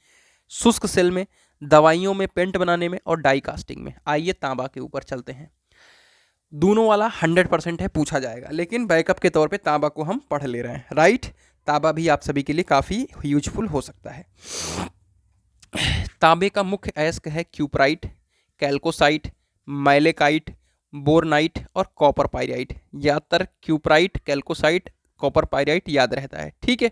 शुष्क सेल में, दवाइयों में, पेंट बनाने में और डाई कास्टिंग में। आइए तांबा के ऊपर चलते हैं। दोनों वाला 100% है, पूछा जाएगा, लेकिन बैकअप के तौर पे तांबा को हम पढ़ ले रहे हैं, राइट। तांबा भी आप सभी के लिए काफ़ी यूजफुल हो सकता है। तांबे का मुख्य अयस्क है क्यूपराइट, कैल्कोसाइट, मैलेकाइट, बोरनाइट और कॉपर पाइराइट। ज़्यादातर क्यूपराइट, कैल्कोसाइट, कॉपर पाइराइट याद रहता है, ठीक है।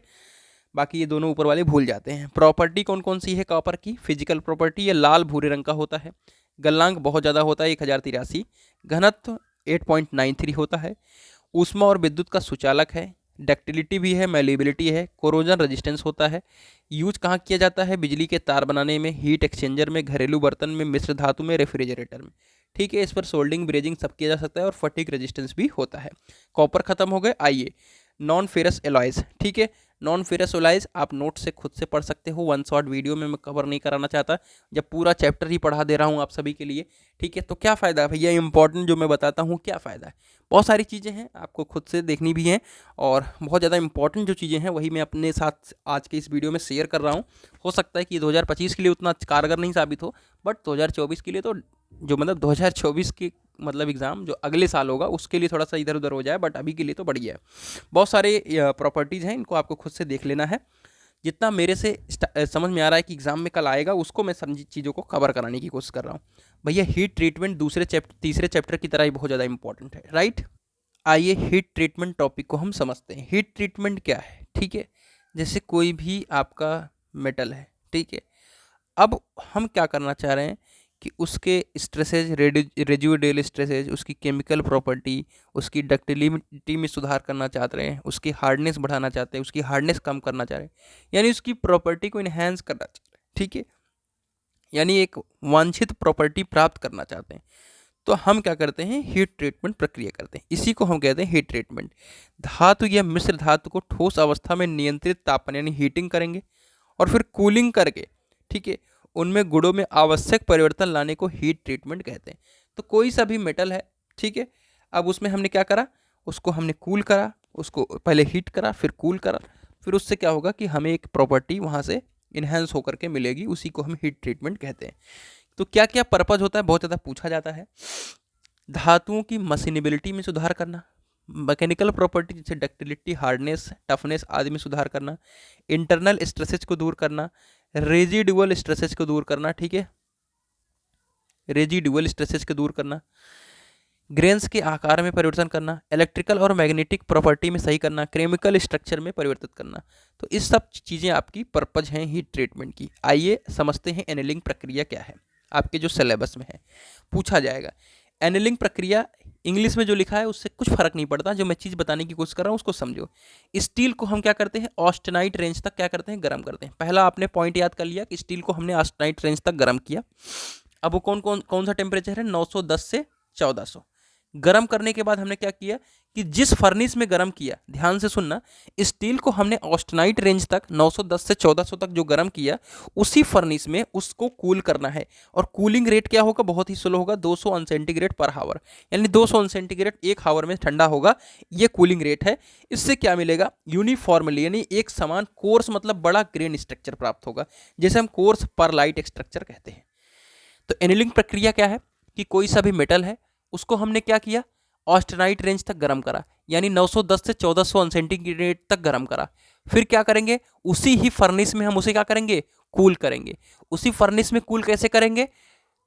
बाकी ये दोनों ऊपर वाले भूल जाते हैं। प्रॉपर्टी कौन कौन सी है कॉपर की, फिजिकल प्रॉपर्टी, ये लाल भूरे रंग का होता है। गलनांक बहुत ज़्यादा होता है 1083, घनत्व 8.93 होता है। ऊष्मा और विद्युत का सुचालक है, डक्टिलिटी भी है, मेलेबिलिटी है, कोरोजन रेजिस्टेंस होता है। यूज कहाँ किया जाता है, बिजली के तार बनाने में, हीट एक्सचेंजर में, घरेलू बर्तन में, मिश्र धातु में, रेफ्रिजरेटर में, ठीक है। इस पर सोल्डिंग ब्रेजिंग सब किया जा सकता है और फटीक रेजिस्टेंस भी होता है। कॉपर खत्म हो गए, आइए नॉन फेरस एलॉयज, ठीक है। नॉन फेरस एलॉयज आप नोट से खुद से पढ़ सकते हो, वन शॉट वीडियो में मैं कवर नहीं कराना चाहता, जब पूरा चैप्टर ही पढ़ा दे रहा हूँ आप सभी के लिए, ठीक है। तो क्या फ़ायदा है भैया, इंपॉर्टेंट जो मैं बताता हूँ क्या फ़ायदा है, बहुत सारी चीज़ें हैं आपको खुद से देखनी भी हैं, और बहुत ज़्यादा इंपॉर्टेंट जो चीज़ें हैं वही मैं अपने साथ आज के इस वीडियो में शेयर कर रहा हूँ। हो सकता है कि 2025 के लिए उतना कारगर नहीं साबित हो, बट 2024 के लिए तो, जो मतलब 2024 की मतलब एग्ज़ाम जो अगले साल होगा उसके लिए थोड़ा सा इधर उधर हो जाए, बट अभी के लिए तो बढ़िया है। बहुत सारे प्रॉपर्टीज़ हैं, इनको आपको खुद से देख लेना है। जितना मेरे से समझ में आ रहा है कि एग्ज़ाम में कल आएगा, उसको मैं समझी चीज़ों को कवर कराने की कोशिश कर रहा हूँ। भैया हीट ट्रीटमेंट तीसरे चैप्टर की तरह ही बहुत ज़्यादा इंपॉर्टेंट है, राइट। आइए हीट ट्रीटमेंट टॉपिक को हम समझते हैं। हीट ट्रीटमेंट क्या है, ठीक है। जैसे कोई भी आपका मेटल है, ठीक है, अब हम क्या करना चाह रहे हैं कि उसके स्ट्रेसेज, रेजिडुअल स्ट्रेसेज, उसकी केमिकल प्रॉपर्टी, उसकी डक्टिलिटी में सुधार करना चाहते हैं, उसकी हार्डनेस बढ़ाना चाहते हैं, उसकी हार्डनेस कम करना चाह रहे हैं, यानी उसकी प्रॉपर्टी को इन्हेंस करना चाह रहे हैं, ठीक है, यानी एक वांछित प्रॉपर्टी प्राप्त करना चाहते हैं। तो हम क्या करते हैं, हीट ट्रीटमेंट प्रक्रिया करते हैं, इसी को हम कहते हैं हीट ट्रीटमेंट। धातु या मिश्र धातु को ठोस अवस्था में नियंत्रित तापमान यानी हीटिंग करेंगे और फिर कूलिंग करके, ठीक है, उनमें गुणों में आवश्यक परिवर्तन लाने को हीट ट्रीटमेंट कहते हैं। तो कोई सा भी मेटल है, ठीक है, अब उसमें हमने क्या करा, उसको हमने कूल करा, उसको पहले हीट करा फिर कूल करा, फिर उससे क्या होगा कि हमें एक प्रॉपर्टी वहाँ से इन्हेंस होकर के मिलेगी, उसी को हम हीट ट्रीटमेंट कहते हैं। तो क्या क्या पर्पज़ होता है, बहुत ज़्यादा पूछा जाता है। धातुओं की मशीनेबिलिटी में सुधार करना, मैकेनिकल प्रॉपर्टी जैसे डक्टिलिटी, हार्डनेस, टफनेस आदि में सुधार करना, इंटरनल स्ट्रेसेज को दूर करना, रेजिडुअल स्ट्रेसेज को दूर करना, ठीक है, रेजिडुअल स्ट्रेसेज को दूर करना, ग्रेन्स के आकार में परिवर्तन करना, इलेक्ट्रिकल और मैग्नेटिक प्रॉपर्टी में सही करना, केमिकल स्ट्रक्चर में परिवर्तित करना। तो इस सब चीज़ें आपकी पर्पज हैं हीट ट्रीटमेंट की। आइए समझते हैं एनेलिंग प्रक्रिया क्या है, आपके जो सिलेबस में है पूछा जाएगा। एनेलिंग प्रक्रिया इंग्लिश में जो लिखा है उससे कुछ फर्क नहीं पड़ता, जो मैं चीज़ बताने की कोशिश कर रहा हूँ उसको समझो। स्टील को हम क्या करते हैं, ऑस्टेनाइट रेंज तक क्या करते हैं, गर्म करते हैं। पहला आपने पॉइंट याद कर लिया कि स्टील को हमने ऑस्टेनाइट रेंज तक गर्म किया। अब वो कौन सा टेम्परेचर है, 910 से 1400। गर्म करने के बाद हमने क्या किया कि जिस फर्नेस में गर्म किया, ध्यान से सुनना, स्टील को हमने ऑस्टेनाइट रेंज तक 910 से 1400 तक जो गर्म किया, उसी फर्नेस में उसको कूल करना है। और कूलिंग रेट क्या होगा, बहुत ही स्लो होगा, 200 अंश सेंटीग्रेड पर हावर, यानी 200 अंश सेंटीग्रेड एक हावर में ठंडा होगा। ये कूलिंग रेट है। इससे क्या मिलेगा, यूनिफॉर्मली यानी एक समान कोर्स मतलब बड़ा ग्रेन स्ट्रक्चर प्राप्त होगा, जैसे हम कोर्स परलाइट स्ट्रक्चर कहते हैं। तो एनीलिंग प्रक्रिया क्या है कि कोई सा भी मेटल है उसको हमने क्या किया, ऑस्टेनाइट रेंज तक गर्म करा, यानी 910 से 1400 अंश सेंटीग्रेड तक गर्म करा। फिर क्या करेंगे, उसी ही फर्नेस में हम उसे क्या करेंगे, कूल करेंगे। उसी फर्नेस में कूल कैसे करेंगे,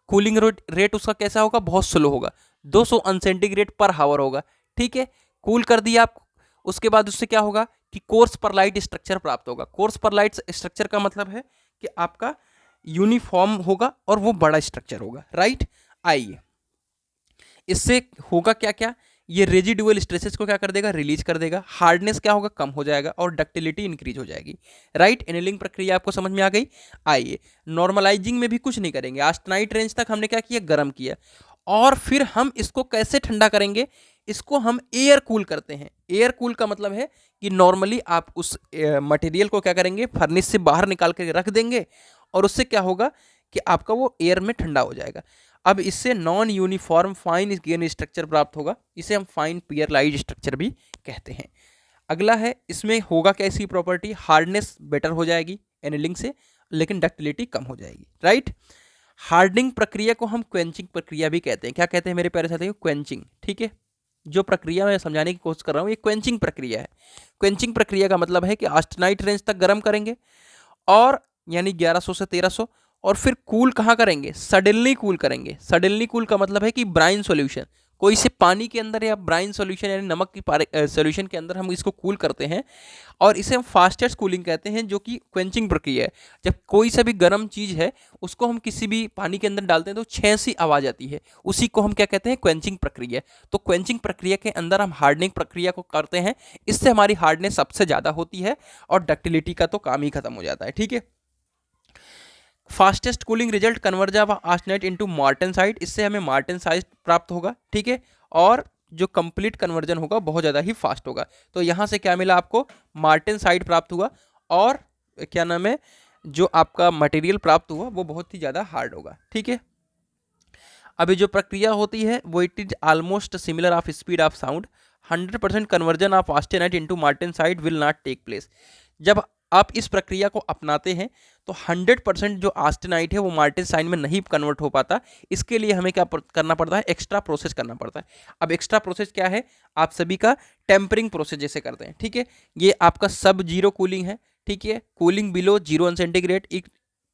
कूलिंग रेट उसका कैसा होगा, बहुत स्लो होगा, 200 अंश सेंटीग्रेड पर हावर होगा। ठीक है, कूल कर दिया आप, उसके बाद उससे क्या होगा कि कोर्स परलाइट स्ट्रक्चर प्राप्त होगा। कोर्स परलाइट स्ट्रक्चर का मतलब है कि आपका यूनिफॉर्म होगा और वो बड़ा स्ट्रक्चर होगा, राइट। आइए, इससे होगा क्या क्या, ये रेजिडुअल स्ट्रेसेस को क्या कर देगा, रिलीज कर देगा। हार्डनेस क्या होगा, कम हो जाएगा, और डक्टिलिटी इंक्रीज हो जाएगी, राइट। एनीलिंग प्रक्रिया आपको समझ में आ गई। आइए, नॉर्मलाइजिंग में भी कुछ नहीं करेंगे, ऑस्टेनाइट रेंज तक हमने क्या किया, गर्म किया। और फिर हम इसको कैसे ठंडा करेंगे, इसको हम एयर कूल करते हैं। एयर कूल का मतलब है कि नॉर्मली आप उस मटेरियल को क्या करेंगे, फर्नेस से बाहर निकाल के रख देंगे, और उससे क्या होगा कि आपका वो एयर में ठंडा हो जाएगा। अब इससे non uniform fine grain structure प्राप्त होगा, इसे हम फाइन पियरलाइज स्ट्रक्चर भी कहते हैं। अगला है, इसमें होगा क्या, इसकी प्रॉपर्टी, हार्डनेस बेटर हो जाएगी एनीलिंग से, लेकिन डक्टिलिटी कम हो जाएगी, राइट। हार्डनिंग प्रक्रिया को हम क्वेंचिंग प्रक्रिया भी कहते हैं। क्या कहते हैं मेरे प्यारे साथियों, क्वेंचिंग। ठीक है, जो प्रक्रिया मैं समझाने की कोशिश कर रहा हूँ ये क्वेंचिंग प्रक्रिया है। क्वेंचिंग प्रक्रिया का मतलब है कि ऑस्टेनाइट रेंज तक गर्म करेंगे, और यानी 1100 से 1300, और फिर कूल कहाँ करेंगे, सडनली कूल करेंगे। सडनली कूल का मतलब है कि ब्राइन सॉल्यूशन, कोई से पानी के अंदर या ब्राइन सॉल्यूशन यानी नमक की सॉल्यूशन के अंदर हम इसको कूल करते हैं, और इसे हम फास्टेस्ट कूलिंग कहते हैं, जो कि क्वेंचिंग प्रक्रिया है। जब कोई सा भी गर्म चीज़ है उसको हम किसी भी पानी के अंदर डालते हैं तो छः सी आवाज़ आती है, उसी को हम क्या कहते हैं, क्वेंचिंग प्रक्रिया। तो क्वेंचिंग प्रक्रिया के अंदर हम हार्डनिंग प्रक्रिया को करते हैं, इससे हमारी हार्डनेस सबसे ज़्यादा होती है और डक्टिलिटी का तो काम ही खत्म हो जाता है। ठीक है, fastest cooling result conversion of austenite into martensite, इससे हमें मार्टेनसाइट प्राप्त होगा। ठीक है, और जो कंप्लीट कन्वर्जन होगा बहुत ज़्यादा ही फास्ट होगा। तो यहाँ से क्या मिला आपको, मार्टेनसाइट प्राप्त हुआ, और क्या नाम है, जो आपका मटेरियल प्राप्त हुआ वो बहुत ही ज़्यादा हार्ड होगा। ठीक है, अभी जो प्रक्रिया होती है वो it is almost similar of speed of sound. 100% conversion of austenite into martensite will not take place. जब आप इस प्रक्रिया को अपनाते हैं तो 100% जो ऑस्टेनाइट है वो मार्टेनसाइट में नहीं कन्वर्ट हो पाता। इसके लिए हमें क्या करना पड़ता है, एक्स्ट्रा प्रोसेस करना पड़ता है। अब एक्स्ट्रा प्रोसेस क्या है, आप सभी का टेम्परिंग प्रोसेस जैसे करते हैं। ठीक है, ये आपका सब जीरो कूलिंग है। ठीक है, कूलिंग बिलो 0 सेंटीग्रेड।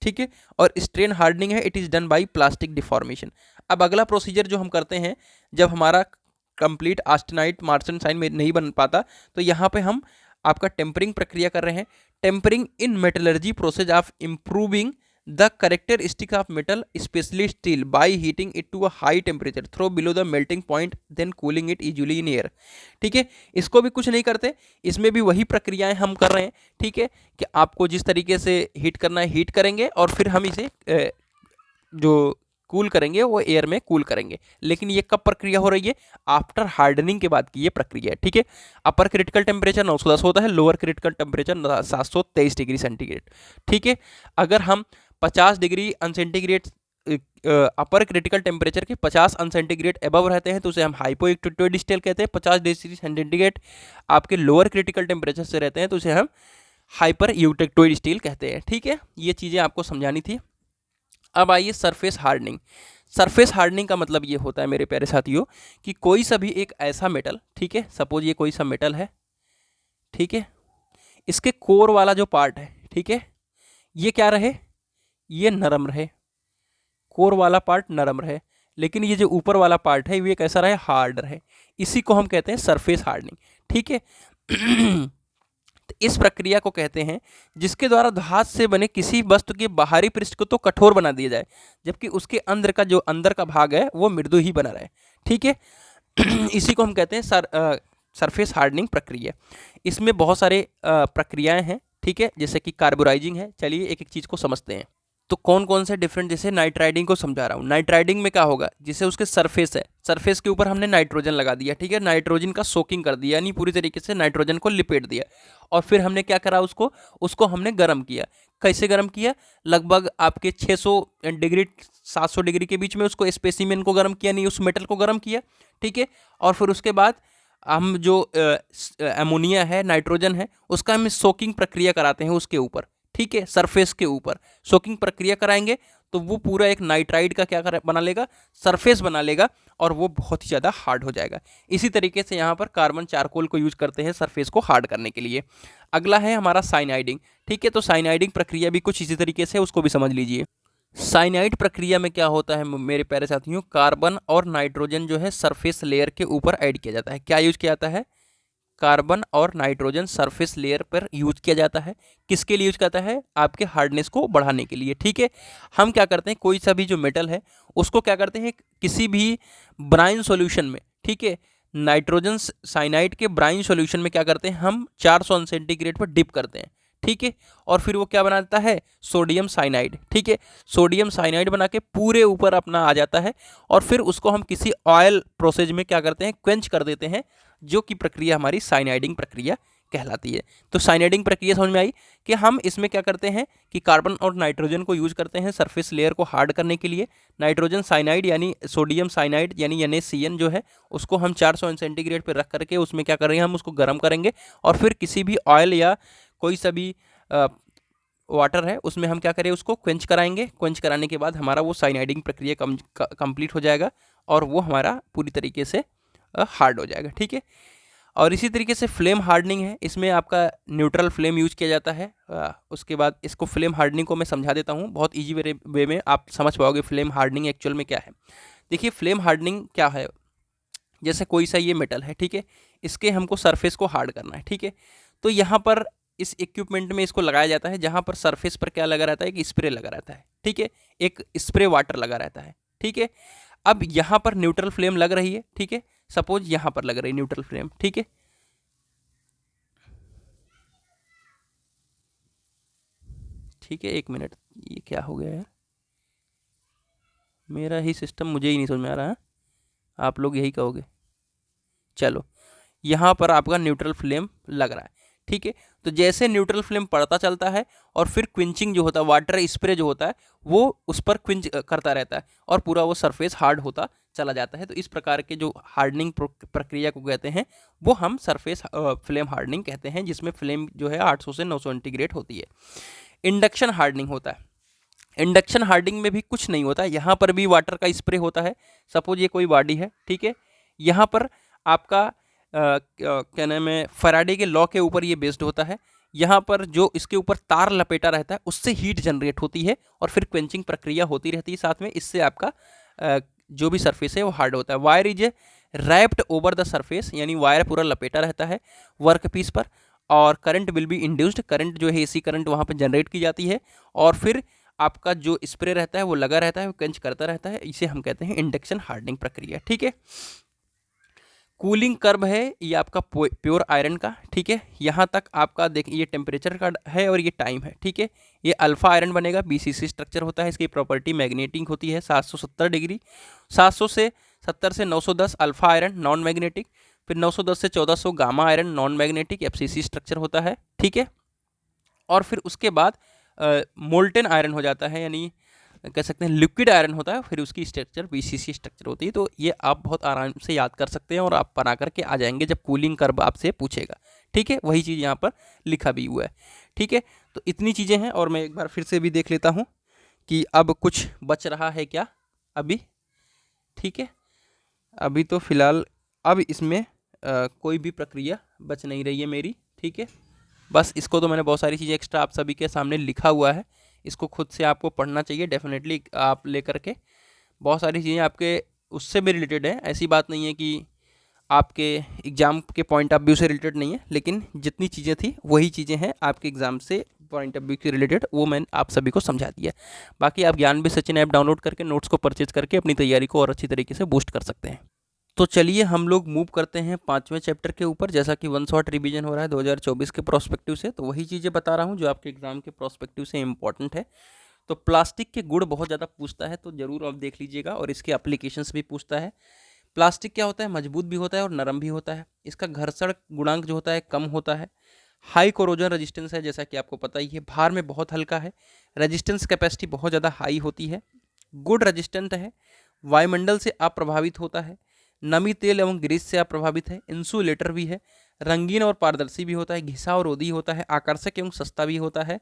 ठीक है, और स्ट्रेन हार्डनिंग है, it is done by plastic deformation. अब अगला प्रोसीजर जो हम करते हैं, जब हमारा कंप्लीट ऑस्टेनाइट मार्टेनसाइट में नहीं बन पाता, तो यहाँ पे हम आपका टेम्परिंग प्रक्रिया कर रहे हैं। Tempering in metallurgy process of improving the characteristic of metal especially steel by heating it to a high temperature through below the melting point then cooling it usually in air. ठीक है, इसको भी कुछ नहीं करते, इसमें भी वही प्रक्रियाएं हम कर रहे हैं। ठीक है, कि आपको जिस तरीके से हीट करना है हीट करेंगे, और फिर हम इसे जो कूल करेंगे वो एयर में कूल करेंगे। लेकिन ये कब प्रक्रिया हो रही है, आफ्टर हार्डनिंग के बाद की ये प्रक्रिया है। ठीक है, अपर क्रिटिकल टेम्परेचर 910 होता है, lower critical temperature 723 degree centigrade. ठीक है, अगर हम 50 डिग्री अनसेंटीग्रेड अपर क्रिटिकल टेम्परेचर के 50 अनसेंटीग्रेड एबव रहते हैं तो उसे हम हाइपो इक्वेटोरियल स्टेल कहते हैं। 50 डिग्री सेंटीग्रेड आपके लोअर क्रिटिकल टेम्परेचर से रहते हैं तो उसे हम हाइपर इक्वेटोरियल स्टील कहते हैं। ठीक है, ये चीज़ें आपको समझानी थी। अब आइए सरफेस हार्डनिंग। सरफेस हार्डनिंग का मतलब ये होता है मेरे प्यारे साथियों कि कोई सा भी एक ऐसा मेटल, ठीक है, सपोज ये कोई सा मेटल है, ठीक है, इसके कोर वाला जो पार्ट है, ठीक है, ये क्या रहे, ये नरम रहे, कोर वाला पार्ट नरम रहे, लेकिन ये जो ऊपर वाला पार्ट है ये कैसा रहे, हार्ड रहे। इसी को हम कहते हैं सरफेस हार्डनिंग। ठीक है, तो इस प्रक्रिया को कहते हैं जिसके द्वारा धातु से बने किसी वस्तु के बाहरी पृष्ठ को तो कठोर बना दिया जाए, जबकि उसके अंदर का जो अंदर का भाग है वो मृदु ही बना रहे। ठीक है, इसी को हम कहते हैं सरफेस हार्डनिंग प्रक्रिया। इसमें बहुत सारे प्रक्रियाएं हैं, ठीक है, जैसे कि कार्बोराइजिंग है। चलिए एक एक चीज़ को समझते हैं। तो कौन कौन से डिफरेंट, जैसे नाइट्राइडिंग को समझा रहा हूँ। नाइट्राइडिंग में क्या होगा, जैसे उसके सरफेस है, सरफेस के ऊपर हमने नाइट्रोजन लगा दिया, ठीक है, नाइट्रोजन का सोकिंग कर दिया, यानी पूरी तरीके से नाइट्रोजन को लिपेट दिया। और फिर हमने क्या करा, उसको उसको हमने गर्म किया। कैसे गर्म किया, लगभग आपके 600 डिग्री 700 डिग्री के बीच में उसको स्पेसिमेन को गर्म किया, नहीं उस मेटल को गर्म किया, ठीक है। और फिर उसके बाद हम जो अमोनिया है, नाइट्रोजन है, उसका हम सोकिंग प्रक्रिया कराते हैं उसके ऊपर, ठीक है, सरफेस के ऊपर सोकिंग प्रक्रिया कराएंगे तो वो पूरा एक नाइट्राइड का क्या बना लेगा, सरफेस बना लेगा, और वो बहुत ही ज़्यादा हार्ड हो जाएगा। इसी तरीके से यहाँ पर कार्बन चारकोल को यूज करते हैं सरफेस को हार्ड करने के लिए। अगला है हमारा साइनाइडिंग, ठीक है। तो साइनाइडिंग प्रक्रिया भी कुछ इसी तरीके से, उसको भी समझ लीजिए। साइनाइड प्रक्रिया में क्या होता है मेरे प्यारे साथियों, कार्बन और नाइट्रोजन जो है सरफेस लेयर के ऊपर ऐड किया जाता है। क्या यूज किया जाता है, कार्बन और नाइट्रोजन सरफेस लेयर पर यूज किया जाता है। किसके लिए यूज करता है, आपके हार्डनेस को बढ़ाने के लिए, ठीक है। हम क्या करते हैं, कोई सा भी जो मेटल है उसको क्या करते हैं, किसी भी ब्राइन सॉल्यूशन में, ठीक है, नाइट्रोजन साइनाइड के ब्राइन सॉल्यूशन में क्या करते हैं, हम 400 सेंटीग्रेड पर डिप करते हैं, ठीक है। और फिर वो क्या बनाता है, सोडियम साइनाइड, ठीक है। सोडियम साइनाइड बना के पूरे ऊपर अपना आ जाता है, और फिर उसको हम किसी ऑयल प्रोसेस में क्या करते हैं, क्वेंच कर देते हैं, जो कि प्रक्रिया हमारी साइनाइडिंग प्रक्रिया कहलाती है। तो साइनाइडिंग प्रक्रिया समझ में आई कि हम इसमें क्या करते हैं कि कार्बन और नाइट्रोजन को यूज करते हैं सरफेस लेयर को हार्ड करने के लिए। नाइट्रोजन साइनाइड यानी सोडियम साइनाइड यानी NaCN जो है, उसको हम 400 सेंटीग्रेड पर रख करके उसमें क्या करेंगे, हम उसको गर्म करेंगे, और फिर किसी भी ऑयल या कोई सा भी वाटर है उसमें हम क्या करें, उसको क्वेंच कराएंगे। क्वेंच कराने के बाद हमारा वो साइनाइडिंग प्रक्रिया कंप्लीट हो जाएगा, और वो हमारा पूरी तरीके से हार्ड हो जाएगा, ठीक है। और इसी तरीके से फ्लेम हार्डनिंग है, इसमें आपका न्यूट्रल फ्लेम यूज किया जाता है। उसके बाद इसको फ्लेम हार्डनिंग को मैं समझा देता हूँ, बहुत ईजी वे में आप समझ पाओगे फ्लेम हार्डनिंग एक्चुअल में क्या है। देखिए फ्लेम हार्डनिंग क्या है, जैसे कोई सा ये मेटल है, ठीक है, इसके हमको सरफेस को हार्ड करना है, ठीक है। तो यहाँ पर इस इक्विपमेंट में इसको लगाया जाता है, जहाँ पर सरफेस पर क्या लगा रहता है, एक स्प्रे लगा रहता है, ठीक है, एक स्प्रे वाटर लगा रहता है, ठीक है। अब यहाँ पर न्यूट्रल फ्लेम लग रही है, ठीक है, सपोज यहाँ पर लग रही है न्यूट्रल फ्लेम, ठीक है। ठीक है, एक मिनट, ये क्या हो गया यार, मेरा ही सिस्टम मुझे ही नहीं समझ में आ रहा है, आप लोग यही कहोगे। चलो, यहाँ पर आपका न्यूट्रल फ्लेम लग रहा है, ठीक है। तो जैसे न्यूट्रल फ्लेम पड़ता चलता है, और फिर क्विंचिंग जो होता है, वाटर स्प्रे जो होता है, वो उस पर क्विंच करता रहता है, और पूरा वो सरफेस हार्ड होता चला जाता है। तो इस प्रकार के जो हार्डनिंग प्रक्रिया को कहते हैं, वो हम सरफेस फ्लेम हार्डनिंग कहते हैं, जिसमें फ्लेम जो है 800 से 900 सेंटीग्रेड होती है। इंडक्शन हार्डनिंग होता है। इंडक्शन हार्डनिंग में भी कुछ नहीं होता, यहाँ पर भी वाटर का स्प्रे होता है। सपोज ये कोई बॉडी है, ठीक है, यहाँ पर आपका क्या नाम है, फैराडे के लॉ के ऊपर ये बेस्ड होता है। यहाँ पर जो इसके ऊपर तार लपेटा रहता है, उससे हीट जनरेट होती है, और फिर क्वेंचिंग प्रक्रिया होती रहती है साथ में। इससे आपका जो भी सरफेस है वो हार्ड होता है। Wire is wrapped over the surface, यानी वायर पूरा लपेटा रहता है वर्क पीस पर, और current will be induced, current जो है AC करंट वहाँ पर जनरेट की जाती है, और फिर आपका जो स्प्रे रहता है वो लगा रहता है, वो क्वेंच करता रहता है। इसे हम कहते हैं इंडक्शन हार्डनिंग प्रक्रिया, ठीक है। कूलिंग कर्व है ये आपका प्योर आयरन का, ठीक है। यहाँ तक आपका देखिए ये टेम्परेचर का है और ये टाइम है, ठीक है। ये अल्फा आयरन बनेगा, BCC स्ट्रक्चर होता है, इसकी प्रॉपर्टी मैग्नेटिक होती है 770 डिग्री, 700 से 70 से 910 अल्फा आयरन नॉन मैग्नेटिक, फिर 910 से 1400 gamma iron non magnetic FCC structure होता है, ठीक है। और फिर उसके बाद मोल्टेन आयरन हो जाता है, यानी कह सकते हैं लिक्विड आयरन होता है, फिर उसकी स्ट्रक्चर BCC स्ट्रक्चर होती है। तो ये आप बहुत आराम से याद कर सकते हैं, और आप बना करके आ जाएंगे जब कूलिंग कर्व आपसे पूछेगा, ठीक है। वही चीज़ यहाँ पर लिखा भी हुआ है, ठीक है। तो इतनी चीज़ें हैं, और मैं एक बार फिर से भी देख लेता हूँ कि अब कुछ बच रहा है क्या अभी, ठीक है। अभी तो फिलहाल अब इसमें कोई भी प्रक्रिया बच नहीं रही है मेरी, ठीक है। बस इसको तो मैंने बहुत सारी चीज़ें एक्स्ट्रा आप सभी के सामने लिखा हुआ है, इसको खुद से आपको पढ़ना चाहिए डेफिनेटली, आप लेकर के बहुत सारी चीज़ें आपके उससे भी रिलेटेड है। ऐसी बात नहीं है कि आपके एग्ज़ाम के पॉइंट ऑफ व्यू से रिलेटेड नहीं है, लेकिन जितनी चीज़ें थी वही चीज़ें हैं आपके एग्ज़ाम से पॉइंट ऑफ व्यू से रिलेटेड, वो मैंने आप सभी को समझा दिया। बाकी आप ज्ञान भी सचिन ऐप डाउनलोड करके नोट्स को परचेज करके अपनी तैयारी को और अच्छी तरीके से बूस्ट कर सकते हैं। तो चलिए हम लोग मूव करते हैं 5वें चैप्टर के ऊपर। जैसा कि वन शॉट रिवीजन हो रहा है 2024 के प्रोस्पेक्टिव से, तो वही चीज़ें बता रहा हूँ जो आपके एग्जाम के प्रोस्पेक्टिव से इम्पॉर्टेंट है। तो प्लास्टिक के गुण बहुत ज़्यादा पूछता है, तो ज़रूर आप देख लीजिएगा, और इसके एप्लीकेशंस भी पूछता है। प्लास्टिक क्या होता है, मजबूत भी होता है और नरम भी होता है। इसका घर्षण गुणांक जो होता है कम होता है। हाई कोरोजन रेजिस्टेंस है, जैसा कि आपको पता ही है। भार में बहुत हल्का है। रेजिस्टेंस कैपेसिटी बहुत ज़्यादा हाई होती है। गुड रेजिस्टेंट है। वायुमंडल से अप्रभावित होता है। नमी, तेल एवं ग्रीस से अप्रभावित है। इंसुलेटर भी है। रंगीन और पारदर्शी भी होता है। घिसा और रोधी होता है। आकर्षक एवं सस्ता भी होता है।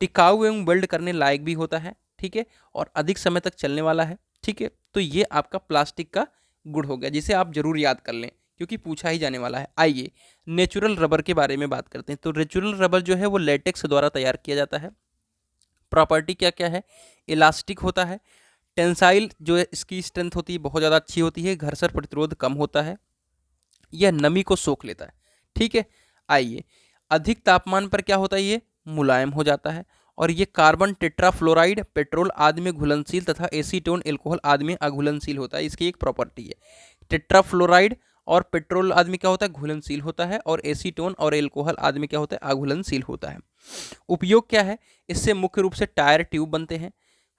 टिकाऊ एवं वेल्ड करने लायक भी होता है। ठीक है, और अधिक समय तक चलने वाला है। ठीक है, तो ये आपका प्लास्टिक का गुण हो गया, जिसे आप जरूर याद कर लें क्योंकि पूछा ही जाने वाला है। आइए नेचुरल रबर के बारे में बात करते हैं। तो नेचुरल रबर जो है वो लेटेक्स द्वारा तैयार किया जाता है। प्रॉपर्टी क्या क्या है, इलास्टिक होता है। टेंसाइल जो है इसकी स्ट्रेंथ होती है बहुत ज़्यादा अच्छी होती है। घर्षण प्रतिरोध कम होता है। यह नमी को सोख लेता है। ठीक है, आइए अधिक तापमान पर क्या होता है, ये मुलायम हो जाता है। और ये कार्बन टेट्राफ्लोराइड, पेट्रोल आदि में घुलनशील तथा एसीटोन एल्कोहल आदि में अघुलनशील होता है। इसकी एक प्रॉपर्टी है। टेट्राफ्लोराइड और पेट्रोल आदि में क्या होता है, घुलनशील होता है, और एसीटोन और एल्कोहल आदि में क्या होता है, अघुलनशील होता है। उपयोग क्या है, इससे मुख्य रूप से टायर ट्यूब बनते हैं।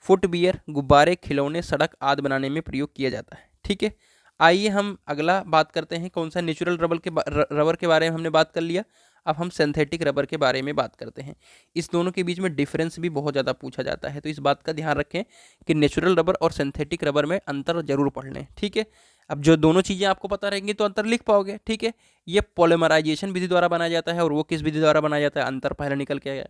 फुटवियर, गुब्बारे, खिलौने, सड़क आदि बनाने में प्रयोग किया जाता है। ठीक है, आइए हम अगला बात करते हैं। कौन सा, नेचुरल रबर के बारे में हमने बात कर लिया। अब हम सिंथेटिक रबर के बारे में बात करते हैं। इस दोनों के बीच में डिफरेंस भी बहुत ज़्यादा पूछा जाता है, तो इस बात का ध्यान रखें कि नेचुरल रबर और सिंथेटिक रबर में अंतर जरूर पढ़ लें। ठीक है, अब जो दोनों चीज़ें आपको पता रहेंगी तो अंतर लिख पाओगे। ठीक है, ये पॉलीमराइजेशन विधि द्वारा बनाया जाता है और वो किस विधि द्वारा बनाया जाता है, अंतर पहले निकल के आया।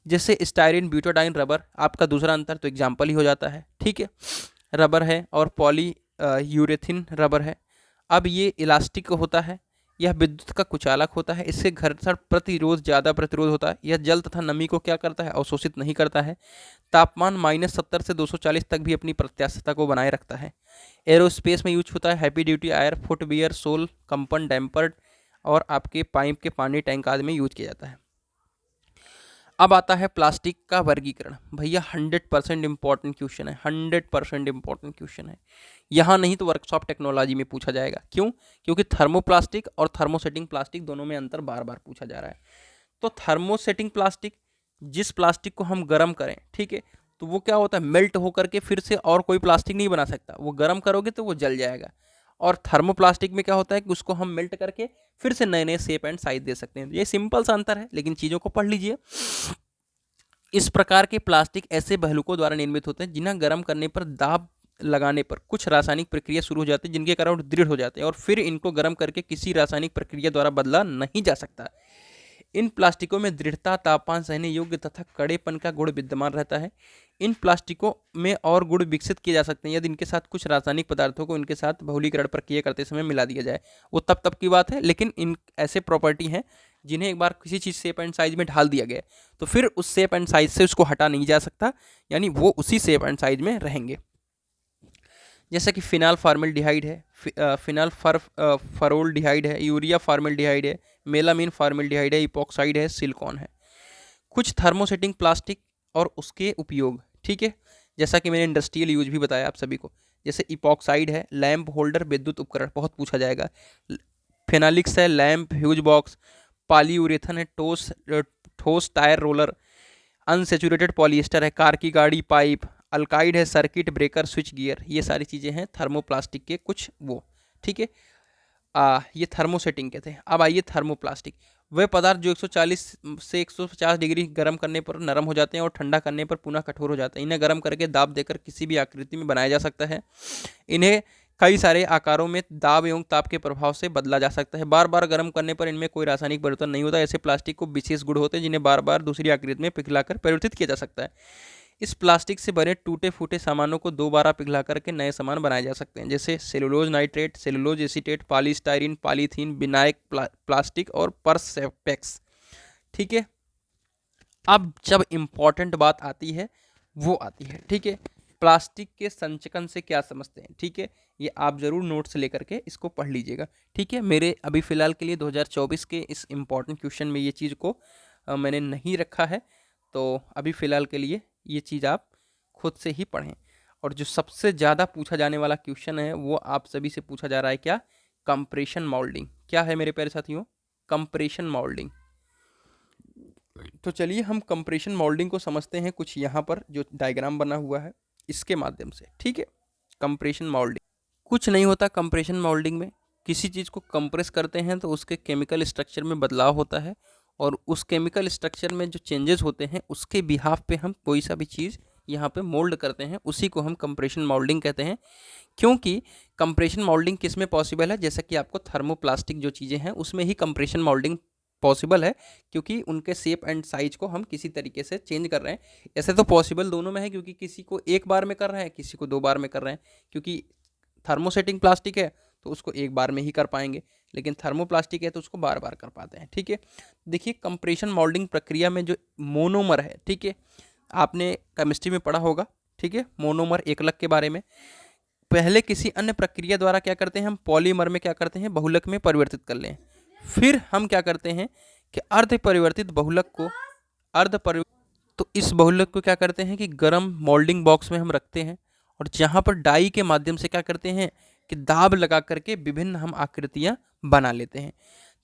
जैसे स्टायरीन ब्यूटाडाइन रबर आपका दूसरा अंतर, तो एग्जाम्पल ही हो जाता है। ठीक है, रबर है, और पॉली यूरेथिन रबर है। अब ये इलास्टिक होता है। यह विद्युत का कुचालक होता है। इससे घर्षण प्रतिरोध ज़्यादा प्रतिरोध होता है। यह जल तथा नमी को क्या करता है, अवशोषित नहीं करता है। तापमान -70 से 240 तक भी अपनी प्रत्यास्थता को बनाए रखता है। एरोस्पेस में यूज होता है। हैवी ड्यूटी आयर, फुटवियर, सोल, कंपन, डैम्पर्ड, और आपके पाइप के पानी टैंक आदि में यूज किया जाता है। अब आता है प्लास्टिक का वर्गीकरण। भैया 100% इंपॉर्टेंट क्वेश्चन है, 100% इंपॉर्टेंट क्वेश्चन है। यहाँ नहीं तो वर्कशॉप टेक्नोलॉजी में पूछा जाएगा। क्यों, क्योंकि थर्मोप्लास्टिक और थर्मोसेटिंग प्लास्टिक दोनों में अंतर बार बार पूछा जा रहा है। तो थर्मोसेटिंग प्लास्टिक, जिस प्लास्टिक को हम गर्म करें, ठीक है, तो वो क्या होता है, मेल्ट होकर के फिर से और कोई प्लास्टिक नहीं बना सकता। वो गर्म करोगे तो वो जल जाएगा। और थर्मोप्लास्टिक में क्या होता है कि उसको हम मेल्ट करके फिर से नए नए शेप एंड साइज दे सकते हैं। ये सिंपल सा अंतर है, लेकिन चीज़ों को पढ़ लीजिए। इस प्रकार के प्लास्टिक ऐसे बहलुकों द्वारा निर्मित होते हैं जिन्हें गर्म करने पर, दाब लगाने पर कुछ रासायनिक प्रक्रिया शुरू हो जाती है, जिनके कारण दृढ़ हो जाते हैं, और फिर इनको गर्म करके किसी रासायनिक प्रक्रिया द्वारा बदला नहीं जा सकता। इन प्लास्टिकों में दृढ़ता, तापमान सहने योग्य तथा कड़ेपन का गुण विद्यमान रहता है। इन प्लास्टिकों में और गुण विकसित किए जा सकते हैं यदि इनके साथ कुछ रासायनिक पदार्थों को इनके साथ बहुलीकरण प्रक्रिया करते समय मिला दिया जाए। वो तब की बात है, लेकिन इन ऐसे प्रॉपर्टी हैं जिन्हें एक बार किसी चीज़ शेप एंड साइज में ढाल दिया गया तो फिर उस शेप एंड साइज से उसको हटा नहीं जा सकता, यानी वो उसी शेप एंड साइज में रहेंगे। जैसा कि फिनाल फार्मेल्डिहाइड है, फिनाल फरोल्डिहाइड है, यूरिया फार्मेल्डिहाइड है, मेलामीन फार्मेल्डिहाइड है, इपॉक्साइड है, सिलिकॉन है। कुछ थर्मोसेटिंग प्लास्टिक और उसके उपयोग। ठीक है, जैसा कि मैंने इंडस्ट्रियल यूज भी बताया आप सभी को। जैसे इपॉक्साइड है, लैंप होल्डर, विद्युत उपकरण, बहुत पूछा जाएगा। फेनालिक्स है, लैंप, फ्यूज बॉक्स। पॉलीयूरेथन है, ठोस टायर रोलर। अनसेचुरेटेड पॉलिएस्टर है, कार की गाड़ी, पाइप। अल्काइड है, सर्किट ब्रेकर, स्विच गियर। ये सारी चीज़ें हैं थर्मोप्लास्टिक के कुछ वो। ठीक है, ये थर्मोसेटिंग के थे। अब आइए थर्मोप्लास्टिक, वे पदार्थ जो 140 से 150 डिग्री गर्म करने पर नरम हो जाते हैं और ठंडा करने पर पुनः कठोर हो जाते हैं। इन्हें गर्म करके दाब देकर किसी भी आकृति में बनाया जा सकता है। इन्हें कई सारे आकारों में दाब एवं ताप के प्रभाव से बदला जा सकता है। बार बार गर्म करने पर इनमें कोई रासायनिक परिवर्तन नहीं होता। ऐसे प्लास्टिक को विशेष गुण होते हैं जिन्हें बार बार दूसरी आकृति में पिघलाकर परिवर्तित किया जा सकता है। इस प्लास्टिक से बने टूटे फूटे सामानों को दोबारा पिघला करके नए सामान बनाए जा सकते हैं, जैसे cellulose nitrate, cellulose acetate, polystyrene, polythene, Vinayak plastic और परसेप्टेक्स। ठीक है, अब जब इम्पॉर्टेंट बात आती है वो आती है। ठीक है, प्लास्टिक के संचकन से क्या समझते हैं। ठीक है, ये आप जरूर नोट्स लेकर के इसको पढ़ लीजिएगा। ठीक है, मेरे अभी फ़िलहाल के लिए 2024 के इस इम्पॉर्टेंट क्वेश्चन में ये चीज़ को मैंने नहीं रखा है, तो अभी फ़िलहाल के लिए ये चीज़ आप खुद से ही पढ़ें। और जो सबसे ज़्यादा पूछा जाने वाला क्वेश्चन है वो आप सभी से पूछा जा रहा है, क्या? Compression moulding. क्या है मेरे प्यारे साथियों? Compression moulding. तो चलिए हम कंप्रेशन मोल्डिंग को समझते हैं कुछ यहाँ पर जो डायग्राम बना हुआ है इसके माध्यम से, ठीक है। कंप्रेशन मोल्डिंग कुछ नहीं होता। कंप्रेशन मोल्डिंग में किसी चीज़ को कंप्रेस करते हैं तो उसके केमिकल स्ट्रक्चर में बदलाव होता है, और उस केमिकल स्ट्रक्चर में जो चेंजेस होते हैं उसके बिहाफ पे हम कोई सा भी चीज़ यहाँ पे मोल्ड करते हैं, उसी को हम कंप्रेशन मोल्डिंग कहते हैं। क्योंकि कंप्रेशन मोल्डिंग किस में पॉसिबल है? जैसा कि आपको थर्मोप्लास्टिक जो चीज़ें हैं उसमें ही कंप्रेशन मोल्डिंग पॉसिबल है, क्योंकि उनके शेप एंड साइज को हम किसी तरीके से चेंज कर रहे हैं। ऐसे तो पॉसिबल दोनों में है, क्योंकि किसी को एक बार में कर रहे हैं, किसी को 2 बार में कर रहे हैं। क्योंकि थर्मोसेटिंग प्लास्टिक है तो उसको एक बार में ही कर पाएंगे, लेकिन थर्मोप्लास्टिक है तो उसको बार बार कर पाते हैं, ठीक है। देखिए कंप्रेशन मोल्डिंग प्रक्रिया में जो मोनोमर है, ठीक है, आपने केमिस्ट्री में पढ़ा होगा, ठीक है, मोनोमर एकलक के बारे में। पहले किसी अन्य प्रक्रिया द्वारा क्या करते हैं, हम पॉलीमर में क्या करते हैं, बहुलक में परिवर्तित कर लें। फिर हम क्या करते हैं कि अर्ध परिवर्तित बहुलक को तो इस बहुलक को क्या करते हैं कि गर्म मोल्डिंग बॉक्स में हम रखते हैं, और जहाँ पर डाई के माध्यम से क्या करते हैं कि दाब लगा करके विभिन्न हम आकृतियाँ बना लेते हैं।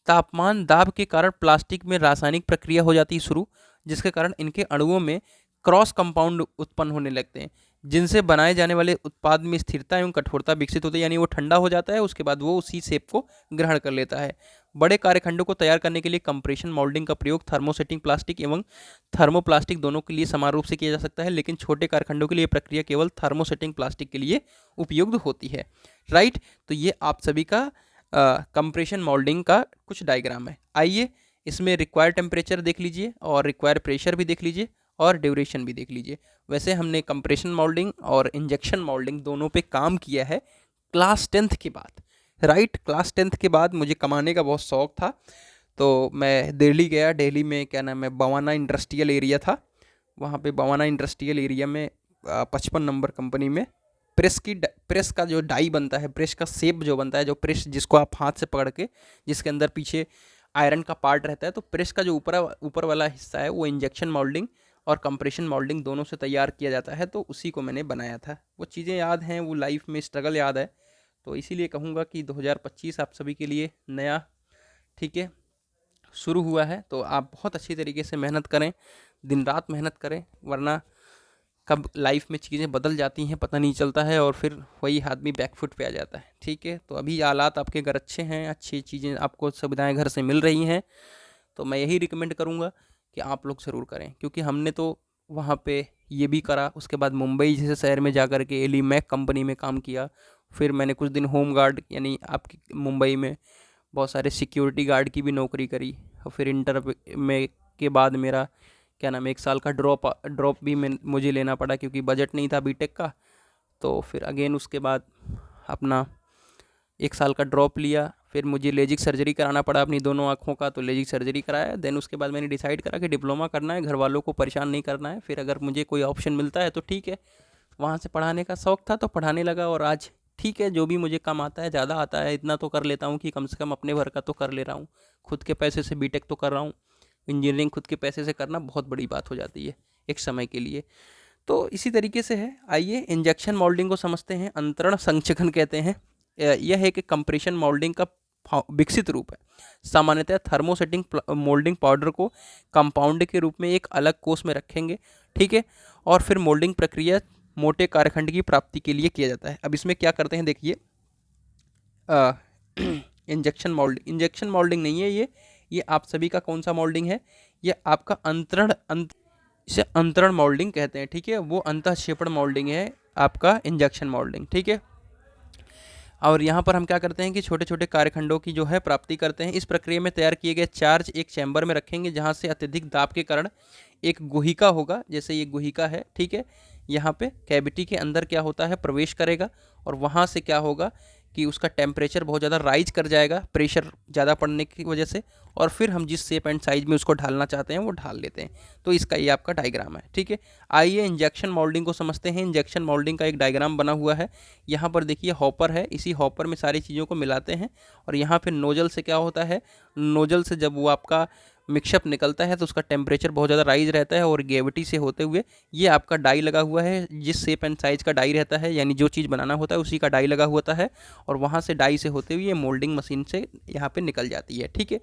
तापमान दाब के कारण प्लास्टिक में रासायनिक प्रक्रिया हो जाती है शुरू, जिसके कारण इनके अणुओं में क्रॉस कंपाउंड उत्पन्न होने लगते हैं, जिनसे बनाए जाने वाले उत्पाद में स्थिरता एवं कठोरता विकसित होती है। यानी वो ठंडा हो जाता है, उसके बाद वो उसी शेप को ग्रहण कर लेता है। बड़े कार्यखंडों को तैयार करने के लिए कंप्रेशन मोल्डिंग का प्रयोग थर्मोसेटिंग प्लास्टिक एवं थर्मोप्लास्टिक दोनों के लिए समान रूप से किया जा सकता है, लेकिन छोटे कारखंडों के लिए प्रक्रिया केवल थर्मोसेटिंग प्लास्टिक के लिए उपयुक्त होती है। राइट, तो ये आप सभी का कंप्रेशन मोल्डिंग का कुछ डायग्राम है। आइए इसमें रिक्वायर्ड टेम्परेचर देख लीजिए, और रिक्वायर्ड प्रेशर भी देख लीजिए, और ड्यूरेशन भी देख लीजिए। वैसे हमने कंप्रेशन मोल्डिंग और इंजेक्शन मोल्डिंग दोनों पे काम किया है क्लास 10th के बाद। राइट, क्लास 10th के बाद मुझे कमाने का बहुत शौक था, तो मैं दिल्ली गया। दिल्ली में क्या नाम है, बवाना इंडस्ट्रियल एरिया था, वहाँ पे बवाना इंडस्ट्रियल एरिया में 55 नंबर कंपनी में प्रेस का जो डाई बनता है, प्रेस का शेप जो बनता है, जो प्रेस जिसको आप हाथ से पकड़ के, जिसके अंदर पीछे आयरन का पार्ट रहता है, तो प्रेस का जो ऊपर वाला हिस्सा है वो इंजेक्शन मोल्डिंग और कंप्रेशन मोल्डिंग दोनों से तैयार किया जाता है। तो उसी को मैंने बनाया था। वो चीज़ें याद हैं, वो लाइफ में स्ट्रगल याद है, तो इसीलिए कहूँगा कि 2025 आप सभी के लिए नया, ठीक है, शुरू हुआ है। तो आप बहुत अच्छी तरीके से मेहनत करें, दिन रात मेहनत करें, वरना कब लाइफ में चीज़ें बदल जाती हैं पता नहीं चलता है, और फिर वही आदमी बैकफुट पे आ जाता है, ठीक है। तो अभी हालात आपके घर अच्छे हैं, अच्छी चीज़ें आपको सुविधाएं घर से मिल रही हैं, तो मैं यही रिकमेंड करूँगा कि आप लोग ज़रूर करें, क्योंकि हमने तो वहाँ पे ये भी करा। उसके बाद मुंबई जैसे शहर में जा कर के एलीमैक कंपनी में काम किया। फिर मैंने कुछ दिन होम गार्ड, यानी आपकी मुंबई में बहुत सारे सिक्योरिटी गार्ड की भी नौकरी करी। और फिर इंटर में के बाद मेरा क्या नाम है, 1 साल का ड्रॉप भी मुझे लेना पड़ा, क्योंकि बजट नहीं था बीटेक का। तो फिर अगेन उसके बाद अपना 1 साल का ड्रॉप लिया। फिर मुझे लेजिक सर्जरी कराना पड़ा अपनी दोनों आँखों का, तो लेजिक सर्जरी कराया। देन उसके बाद मैंने डिसाइड करा कि डिप्लोमा करना है, घर वालों को परेशान नहीं करना है। फिर अगर मुझे कोई ऑप्शन मिलता है तो ठीक है, वहाँ से पढ़ाने का शौक़ था तो पढ़ाने लगा। और आज ठीक है, जो भी मुझे कम आता है, ज़्यादा आता है, इतना तो कर लेता हूँ कि कम से कम अपने भर का तो कर ले रहा हूँ। खुद के पैसे से बीटेक तो कर रहा हूँ। इंजीनियरिंग खुद के पैसे से करना बहुत बड़ी बात हो जाती है एक समय के लिए। तो इसी तरीके से है। आइए इंजेक्शन मोल्डिंग को समझते हैं। अंतरण संचयन कहते हैं। यह है कि कंप्रेशन मोल्डिंग का विकसित रूप है। सामान्यतः थर्मोसेटिंग मोल्डिंग पाउडर को कंपाउंड के रूप में एक अलग कोष में रखेंगे, ठीक है, और फिर मोल्डिंग प्रक्रिया मोटे कार्यखंड की प्राप्ति के लिए किया जाता है। अब इसमें क्या करते हैं, देखिए, इंजेक्शन मोल्डिंग नहीं है ये आप सभी का कौन सा मोल्डिंग है, ये आपका इसे अंतरण मोल्डिंग कहते हैं, ठीक है। वो अंतःक्षेपण मोल्डिंग है आपका इंजेक्शन मोल्डिंग, ठीक है। और यहाँ पर हम क्या करते हैं कि छोटे छोटे कार्यखंडों की जो है प्राप्ति करते हैं। इस प्रक्रिया में तैयार किए गए चार्ज एक चैम्बर में रखेंगे, जहाँ से अत्यधिक दाब के कारण एक गुहिका होगा, जैसे ये गुहिका है, ठीक है। यहाँ पे कैविटी के अंदर क्या होता है, प्रवेश करेगा, और वहाँ से क्या होगा कि उसका टेम्परेचर बहुत ज़्यादा राइज कर जाएगा, प्रेशर ज़्यादा पड़ने की वजह से, और फिर हम जिस शेप एंड साइज में उसको ढालना चाहते हैं वो ढाल लेते हैं। तो इसका ये आपका डायग्राम है, ठीक है। आइए इंजेक्शन मोल्डिंग को समझते हैं। इंजेक्शन मोल्डिंग का एक डायग्राम बना हुआ है। यहाँ पर देखिए हॉपर है, इसी हॉपर में सारी चीज़ों को मिलाते हैं, और यहाँ फिर नोजल से क्या होता है, नोजल से जब वो आपका मिक्सअप निकलता है तो उसका टेम्परेचर बहुत ज़्यादा राइज रहता है और ग्रेविटी से होते हुए ये आपका डाई लगा हुआ है, जिस शेप एंड साइज़ का डाई रहता है, यानी जो चीज़ बनाना होता है उसी का डाई लगा होता है, और वहाँ से डाई से होते हुए ये मोल्डिंग मशीन से यहाँ पे निकल जाती है। ठीक है,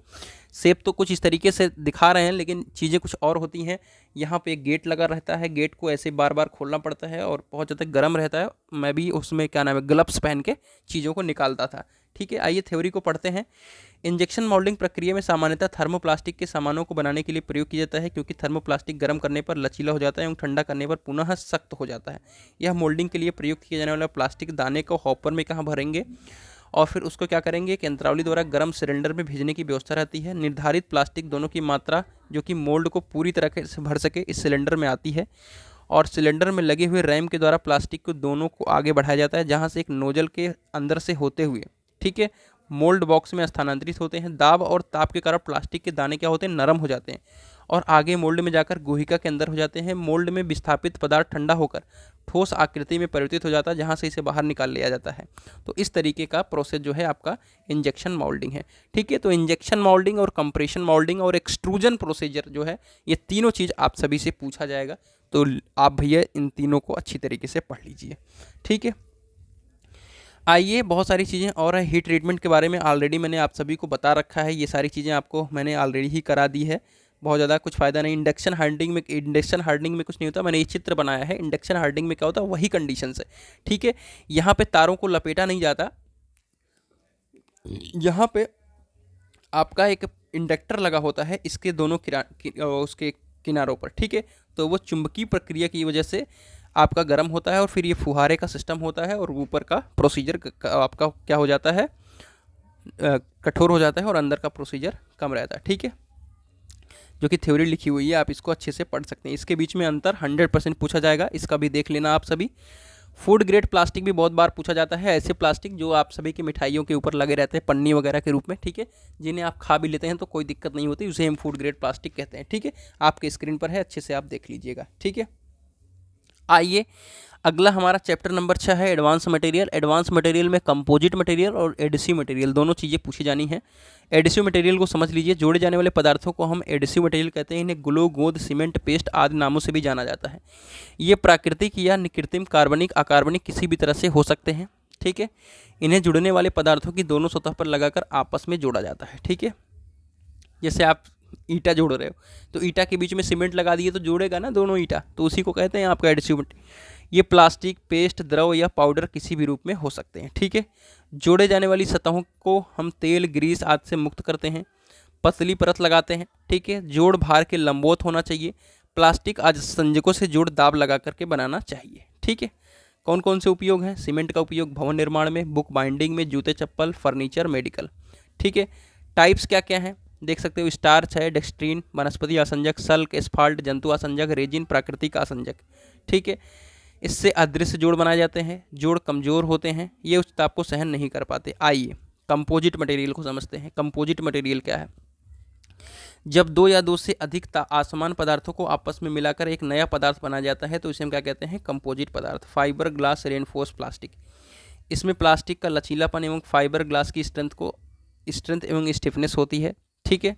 शेप तो कुछ इस तरीके से दिखा रहे हैं, लेकिन चीज़ें कुछ और होती हैं। यहाँ पे एक गेट लगा रहता है, गेट को ऐसे बार बार खोलना पड़ता है और बहुत ज़्यादा गर्म रहता है। मैं भी उसमें क्या नाम है ग्लव्स पहन के चीज़ों को निकालता था। ठीक है, आइए थ्योरी को पढ़ते हैं। इंजेक्शन मोल्डिंग प्रक्रिया में सामान्यतः थर्मोप्लास्टिक के सामानों को बनाने के लिए प्रयोग किया जाता है, क्योंकि थर्मोप्लास्टिक गर्म करने पर लचीला हो जाता है एवं ठंडा करने पर पुनः सख्त हो जाता है। यह मोल्डिंग के लिए प्रयुक्त किया जाने वाला प्लास्टिक दाने को हॉपर में कहाँ भरेंगे और फिर उसको क्या करेंगे कि यंत्रावली द्वारा गर्म सिलेंडर में भेजने की व्यवस्था रहती है। निर्धारित प्लास्टिक दोनों की मात्रा जो कि मोल्ड को पूरी तरह से भर सके इस सिलेंडर में आती है, और सिलेंडर में लगे हुए रैम के द्वारा प्लास्टिक को दोनों को आगे बढ़ाया जाता है, जहाँ से एक नोजल के अंदर से होते हुए, ठीक है, मोल्ड बॉक्स में स्थानांतरित होते हैं। दाब और ताप के कारण प्लास्टिक के दाने क्या होते हैं, नरम हो जाते हैं और आगे मोल्ड में जाकर गुहिका के अंदर हो जाते हैं। मोल्ड में विस्थापित पदार्थ ठंडा होकर ठोस आकृति में परिवर्तित हो जाता है, जहाँ से इसे बाहर निकाल लिया जाता है। तो इस तरीके का प्रोसेस जो है आपका इंजेक्शन मोल्डिंग है। ठीक है, तो इंजेक्शन मोल्डिंग और कंप्रेशन मोल्डिंग और एक्सट्रूजन प्रोसीजर जो है, ये तीनों चीज़ आप सभी से पूछा जाएगा, तो आप भैया इन तीनों को अच्छी तरीके से पढ़ लीजिए। ठीक है, आइए बहुत सारी चीज़ें और है। हीट ट्रीटमेंट के बारे में ऑलरेडी मैंने आप सभी को बता रखा है, ये सारी चीज़ें आपको मैंने ऑलरेडी ही करा दी है, बहुत ज़्यादा कुछ फ़ायदा नहीं। इंडक्शन हार्डनिंग में कुछ नहीं होता, मैंने ये चित्र बनाया है। इंडक्शन हार्डनिंग में क्या होता है, वही कंडीशन है। ठीक है, यहाँ पे तारों को लपेटा नहीं जाता, यहाँ पे आपका एक इंडक्टर लगा होता है इसके दोनों उसके किनारों पर। ठीक है, तो वो चुंबकीय प्रक्रिया की वजह से आपका गर्म होता है और फिर ये फुहारे का सिस्टम होता है और ऊपर का प्रोसीजर आपका क्या हो जाता है, कठोर हो जाता है और अंदर का प्रोसीजर कम रहता है। ठीक है, जो कि थ्योरी लिखी हुई है, आप इसको अच्छे से पढ़ सकते हैं। इसके बीच में अंतर 100% पूछा जाएगा, इसका भी देख लेना आप सभी। फूड ग्रेड प्लास्टिक भी बहुत बार पूछा जाता है, ऐसे प्लास्टिक जो आप सभी की मिठाइयों के ऊपर लगे रहते हैं पन्नी वगैरह के रूप में। ठीक है, जिन्हें आप खा भी लेते हैं तो कोई दिक्कत नहीं होती, उसे हम फूड ग्रेड प्लास्टिक कहते हैं। ठीक है, आपके स्क्रीन पर है, अच्छे से आप देख लीजिएगा। ठीक है, आइए अगला हमारा चैप्टर नंबर 6 है एडवांस मटेरियल। एडवांस मटेरियल में कंपोजिट मटेरियल और एडिसिव मटेरियल दोनों चीज़ें पूछी जानी है। एडिसिव मटेरियल को समझ लीजिए, जोड़े जाने वाले पदार्थों को हम एडिसिव मटेरियल कहते हैं। इन्हें ग्लो, गोंद, सीमेंट, पेस्ट आदि नामों से भी जाना जाता है। ये प्राकृतिक या कृत्रिम, कार्बनिक, अकार्बनिक किसी भी तरह से हो सकते हैं। ठीक है, इन्हें जुड़ने वाले पदार्थों की दोनों सतह पर लगाकर आपस में जोड़ा जाता है। ठीक है, जैसे आप ईंटा जोड़ रहे हो तो ईंटा के बीच में सीमेंट लगा दिए तो जोड़ेगा ना दोनों ईंटा, तो उसी को कहते हैं आपका एडिसिव। ये प्लास्टिक, पेस्ट, द्रव या पाउडर किसी भी रूप में हो सकते हैं। ठीक है, जोड़े जाने वाली सतहों को हम तेल, ग्रीस आदि से मुक्त करते हैं, पतली परत लगाते हैं। ठीक है, जोड़ भार के लंबवत होना चाहिए। प्लास्टिक आदि संयोजकों से जोड़ दाब लगा करके बनाना चाहिए। ठीक है, कौन कौन से उपयोग हैं, सीमेंट का उपयोग भवन निर्माण में, बुक बाइंडिंग में, जूते चप्पल, फर्नीचर, मेडिकल। ठीक है, टाइप्स क्या क्या हैं देख सकते हो, स्टार्च है, डेक्सट्रीन वनस्पति आसंजक, सल्क, एस्फाल्ट जंतु आसंजक, रेजिन प्राकृतिक आसंजक। ठीक है, इससे अदृश्य जोड़ बनाए जाते हैं, जोड़ कमज़ोर होते हैं, ये उच्च ताप को सहन नहीं कर पाते। आइए कंपोजिट मटेरियल को समझते हैं। कंपोजिट मटेरियल क्या है, जब दो या दो से अधिक असमान पदार्थों को आपस में मिलाकर एक नया पदार्थ बनाया जाता है तो इसे हम क्या कहते हैं, कंपोजिट पदार्थ। फाइबर ग्लास, रेनफोर्स प्लास्टिक, इसमें प्लास्टिक का लचीलापन एवं फाइबर ग्लास की स्ट्रेंथ एवं स्टिफनेस होती है। ठीक है,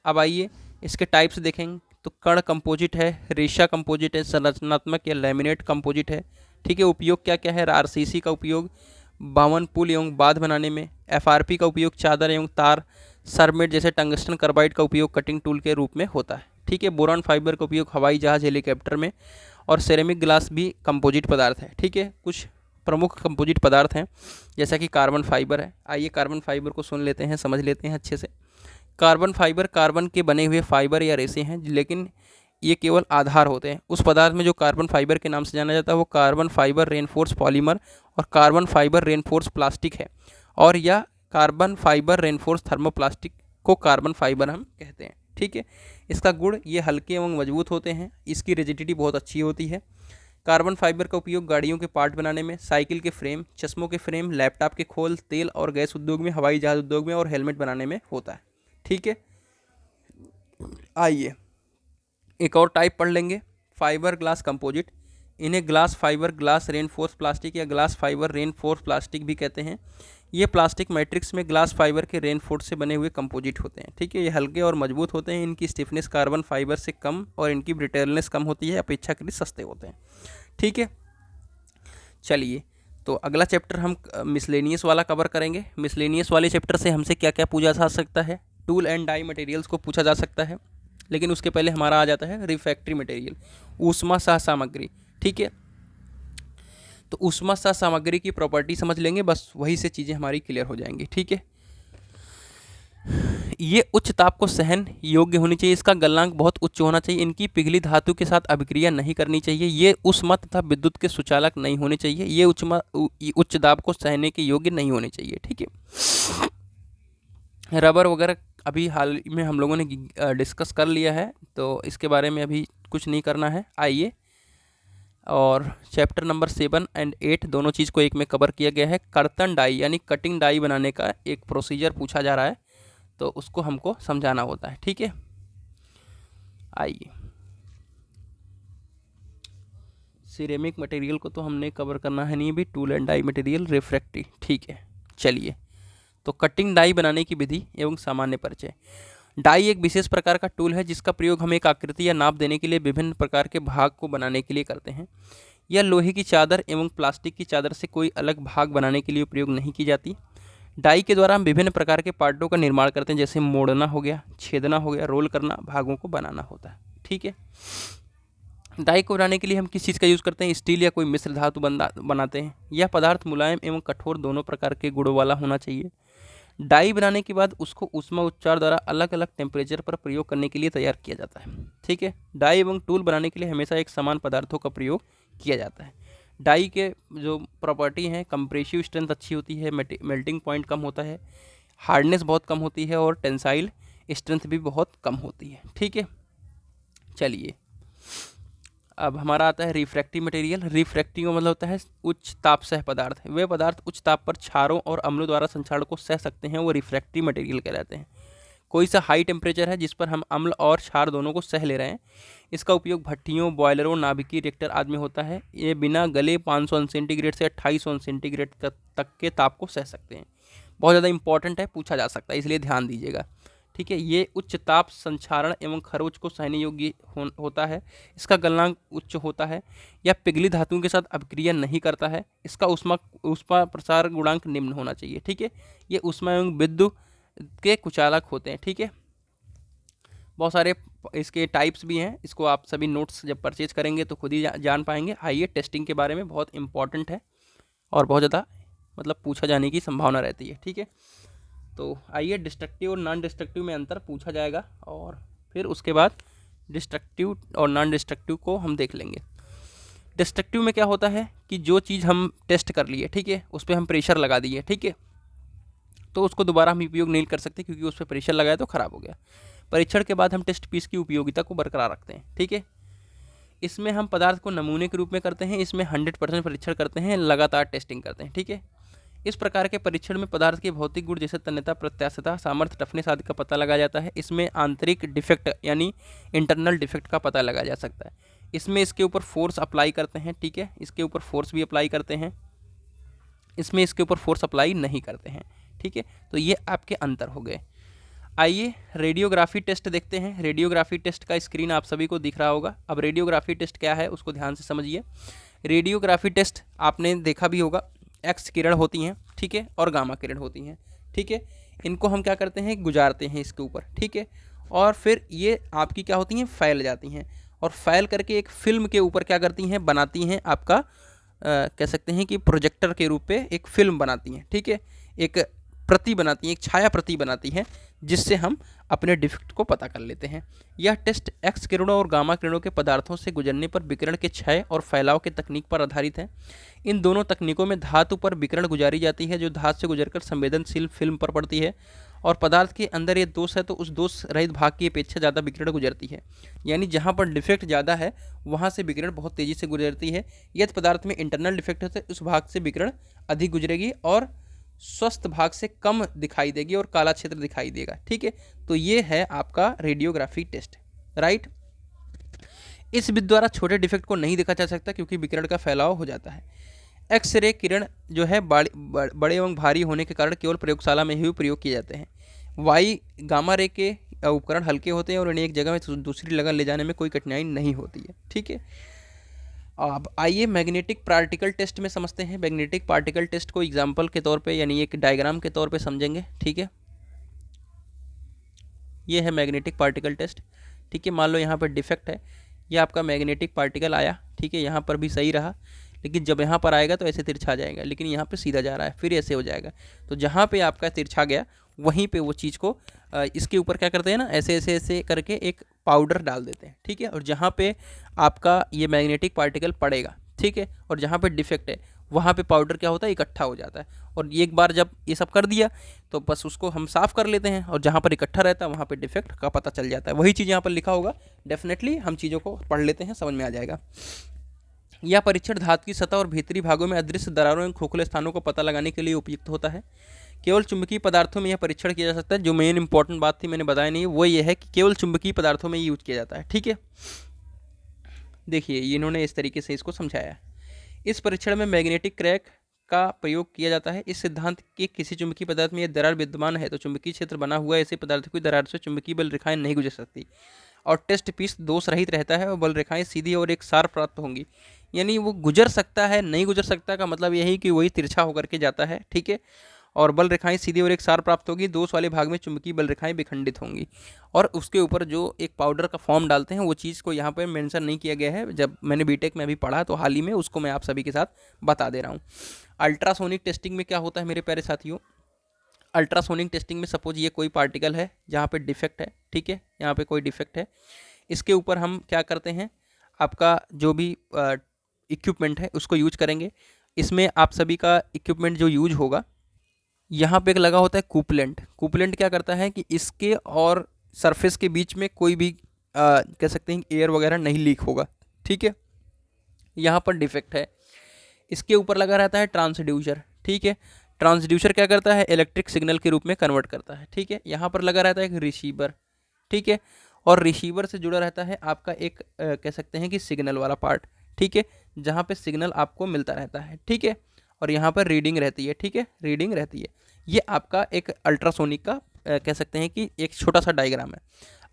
अब आइए इसके टाइप्स देखेंगे तो कण कंपोजिट है, रेशा कंपोजिट है, संरचनात्मक या लैमिनेट कंपोजिट है। ठीक है, उपयोग क्या क्या है, आरसीसी का उपयोग भवन, पुल एवं बांध बनाने में, एफआरपी का उपयोग चादर एवं तार, सरमेट जैसे टंगस्टन कार्बाइड का उपयोग कटिंग टूल के रूप में होता है। ठीक है, बोरॉन फाइबर का उपयोग हवाई जहाज, हेलीकॉप्टर में, और सेरेमिक ग्लास भी कंपोजिट पदार्थ है। ठीक है, कुछ प्रमुख कंपोजिट पदार्थ हैं जैसा कि कार्बन फाइबर है। आइए कार्बन फाइबर को सुन लेते हैं, समझ लेते हैं अच्छे से। कार्बन फाइबर कार्बन के बने हुए फाइबर या रेसे हैं, लेकिन ये केवल आधार होते हैं। उस पदार्थ में जो कार्बन फाइबर के नाम से जाना जाता है वो कार्बन फाइबर रेनफोर्स पॉलीमर और कार्बन फाइबर रेनफोर्स प्लास्टिक है, और यह कार्बन फाइबर रेनफोर्स थर्मोप्लास्टिक को कार्बन फाइबर हम कहते हैं। ठीक है, इसका गुण ये हल्के एवं मजबूत होते हैं, इसकी रिजिडिटी बहुत अच्छी होती है। कार्बन फाइबर का उपयोग गाड़ियों के पार्ट बनाने में, साइकिल के फ्रेम, चश्मों के फ्रेम, लैपटॉप के खोल, तेल और गैस उद्योग में, हवाई जहाज उद्योग में और हेलमेट बनाने में होता है। ठीक है, आइए एक और टाइप पढ़ लेंगे, फाइबर ग्लास कंपोजिट। इन्हें glass fibre, glass reinforce plastic या ग्लास फाइबर रेनफोर्स प्लास्टिक भी कहते हैं। ये प्लास्टिक मैट्रिक्स में ग्लास फाइबर के रेनफोर्स से बने हुए कंपोजिट होते हैं। ठीक है, ये हल्के और मजबूत होते हैं। इनकी स्टिफनेस कार्बन फाइबर से कम और इनकी ब्रिटेलनेस कम होती है, अपेक्षाकृत सस्ते होते हैं। ठीक है, चलिए तो अगला चैप्टर हम मिसलेनियस वाला कवर करेंगे। मिसलेनियस वाले चैप्टर से हमसे क्या क्या पूछा जा सकता है? टूल एंड डाई मटेरियल्स को पूछा जा सकता है, लेकिन उसके पहले हमारा आ जाता है रिफ्रैक्टरी मटेरियल, ऊष्मा सह सामग्री। ठीक है, तो ऊष्मा सह सामग्री की प्रॉपर्टी समझ लेंगे, बस वही से चीज़ें हमारी क्लियर हो जाएंगी। ठीक है, ये उच्च ताप को सहन योग्य होनी चाहिए, इसका गलनांक बहुत उच्च होना चाहिए, इनकी पिघली धातु के साथ अभिक्रिया नहीं करनी चाहिए, ये ऊष्मा तथा विद्युत के सुचालक नहीं होने चाहिए, ये उच्च दाब को सहने के योग्य नहीं होने चाहिए। ठीक है, रबर वगैरह अभी हाल में हम लोगों ने डिस्कस कर लिया है, तो इसके बारे में अभी कुछ नहीं करना है। आइए, और चैप्टर नंबर 7 और 8 दोनों चीज़ को एक में कवर किया गया है। कर्तन डाई यानी कटिंग डाई बनाने का एक प्रोसीजर पूछा जा रहा है, तो उसको हमको समझाना होता है। ठीक है, आइए, सिरेमिक मटेरियल को तो हमने कवर करना है नहीं अभी, tool and die material, refractory. ठीक है, चलिए, तो कटिंग डाई बनाने की विधि एवं सामान्य परिचय। डाई एक विशेष प्रकार का टूल है जिसका प्रयोग हम एक आकृति या नाप देने के लिए विभिन्न प्रकार के भाग को बनाने के लिए करते हैं। यह लोहे की चादर एवं प्लास्टिक की चादर से कोई अलग भाग बनाने के लिए प्रयोग नहीं की जाती। डाई के द्वारा हम विभिन्न प्रकार के पार्टों का निर्माण करते हैं, जैसे मोड़ना हो गया, छेदना हो गया, रोल करना, भागों को बनाना होता है। ठीक है, डाई को बनाने के लिए हम किस चीज़ का यूज़ करते हैं? स्टील या कोई मिश्र धातु बनाते हैं। यह पदार्थ मुलायम एवं कठोर दोनों प्रकार के गुणों वाला होना चाहिए। डाई बनाने के बाद उसको ऊष्मा उपचार द्वारा अलग अलग टेम्परेचर पर प्रयोग करने के लिए तैयार किया जाता है। ठीक है, डाई एवं टूल बनाने के लिए हमेशा एक समान पदार्थों का प्रयोग किया जाता है। डाई के जो प्रॉपर्टी हैं, कंप्रेसिव स्ट्रेंथ अच्छी होती है, मेल्टिंग पॉइंट कम होता है, हार्डनेस बहुत कम होती है और टेंसाइल स्ट्रेंथ भी बहुत कम होती है। ठीक है, चलिए, अब हमारा आता है रिफ्रैक्टिव मटेरियल। रिफ्रैक्टिव का मतलब होता है उच्च ताप सह पदार्थ। वे पदार्थ उच्च ताप पर क्षारों और अम्लों द्वारा संक्षारण को सह सकते हैं, वो रिफ्रैक्टिव मटेरियल कहलाते हैं। कोई सा हाई टेम्परेचर है जिस पर हम अम्ल और क्षार दोनों को सह ले रहे हैं, इसका उपयोग भट्टियों, बॉयलरों, नाभिकीय रिएक्टर आदि में होता है। ये बिना गले 500 सेंटीग्रेड से 2800 सेंटीग्रेड तक के ताप को सह सकते हैं। बहुत ज़्यादा इंपॉर्टेंट है, पूछा जा सकता है, इसलिए ध्यान दीजिएगा। ठीक है, ये उच्च ताप संक्षारण एवं खरोच को सहने योग्य होता है। इसका गलनांक उच्च होता है। यह पिघली धातुओं के साथ अभिक्रिया नहीं करता है। इसका ऊष्मा प्रसार गुणांक निम्न होना चाहिए। ठीक है, ये ऊष्मा एवं विद्युत के कुचालक होते हैं। ठीक है, बहुत सारे इसके टाइप्स भी हैं, इसको आप सभी नोट्स जब परचेज करेंगे तो खुद ही जान पाएंगे। आइए, टेस्टिंग के बारे में बहुत इंपॉर्टेंट है और बहुत ज़्यादा मतलब पूछा जाने की संभावना रहती है। ठीक है, तो आइए, डिस्ट्रक्टिव और नॉन डिस्ट्रक्टिव में अंतर पूछा जाएगा और फिर उसके बाद डिस्ट्रक्टिव और नॉन डिस्ट्रक्टिव को हम देख लेंगे। डिस्ट्रक्टिव में क्या होता है कि जो चीज़ हम टेस्ट कर लिए, ठीक है, उस पर हम प्रेशर लगा दिए, ठीक है, तो उसको दोबारा हम उपयोग नहीं कर सकते क्योंकि उस पर प्रेशर लगाया तो ख़राब हो गया। परीक्षण के बाद हम टेस्ट पीस की उपयोगिता को बरकरार रखते हैं। ठीक है, इसमें हम पदार्थ को नमूने के रूप में करते हैं, इसमें 100% परीक्षण करते हैं, लगातार टेस्टिंग करते हैं। ठीक है, इस प्रकार के परीक्षण में पदार्थ के भौतिक गुण जैसे तन्यता, प्रत्यास्थता, सामर्थ्य, टफनेस आदि का पता लगाया जाता है। इसमें आंतरिक डिफेक्ट यानी इंटरनल डिफेक्ट का पता लगाया जा सकता है। इसमें इसके ऊपर फोर्स अप्लाई करते हैं। ठीक है, इसके ऊपर फोर्स भी अप्लाई करते हैं, इसमें इसके ऊपर फोर्स अप्लाई नहीं करते हैं। ठीक है, तो ये आपके अंतर हो गए। आइए, रेडियोग्राफी टेस्ट देखते हैं। रेडियोग्राफी टेस्ट का स्क्रीन आप सभी को दिख रहा होगा। अब रेडियोग्राफी टेस्ट क्या है उसको ध्यान से समझिए। रेडियोग्राफी टेस्ट आपने देखा भी होगा, एक्स किरण होती हैं, ठीक है, और गामा किरण होती हैं। ठीक है, इनको हम क्या करते हैं, गुजारते हैं इसके ऊपर। ठीक है, और फिर ये आपकी क्या होती हैं, फैल जाती हैं और फैल करके एक फिल्म के ऊपर क्या करती हैं, बनाती हैं आपका कह सकते हैं कि प्रोजेक्टर के रूप पे एक फिल्म बनाती हैं। ठीक है, एक प्रति बनाती हैं, एक छाया प्रति बनाती हैं, जिससे हम अपने डिफेक्ट को पता कर लेते हैं। यह टेस्ट एक्स किरणों और गामा किरणों के पदार्थों से गुजरने पर विकिरण के क्षय और फैलाव के तकनीक पर आधारित है। इन दोनों तकनीकों में धातु पर विकिरण गुजारी जाती है जो धातु से गुजरकर संवेदनशील फिल्म पर पड़ती है, और पदार्थ के अंदर ये दोष है तो उस दोष रहित भाग की अपेक्षा ज़्यादा विकिरण गुजरती है। यानी जहाँ पर डिफेक्ट ज़्यादा है वहाँ से विकिरण बहुत तेज़ी से गुजरती है। यदि पदार्थ में इंटरनल डिफेक्ट है तो उस भाग से विकिरण अधिक गुजरेगी और स्वस्थ भाग से कम दिखाई देगी और काला क्षेत्र दिखाई देगा। ठीक है, तो ये है आपका रेडियोग्राफी टेस्ट, राइट। इस विधि द्वारा छोटे डिफेक्ट को नहीं देखा जा सकता क्योंकि विकिरण का फैलाव हो जाता है। एक्सरे किरण जो है बड़े एवं भारी होने के कारण केवल प्रयोगशाला में ही प्रयोग किए जाते हैं। वाई गामा रे के उपकरण हल्के होते हैं और इन्हें एक जगह में दूसरी जगह ले जाने में कोई कठिनाई नहीं होती है। ठीक है, अब आइए मैग्नेटिक पार्टिकल टेस्ट में समझते हैं। मैग्नेटिक पार्टिकल टेस्ट को एग्जाम्पल के तौर पे यानी एक डायग्राम के तौर पे समझेंगे। ठीक है, ये है मैग्नेटिक पार्टिकल टेस्ट। ठीक है, मान लो यहाँ पर डिफेक्ट है, ये आपका मैग्नेटिक पार्टिकल आया। ठीक है, यहाँ पर भी सही रहा, लेकिन जब यहाँ पर आएगा तो ऐसे तिरछा जाएगा, लेकिन यहाँ पे सीधा जा रहा है, फिर ऐसे हो जाएगा। तो जहाँ पे आपका तिरछा गया वहीं पे वो चीज़ को इसके ऊपर क्या करते हैं ना, ऐसे ऐसे ऐसे करके एक पाउडर डाल देते हैं। ठीक है, और जहाँ पे आपका ये मैग्नेटिक पार्टिकल पड़ेगा, ठीक है, और जहाँ पे डिफेक्ट है वहाँ पे पाउडर क्या होता है, इकट्ठा हो जाता है। और एक बार जब ये सब कर दिया तो बस उसको हम साफ़ कर लेते हैं, और जहाँ पर इकट्ठा रहता है वहाँ पे डिफेक्ट का पता चल जाता है। वही चीज़ यहाँ पर लिखा होगा, डेफिनेटली हम चीज़ों को पढ़ लेते हैं, समझ में आ जाएगा। यह परीक्षण धातु की सतह और भीतरी भागों में अदृश्य दरारों एवं खोखले स्थानों को पता लगाने के लिए उपयुक्त होता है। केवल चुंबकीय पदार्थों में यह परीक्षण किया जा सकता है। जो मेन इंपॉर्टेंट बात थी मैंने बताया नहीं, वो ये है कि केवल चुंबकीय पदार्थों में ये यूज किया जाता है। ठीक है, देखिए इन्होंने इस तरीके से इसको समझाया। इस परीक्षण में मैग्नेटिक क्रैक का प्रयोग किया जाता है। इस सिद्धांत के किसी चुंबकीय पदार्थ में यह दरार विद्यमान है तो चुंबकीय क्षेत्र बना हुआ ऐसे पदार्थ की दरार से चुंबकीय बल रेखाएं नहीं गुजर सकती और टेस्ट पीस दोष रहित रहता है और बल रेखाएं सीधी और एक सार प्राप्त होंगी। यानी वो गुजर सकता है, नहीं गुजर सकता का मतलब यही कि वही तिरछा होकर के जाता है। ठीक है, और बल रेखाएं सीधी और एक सार प्राप्त होगी। दोष वाले भाग में चुंबकीय बल रेखाएं विखंडित होंगी। और उसके ऊपर जो एक पाउडर का फॉर्म डालते हैं वो चीज़ को यहाँ पर मेंशन नहीं किया गया है। जब मैंने बीटेक में अभी पढ़ा तो हाल ही में उसको मैं आप सभी के साथ बता दे रहा हूँ। अल्ट्रासोनिक टेस्टिंग में क्या होता है मेरे प्यारे साथियों, अल्ट्रासोनिक टेस्टिंग में सपोज ये कोई पार्टिकल है जहाँ पे डिफेक्ट है। ठीक है, यहाँ पे कोई डिफेक्ट है, इसके ऊपर हम क्या करते हैं, आपका जो भी इक्विपमेंट है उसको यूज करेंगे। इसमें आप सभी का इक्विपमेंट जो यूज होगा, यहाँ पे एक लगा होता है कूपलेंट। कूपलेंट क्या करता है कि इसके और सरफेस के बीच में कोई भी कह सकते हैं एयर वगैरह नहीं लीक होगा। ठीक है, यहाँ पर डिफेक्ट है, इसके ऊपर लगा रहता है ट्रांसड्यूसर। ठीक है, ट्रांसड्यूसर क्या करता है, इलेक्ट्रिक सिग्नल के रूप में कन्वर्ट करता है। ठीक है, यहाँ पर लगा रहता है एक रिसीवर। ठीक है, और रिसीवर से जुड़ा रहता है आपका एक कह सकते हैं कि सिग्नल वाला पार्ट। ठीक है, जहाँ पे सिग्नल आपको मिलता रहता है। ठीक है, और यहाँ पर रीडिंग रहती है। ठीक है, रीडिंग रहती है। ये आपका एक अल्ट्रासोनिक का कह सकते हैं कि एक छोटा सा डायग्राम है।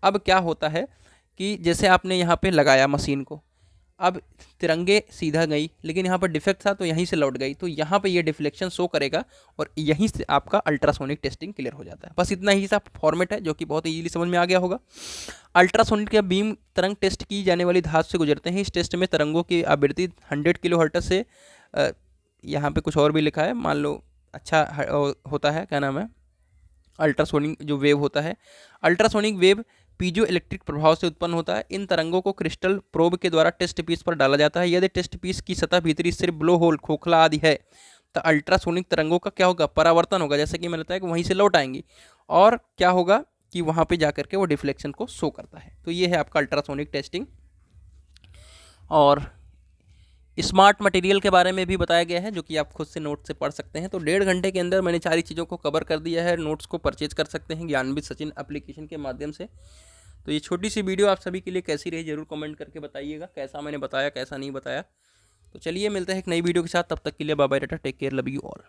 अब क्या होता है कि जैसे आपने यहाँ पे लगाया मशीन को, अब तिरंगे सीधा गई, लेकिन यहाँ पर डिफेक्ट था तो यहीं से लौट गई, तो यहाँ पे ये डिफ्लेक्शन शो करेगा और यहीं से आपका अल्ट्रासोनिक टेस्टिंग क्लियर हो जाता है। बस इतना ही सा फॉर्मेट है जो कि बहुत इजीली समझ में आ गया होगा। अल्ट्रासोनिक या बीम तरंग टेस्ट की जाने वाली धातु से गुजरते हैं। इस टेस्ट में तरंगों की आवृत्ति 100 किलोहर्ट्ज से यहाँ पे कुछ और भी लिखा है, मान लो अच्छा होता है, क्या नाम है, अल्ट्रासोनिक जो वेव होता है, अल्ट्रासोनिक वेव पीजो इलेक्ट्रिक प्रभाव से उत्पन्न होता है। इन तरंगों को क्रिस्टल प्रोब के द्वारा टेस्ट पीस पर डाला जाता है। यदि टेस्ट पीस की सतह भीतरी सिर्फ ब्लो होल, खोखला आदि है तो अल्ट्रासोनिक तरंगों का क्या होगा, परावर्तन होगा, जैसे कि मैंने बताया कि वहीं से लौट आएंगी और क्या होगा कि वहाँ पे जाकर के वो डिफ्लेक्शन को शो करता है। तो ये है आपका अल्ट्रासोनिक टेस्टिंग। और स्मार्ट मटेरियल के बारे में भी बताया गया है जो कि आप खुद से नोट से पढ़ सकते हैं। तो 1.5 घंटे के अंदर मैंने सारी चीज़ों को कवर कर दिया है। नोट्स को परचेज कर सकते हैं ज्ञानविद सचिन एप्लीकेशन के माध्यम से। तो ये छोटी सी वीडियो आप सभी के लिए कैसी रही जरूर कमेंट करके बताइएगा, कैसा मैंने बताया कैसा नहीं बताया। तो चलिए मिलते हैं एक नई वीडियो के साथ, तब तक के लिए bye bye tata, take care, love you all.